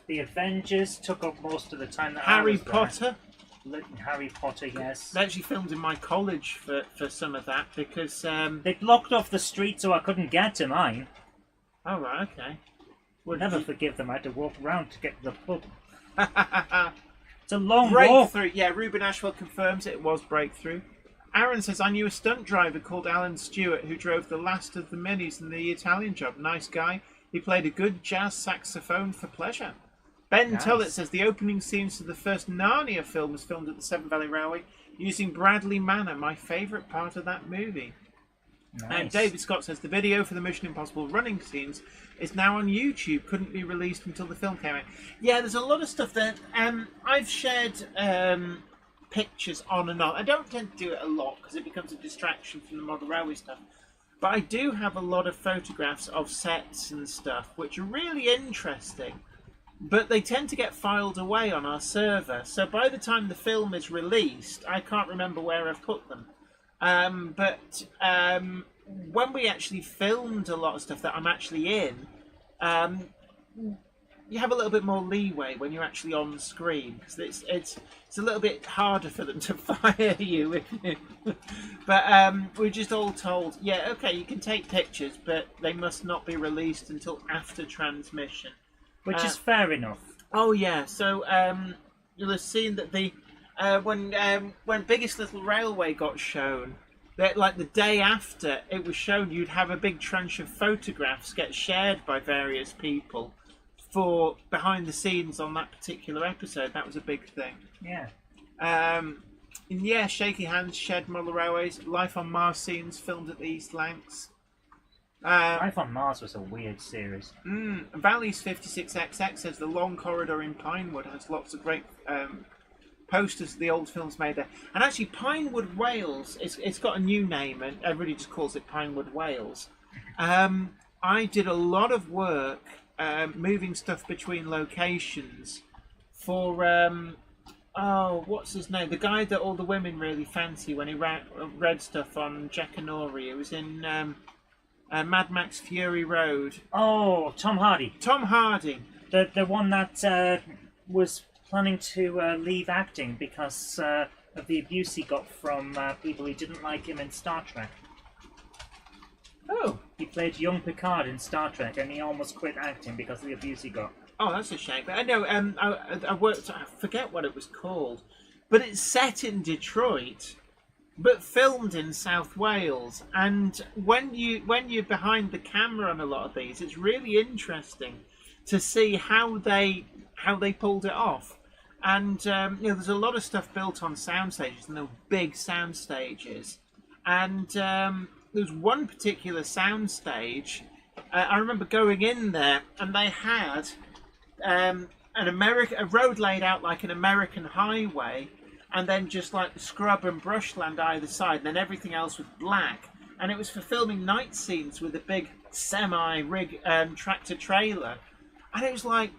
the Avengers took up most of the time that Harry I was Potter. there. Harry Potter, yes. They actually filmed in my college for some of that because... They blocked off the street so I couldn't get to mine. Oh, right, okay. We'll never forgive them. I had to walk around to get to the pub. It's a long walk. Breakthrough. Yeah, Ruben Ashwell confirms it was Breakthrough. Aaron says, I knew a stunt driver called Alan Stewart who drove the last of the Minis in the Italian Job. Nice guy. He played a good jazz saxophone for pleasure. Ben Tullett says, the opening scenes to the first Narnia film was filmed at the Severn Valley Railway using Bradley Manor, my favourite part of that movie. Nice. And David Scott says, the video for the Mission Impossible running scenes is now on YouTube. Couldn't be released until the film came out. Yeah, there's a lot of stuff there. I've shared... pictures on and on. I don't tend to do it a lot because it becomes a distraction from the model railway stuff. But I do have a lot of photographs of sets and stuff which are really interesting. But they tend to get filed away on our server. So by the time the film is released, I can't remember where I've put them. But when we actually filmed a lot of stuff that I'm actually in, you have a little bit more leeway when you're actually on screen because it's a little bit harder for them to fire you. But we're just all told, yeah, okay, you can take pictures, but they must not be released until after transmission, which is fair enough. Oh yeah, so you'll have seen that the when Biggest Little Railway got shown, that like the day after it was shown, you'd have a big tranche of photographs get shared by various people for behind the scenes on that particular episode. That was a big thing. Yeah. And yeah, Shaky Hands, Shed Model Railways, Life on Mars scenes filmed at the East Lancs. Life on Mars was a weird series. Valley's 56XX says the long corridor in Pinewood has lots of great posters of the old films made there. And actually, Pinewood, Wales, it's got a new name, and everybody just calls it Pinewood, Wales. I did a lot of work moving stuff between locations for what's his name? The guy that all the women really fancy when he read stuff on Jackanory. It was in Mad Max Fury Road. Oh, Tom Hardy. Tom Hardy. The one that was planning to leave acting because of the abuse he got from people who didn't like him in Star Trek. Oh. He played young Picard in Star Trek and he almost quit acting because of the abuse he got. Oh, that's a shame. But I know, I worked, I forget what it was called, but it's set in Detroit, but filmed in South Wales. And when you're behind the camera on a lot of these, it's really interesting to see how they pulled it off. And there's a lot of stuff built on sound stages, and they're big sound stages. And there's one particular sound stage. I remember going in there, and they had a road laid out like an American highway, and then just like scrub and brushland either side, and then everything else was black. And it was for filming night scenes with a big semi-rig tractor trailer, and it was like,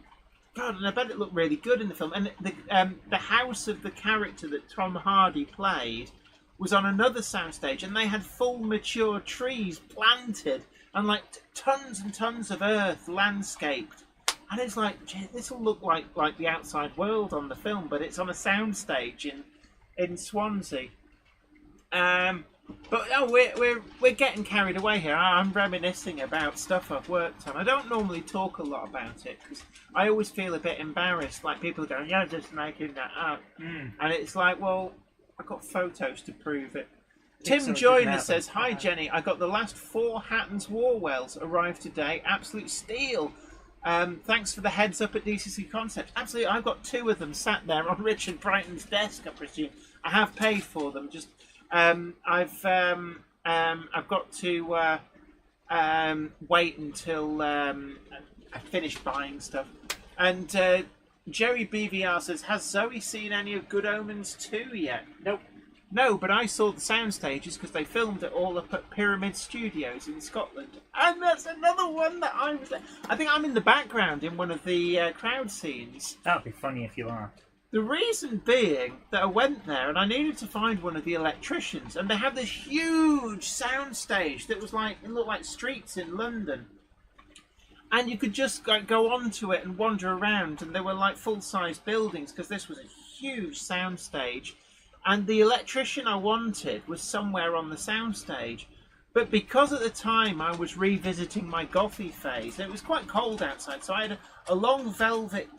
God, and I bet it looked really good in the film. And the house of the character that Tom Hardy played was on another soundstage, and they had full mature trees planted and like tons and tons of earth landscaped. And it's like, gee, this will look like the outside world on the film, but it's on a soundstage in Swansea. But we're getting carried away here. I'm reminiscing about stuff I've worked on. I don't normally talk a lot about it because I always feel a bit embarrassed. Like people go, "You're just making that up," and it's like, well, I've got photos to prove it. Tim Joyner says, "Hi Jenny, I got the last 4 Hatton's War Wells arrived today. Absolute steal. Thanks for the heads up at DCC Concepts. Absolutely, I've got 2 of them sat there on Richard Brighton's desk. I presume I have paid for them. Just I've got to wait until I finish buying stuff." And Jerry BVR says, "Has Zoe seen any of Good Omens 2 yet?" Nope. No, but I saw the sound stages because they filmed it all up at Pyramid Studios in Scotland. And that's another one that I think I'm in the background in one of the crowd scenes. That'd be funny if you are. The reason being that I went there and I needed to find one of the electricians, and they had this huge sound stage that was like, it looked like streets in London. And you could just go onto it and wander around, and there were like full-size buildings because this was a huge sound stage. And the electrician I wanted was somewhere on the soundstage. But because at the time I was revisiting my gothy phase, it was quite cold outside, so I had a long velvet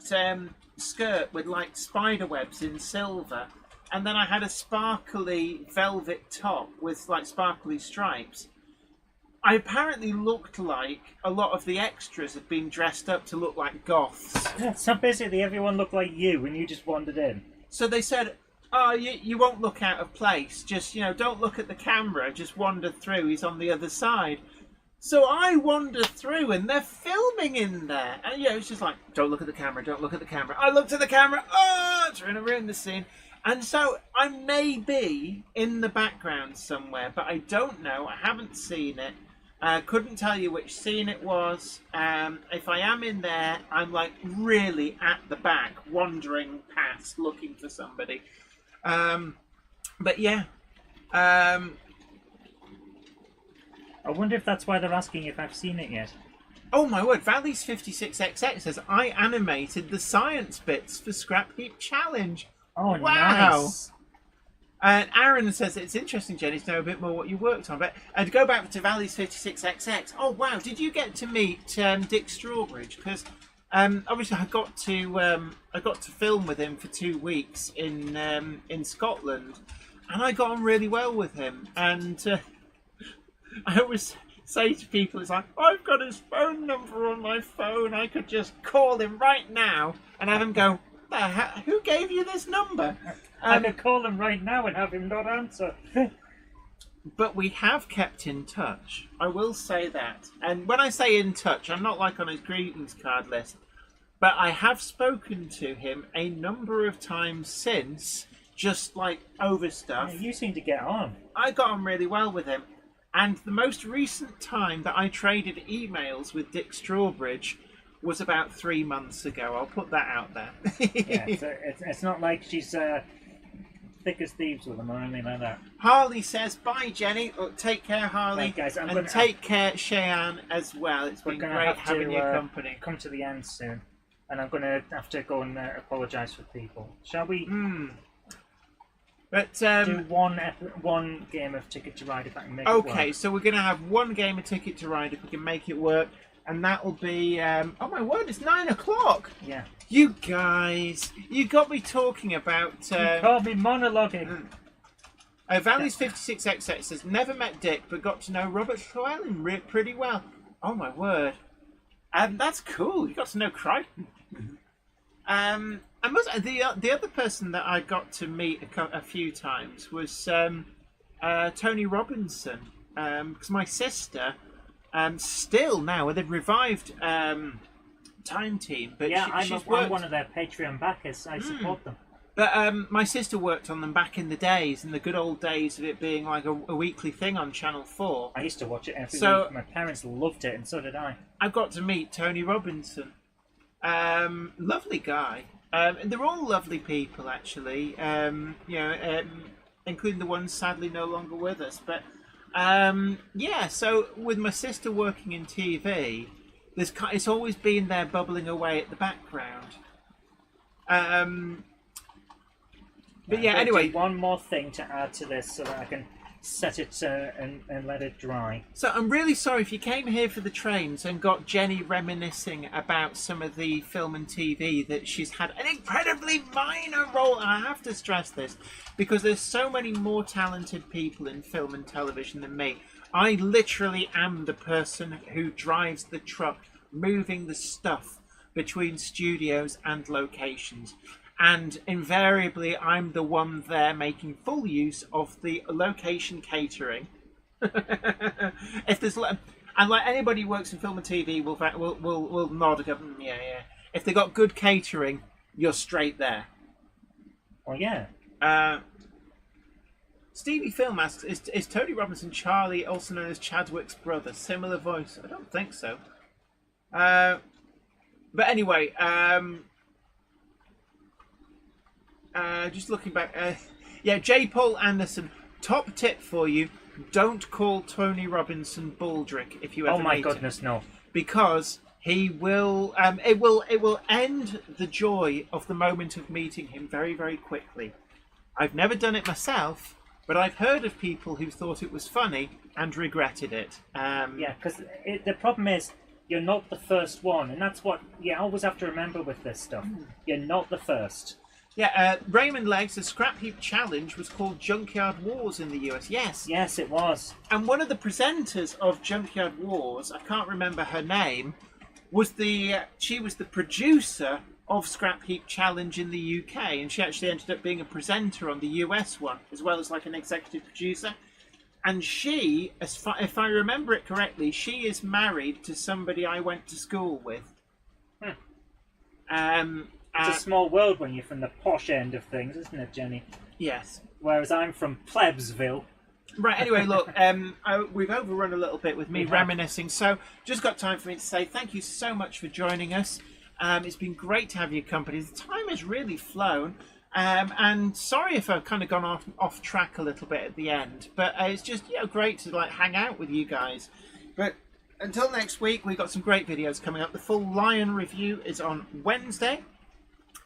skirt with like spider webs in silver, and then I had a sparkly velvet top with like sparkly stripes. I apparently looked like a lot of the extras had been dressed up to look like goths. So basically everyone looked like you and you just wandered in. So they said, "Oh, you won't look out of place. Just, don't look at the camera. Just wander through. He's on the other side." So I wandered through, and they're filming in there. And, it's just like, "Don't look at the camera. Don't look at the camera." I looked at the camera. Oh, it's going to ruin the scene. And so I may be in the background somewhere, but I don't know. I haven't seen it. Couldn't tell you which scene it was. If I am in there, I'm like really at the back, wandering past, looking for somebody. But yeah, I wonder if that's why they're asking if I've seen it yet. Oh my word, Valley's 56XX says, "I animated the science bits for Scrap Heap Challenge." Oh, wow. Nice. And Aaron says, "It's interesting, Jenny, to know a bit more what you worked on." But to go back to Valley's 56XX, oh wow, did you get to meet Dick Strawbridge? Because obviously I got to film with him for 2 weeks in Scotland, and I got on really well with him. And I always say to people, it's like, "I've got his phone number on my phone. I could just call him right now and have him go, who gave you this number?" I could call him right now and have him not answer. But we have kept in touch. I will say that. And when I say in touch, I'm not like on his greetings card list. But I have spoken to him a number of times since, just like over stuff. Yeah, you seem to get on. I got on really well with him. And the most recent time that I traded emails with Dick Strawbridge was about 3 months ago. I'll put that out there. Yeah, so it's not like she's thick as thieves with him or anything like that. Harley says, "Bye, Jenny." Look, take care, Harley. Right, guys, and take care, Cheyenne, as well. It's been great having your company. Come to the end soon. And I'm going to have to go and apologise for people. Shall we But do one game of Ticket to Ride if I can make it work? Okay, so we're going to have one game of Ticket to Ride if we can make it work. And that will be, oh my word, it's 9 o'clock. Yeah. You guys, you got me talking about... you called me monologuing. Valley's 56XX says, "Never met Dick, but got to know Robert Llewellyn pretty well." Oh my word. That's cool. You got to know Crichton. The other person that I got to meet a few times was Tony Robinson. Because my sister... still now, they've revived Time Team, but yeah, she's I'm one of their Patreon backers. I support them. But my sister worked on them back in the days, in the good old days of it being like a weekly thing on Channel 4. I used to watch it every So- week. My parents loved it, and so did I. I got to meet Tony Robinson. Lovely guy. And they're all lovely people, actually. Including the ones sadly no longer with us. But yeah, so with my sister working in TV, it's always been there bubbling away at the background. But yeah, I'll anyway. do one more thing to add to this so that I can set it and let it dry. So I'm really sorry if you came here for the trains and got Jenny reminiscing about some of the film and TV that she's had an incredibly minor role. And I have to stress this because there's so many more talented people in film and television than me. I literally am the person who drives the truck, moving the stuff between studios and locations. And invariably, I'm the one there making full use of the location catering. If there's, and like anybody who works in film and TV will nod and go, yeah. If they got good catering, you're straight there. Oh yeah. Stevie Film asks, is Tony Robinson Charlie, also known as Chadwick's brother? Similar voice? I don't think so. But anyway, just looking back, yeah, J. Paul Anderson. Top tip for you: don't call Tony Robinson Baldrick if you ever. Oh my meet him, goodness, no! because he will. It will end the joy of the moment of meeting him very, very quickly. I've never done it myself, but I've heard of people who thought it was funny and regretted it. Yeah, because the problem is you're not the first one, and that's what you always have to remember with this stuff. You're not the first. Yeah, Raymond Leggs, the Scrap Heap Challenge was called Junkyard Wars in the US. Yes. Yes, it was. And one of the presenters of Junkyard Wars, I can't remember her name, was she was the producer of Scrap Heap Challenge in the UK, and she actually ended up being a presenter on the US one, as well as like an executive producer. And she, if I remember it correctly, she is married to somebody I went to school with. It's a small world when you're from the posh end of things, isn't it, Jenny? Yes. Whereas I'm from Plebsville. Right, anyway, look, we've overrun a little bit with me reminiscing, so just got time for me to say thank you so much for joining us. It's been great to have your company. The time has really flown, and sorry if I've kind of gone off track a little bit at the end, but it's just great to like hang out with you guys. But until next week, we've got some great videos coming up. The full Lion review is on Wednesday.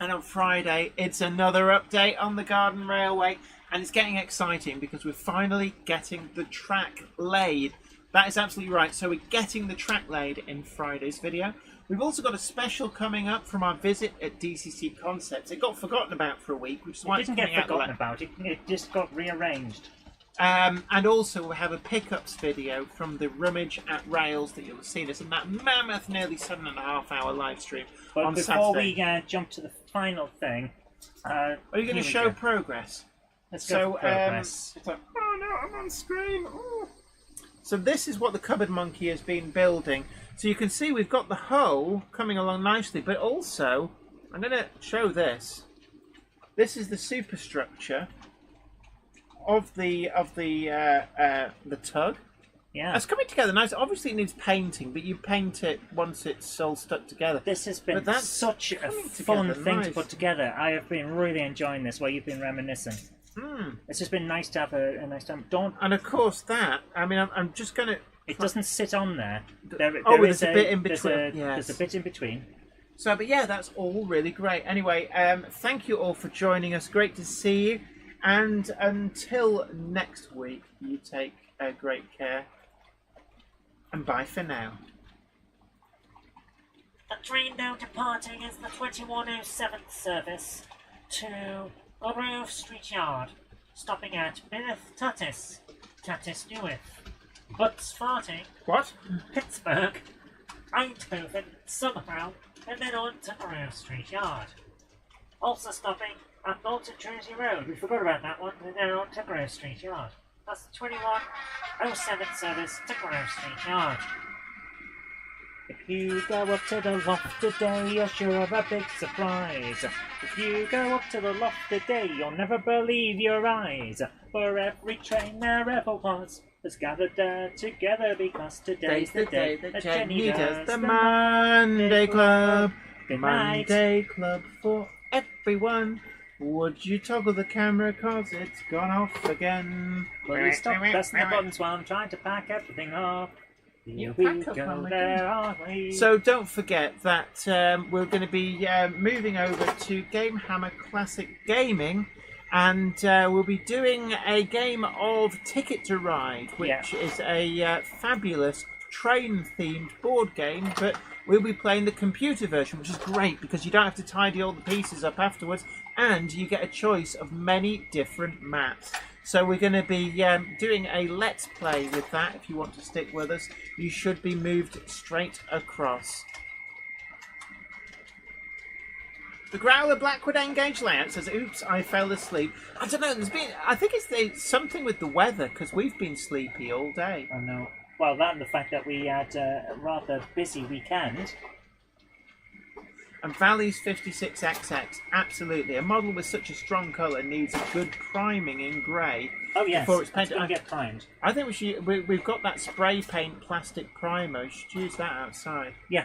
And on Friday, it's another update on the Garden Railway. And it's getting exciting because we're finally getting the track laid. That is absolutely right. So we're getting the track laid in Friday's video. We've also got a special coming up from our visit at DCC Concepts. It got forgotten about for a week, which is why it didn't get forgotten about. It just got rearranged. And also we have a pickups video from the Rummage at Rails that you'll have seen us in that mammoth, nearly 7.5 hour live stream on Saturday. Before we jump to the final thing, are you going to show progress? Let's go for progress. It's like, oh no, I'm on screen. Ooh. So this is what the Cupboard Monkey has been building. So you can see we've got the hull coming along nicely, but also I'm going to show this. This is the superstructure of the tug. Yeah, it's coming together nice. Obviously, it needs painting, but you paint it once it's all stuck together. This has been such a fun thing to put together. I have been really enjoying this while you've been reminiscing. It's just been nice to have a nice time. And of course that. I mean, I'm just gonna. It doesn't sit on there. There's a bit in between. There's a bit in between. So, but yeah, that's all really great. Anyway, thank you all for joining us. Great to see you. And until next week, you take great care. And bye for now. The train now departing is the 2107th service to Grove Street Yard, stopping at Blyth Tatis, Tatis Newyth, Butts Farting, What? Pittsburgh, Eindhoven, Somerville, and then on to Grove Street Yard. Also stopping at Bolton Trinity Road. We forgot about that one. And then on to Grove Street Yard. That's the 2107th service to Grove Street Yard. If you go up to the loft today, you're sure of a big surprise. If you go up to the loft today, you'll never believe your eyes. For every train there ever was has gathered there together, because today's the day that Jenny does the Monday Club. Good night. Monday Club for everyone. Would you toggle the camera, cause it's gone off again? Will you stop pressing the buttons while I'm trying to pack everything up? Here we go, there are we. So don't forget that we're going to be moving over to Game Hammer Classic Gaming And we'll be doing a game of Ticket to Ride, which is a fabulous train-themed board game, but we'll be playing the computer version, which is great because you don't have to tidy all the pieces up afterwards, and you get a choice of many different maps. So we're going to be doing a Let's Play with that. If you want to stick with us, you should be moved straight across. The Growler Blackwood Engage layout says, "Oops, I fell asleep." I don't know. I think it's something with the weather because we've been sleepy all day. I know. Well, that and the fact that we had a rather busy weekend. And Valley's 56XX, absolutely. A model with such a strong colour needs a good priming in grey. Oh yes, before it's it's painted. going to get primed. I think we've got that spray paint plastic primer. We should use that outside. Yeah.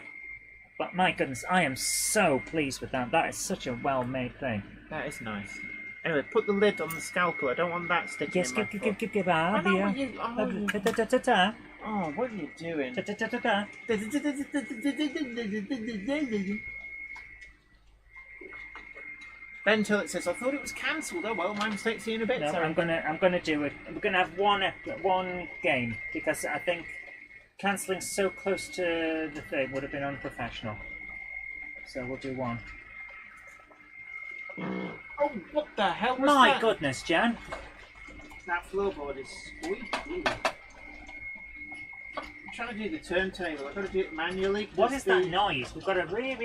But my goodness, I am so pleased with that. That is such a well-made thing. That is nice. Anyway, put the lid on the scalpel. I don't want that sticking Yes, in my foot. give I know what you... Oh, what are you doing? Ben Tillett says, "I thought it was cancelled." Oh well, my mistake. See you in a bit. No, sorry. I'm gonna do it. We're gonna have one game because I think cancelling so close to the thing would have been unprofessional. So we'll do one. Oh, what the hell was My that? goodness, Jan. That floorboard is squeaky. I'm trying to do the turntable. I've got to do it manually. What is that noise? We've got a re.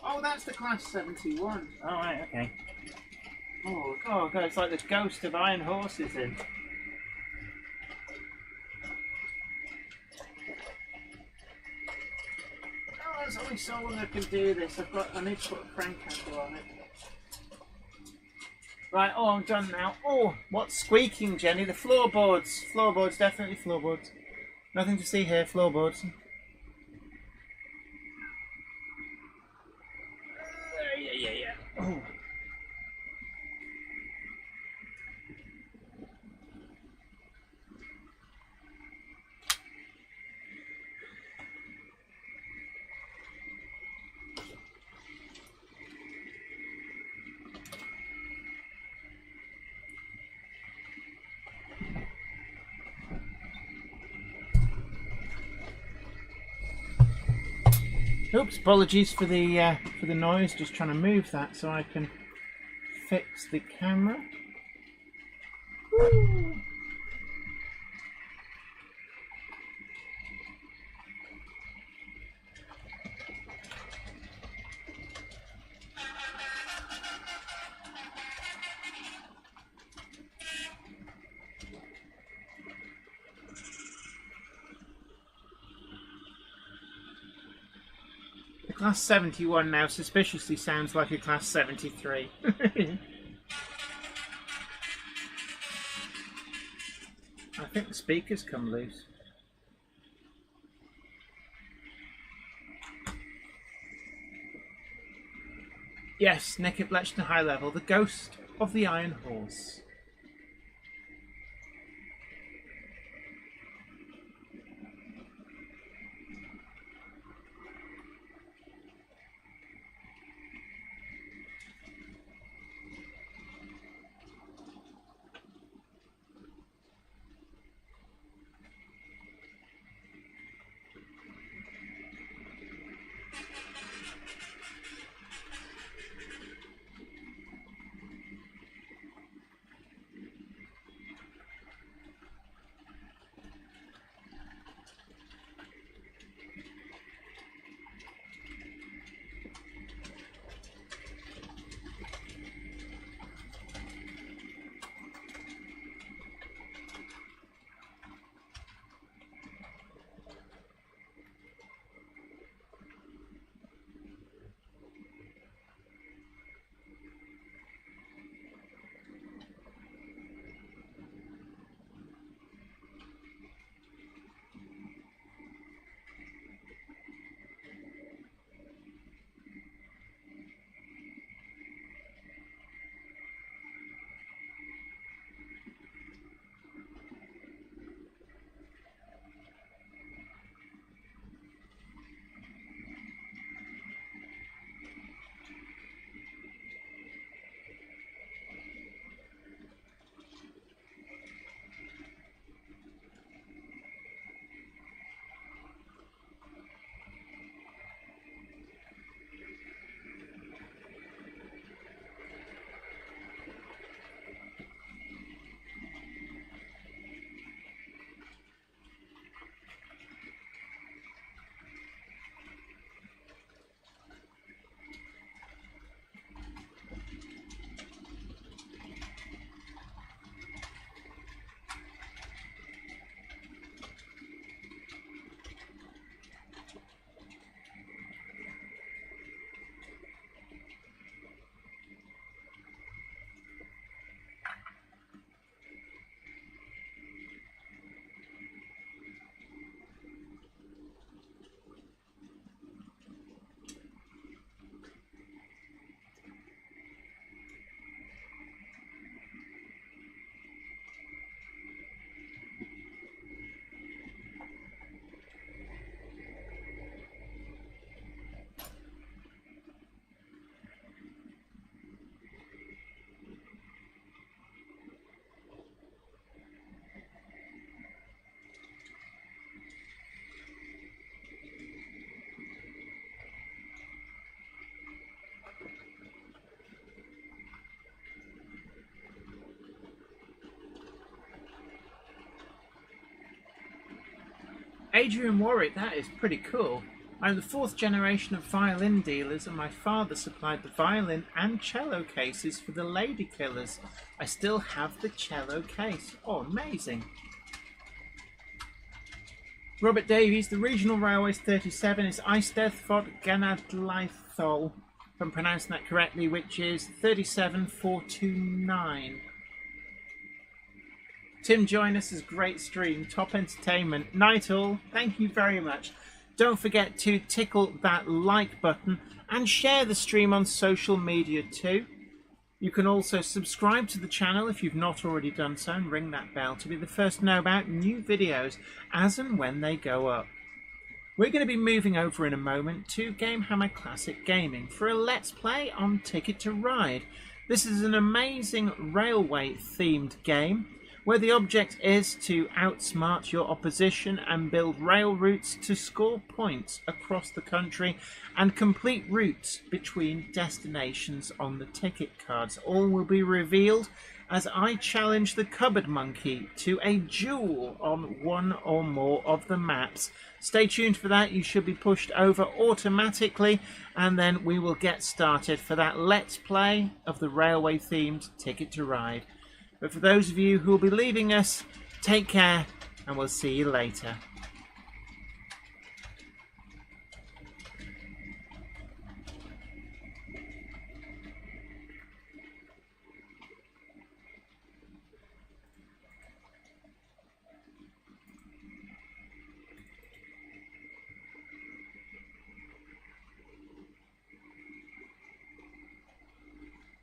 Oh, that's the Class 71. All right, okay. Oh, God, it's like the ghost of Iron Horses in. Oh, there's only someone that can do this. I need to put a crank handle on it. Right, oh, I'm done now. Oh, what's squeaking, Jenny? The floorboards. Floorboards, definitely floorboards. Nothing to see here, floorboards. Yeah. Oh. Oops, apologies for the noise. Just trying to move that so I can fix the camera. Woo. Class 71 now suspiciously sounds like a Class 73. I think the speakers come loose. Yes, Nick Bletchton High Level, the ghost of the Iron Horse. Adrian Warwick, that is pretty cool. I'm the 4th generation of violin dealers, and my father supplied the violin and cello cases for the Lady Killers. I still have the cello case. Oh, amazing. Robert Davies, the Regional Railways 37 is Eisteddfod Genedlaethol, if I'm pronouncing that correctly, which is 37429. Tim Joinus' great stream, top entertainment. Night all, thank you very much. Don't forget to tickle that like button and share the stream on social media too. You can also subscribe to the channel if you've not already done so, and ring that bell to be the first to know about new videos as and when they go up. We're going to be moving over in a moment to Gamehammer Classic Gaming for a Let's Play on Ticket to Ride. This is an amazing railway themed game where the object is to outsmart your opposition and build rail routes to score points across the country and complete routes between destinations on the ticket cards. All will be revealed as I challenge the Cupboard Monkey to a duel on one or more of the maps. Stay tuned for that. You should be pushed over automatically, and then we will get started for that Let's Play of the railway themed Ticket to Ride. But for those of you who will be leaving us, take care and we'll see you later.